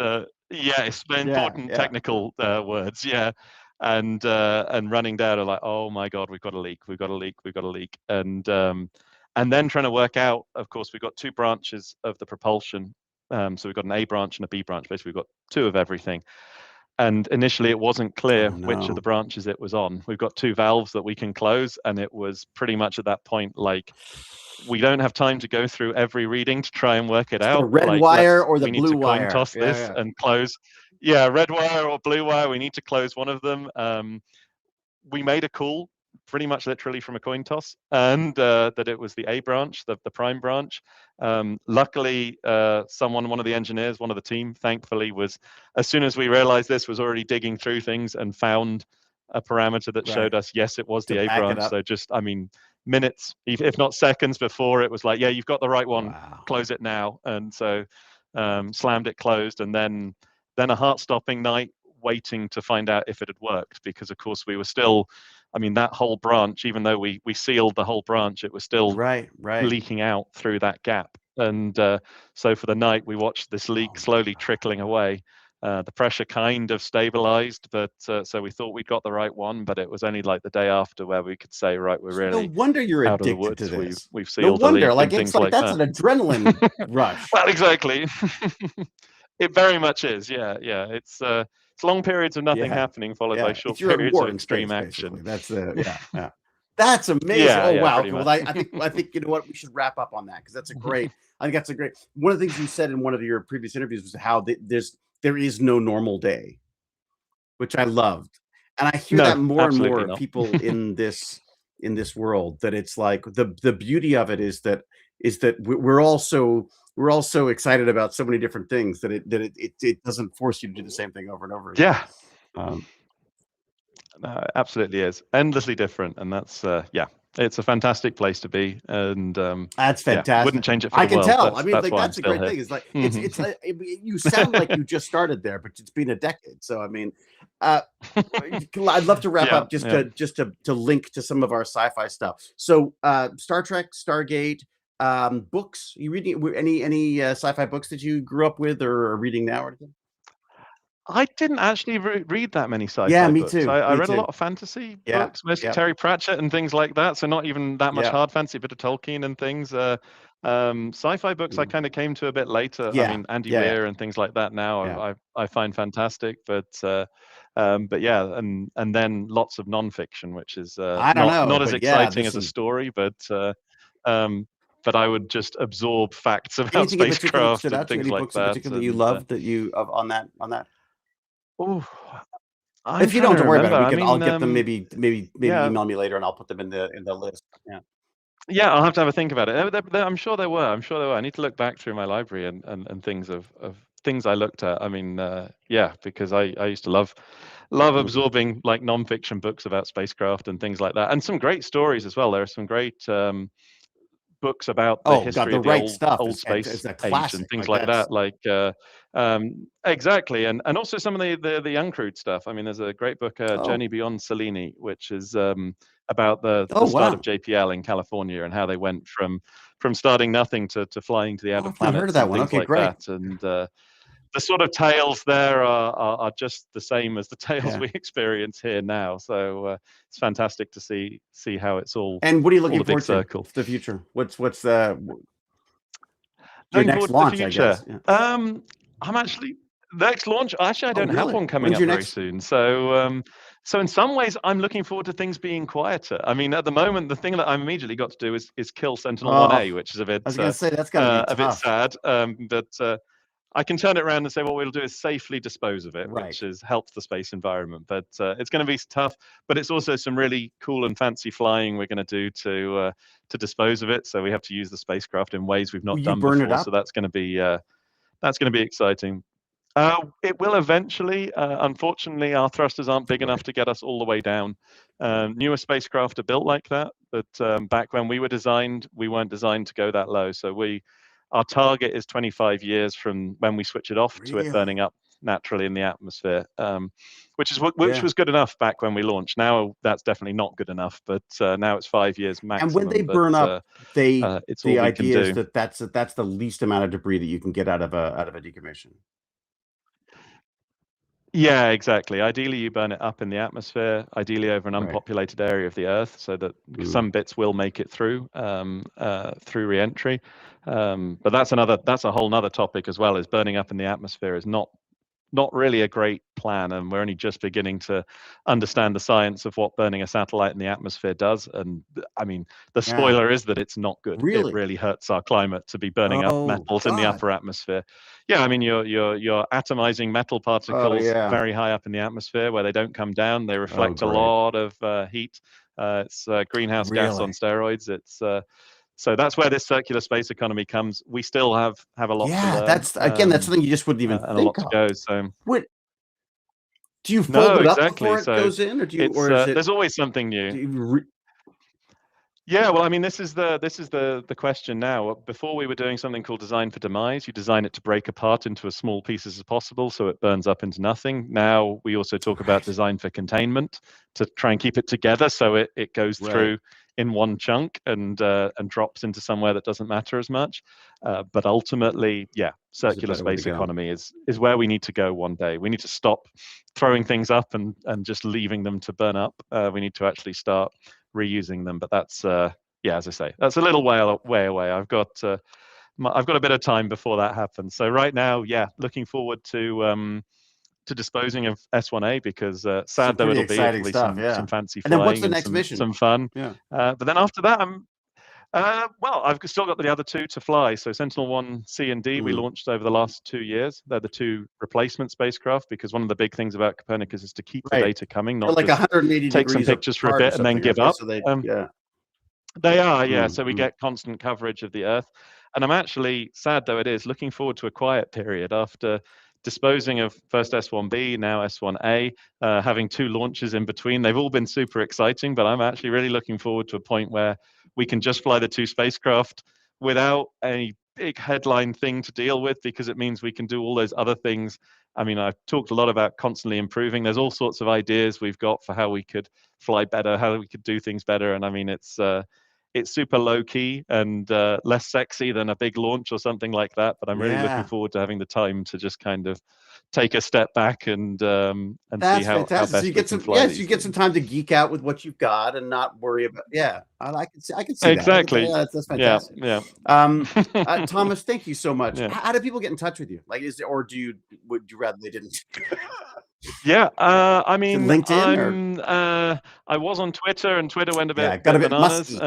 it's important technical words. And running down, and like, oh my God, we've got a leak. And then trying to work out, of course, we've got 2 branches of the propulsion. So we've got an A branch and a B branch. Basically, we've got 2 of everything. And initially, it wasn't clear which of the branches it was on. We've got 2 valves that we can close, and it was pretty much at that point like, we don't have time to go through every reading to try and work it out. The red wire or the blue wire? We need to coin toss this and close. Red wire or blue wire. We need to close one of them. We made a call pretty much literally from a coin toss, and that it was the A branch, the prime branch. Luckily, one of the engineers, one of the team, thankfully, was, as soon as we realized this, was already digging through things and found a parameter that showed us, yes, it was the A branch. So just, I mean, minutes, if not seconds before, it was like, yeah, you've got the right one. Wow. Close it now. And so slammed it closed, and then a heart-stopping night waiting to find out if it had worked, because of course we were still, I mean, that whole branch, even though we sealed the whole branch, it was still leaking out through that gap. And so for the night, we watched this leak slowly trickling away. The pressure kind of stabilized, but so we thought we got the right one, but it was only like the day after where we could say, right, we're really no wonder you're out addicted of the woods. to this. We've sealed no wonder, the leak, like and it's things like that's that. an adrenaline rush. Well, exactly. It very much is. Yeah. It's long periods of nothing happening, followed by short periods of extreme action. That's that's amazing. Wow. Well, I think you know what, we should wrap up on that, because that's a great. I think that's a great. One of the things you said in one of your previous interviews was how there is no normal day, which I loved, and I hear that more and more of people in this world, that it's like the beauty of it is that we're all so excited about so many different things that it doesn't force you to do the same thing over and over again. No, absolutely is endlessly different, and that's it's a fantastic place to be, and that's fantastic. Wouldn't change it for the world. I can tell. I mean, that's like, that's a great thing. It's like it's like, you sound like you just started there, but it's been a decade. So I mean, I'd love to wrap up just to link to some of our sci-fi stuff. So Star Trek, Stargate, books. You reading any sci-fi books that you grew up with or are reading now or anything? I didn't actually read that many sci-fi Yeah, me books. too. I Me read too. a lot of fantasy books, mostly Terry Pratchett and things like that. So not even that much hard fantasy, a bit of Tolkien and things. Sci-fi books I kind of came to a bit later. I mean, Andy Weir and things like that now I find fantastic. But yeah, and then lots of nonfiction, which is not as exciting as a story, but I would just absorb facts about spacecraft and things like that. Particularly you loved that you on that. Oh, if you don't worry about it, I'll get them. Maybe email me later, and I'll put them in the list. Yeah, I'll have to have a think about it. I'm sure there were. I need to look back through my library and things of things I looked at. I mean, because I used to love absorbing like nonfiction books about spacecraft and things like that, and some great stories as well. There are some great books about the history of the old space age and things like that. Like exactly, and also some of the young crude stuff. I mean, there's a great book, Journey Beyond Selene, which is about the start of JPL in California and how they went from starting nothing to flying to the outer planets. I've heard of that one. Okay, like great. That. And the sort of tales there are just the same as the tales we experience here now. So it's fantastic to see how it's all. And what are you looking forward to for the future? What's the your next launch? I guess. I'm actually next launch. Actually, I don't have one coming up very soon. So so in some ways, I'm looking forward to things being quieter. I mean, at the moment, the thing that I'm immediately got to do is kill Sentinel-1A, which is a bit. I was going to say that's got to be a bit sad, but. I can turn it around and say what we'll do is safely dispose of it, which helps the space environment. But it's going to be tough. But it's also some really cool and fancy flying we're going to do to dispose of it. So we have to use the spacecraft in ways we've not done before. So that's going to be exciting. It will eventually. Unfortunately, our thrusters aren't big enough to get us all the way down. Newer spacecraft are built like that, but back when we were designed, we weren't designed to go that low. So our target is 25 years from when we switch it off to it burning up naturally in the atmosphere, which was good enough back when we launched. Now that's definitely not good enough, but now it's 5 years maximum. And when they burn up, the idea is that that's the least amount of debris that you can get out of a decommission. Yeah, exactly. Ideally, you burn it up in the atmosphere, ideally over an unpopulated area of the Earth, so that some bits will make it through re-entry. But that's a whole nother topic as well. Is burning up in the atmosphere is not really a great plan, and we're only just beginning to understand the science of what burning a satellite in the atmosphere does. And I mean, the spoiler is that it's not good. Really? It really hurts our climate to be burning up metals in the upper atmosphere. Yeah, I mean, you're atomizing metal particles very high up in the atmosphere where they don't come down. They reflect a lot of heat It's greenhouse gas on steroids. It's so that's where this circular space economy comes. We still have a lot to learn. That's again, that's something you just wouldn't even and think a lot to go. So what do you fold it up before it goes in, or do you? Or is it, there's always something new. Yeah, well, I mean, this is the question now. Before we were doing something called design for demise. You design it to break apart into as small pieces as possible, so it burns up into nothing. Now we also talk about design for containment, to try and keep it together, so it goes through in one chunk and drops into somewhere that doesn't matter as much. But ultimately, circular space economy is where we need to go one day. We need to stop throwing things up and just leaving them to burn up. We need to actually start reusing them. But that's as I say, that's a little way away. I've got a bit of time before that happens. So right now, looking forward to disposing of S1A, because sad though it'll be some fancy flying, and then what's the next mission? Some fun. But then after that, I've still got the other two to fly. So Sentinel-1 C and D we launched over the last 2 years. They're the two replacement spacecraft, because one of the big things about Copernicus is to keep the data coming, not like just 180 take some pictures for a bit and then give up. So they are, so we get constant coverage of the Earth. And I'm actually, sad though it is, looking forward to a quiet period after disposing of first S1B, now S1A, having 2 launches in between. They've all been super exciting, but I'm actually really looking forward to a point where we can just fly the 2 spacecraft without a big headline thing to deal with, because it means we can do all those other things. I mean, I've talked a lot about constantly improving. There's all sorts of ideas we've got for how we could fly better, how we could do things better. And I mean, it's super low key and less sexy than a big launch or something like that. But I'm really looking forward to having the time to just kind of take a step back and see how best so you get some you get some time to geek out with what you've got and not worry about I can see exactly that. That's fantastic. Thomas, thank you so much. How do people get in touch with you? Like, would you rather they didn't? I mean, LinkedIn I was on Twitter, and Twitter went a bit bananas.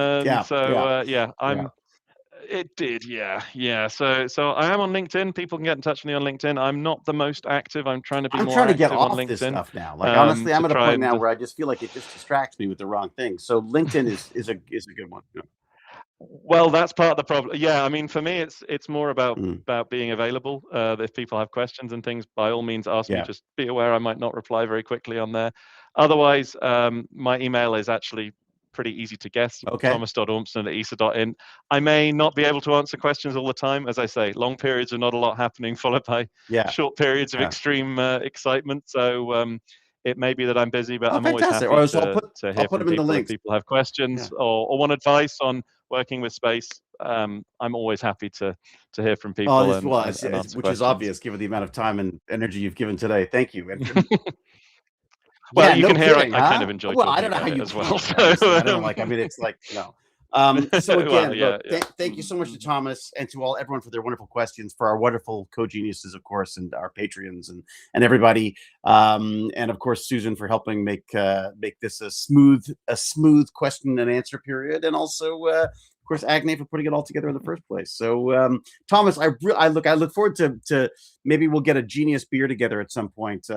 It did, So I am on LinkedIn. People can get in touch with me on LinkedIn. I'm not the most active. I'm trying to be more active on LinkedIn. This stuff now. Like, honestly, I'm at a point now where I just feel like it just distracts me with the wrong things. So LinkedIn is a good one. Well, that's part of the problem. I mean, for me, it's more about being available. If people have questions and things, by all means, ask me. Just be aware I might not reply very quickly on there. Otherwise, my email is actually pretty easy to guess. Thomas.ormston@esa.in. I may not be able to answer questions all the time. As I say, long periods of not a lot happening, followed by short periods of extreme excitement. So it may be that I'm busy, but I'm always happy to hear from people if people have questions or want advice on working with space. I'm always happy to hear from people. And answer which questions. Is obvious given the amount of time and energy you've given today. Thank you. Well, you can hear I kind of enjoy talking I don't know how you as well. I don't like. I mean, it's like So again, thank you so much to Thomas and to everyone for their wonderful questions, for our wonderful co-geniuses, of course, and our Patreons and everybody, and of course Susan for helping make this a smooth question and answer period, and also of course Agne for putting it all together in the first place. So Thomas, I look forward to maybe we'll get a genius beer together at some point.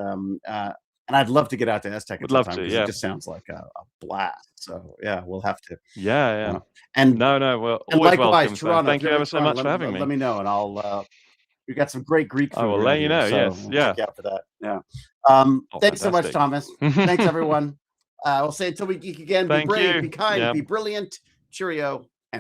And I'd love to get out to STech. Would love to. It just sounds like a blast. So we'll have to. And well, and always likewise, welcome. Toronto. Thank you ever so much for having me. Let me know, and I'll. We got some great Greek food. I will let you know. We'll look out for that. Thanks so much, Thomas. Thanks everyone. We'll say until we geek again. Be brave, be kind, be brilliant. Cheerio.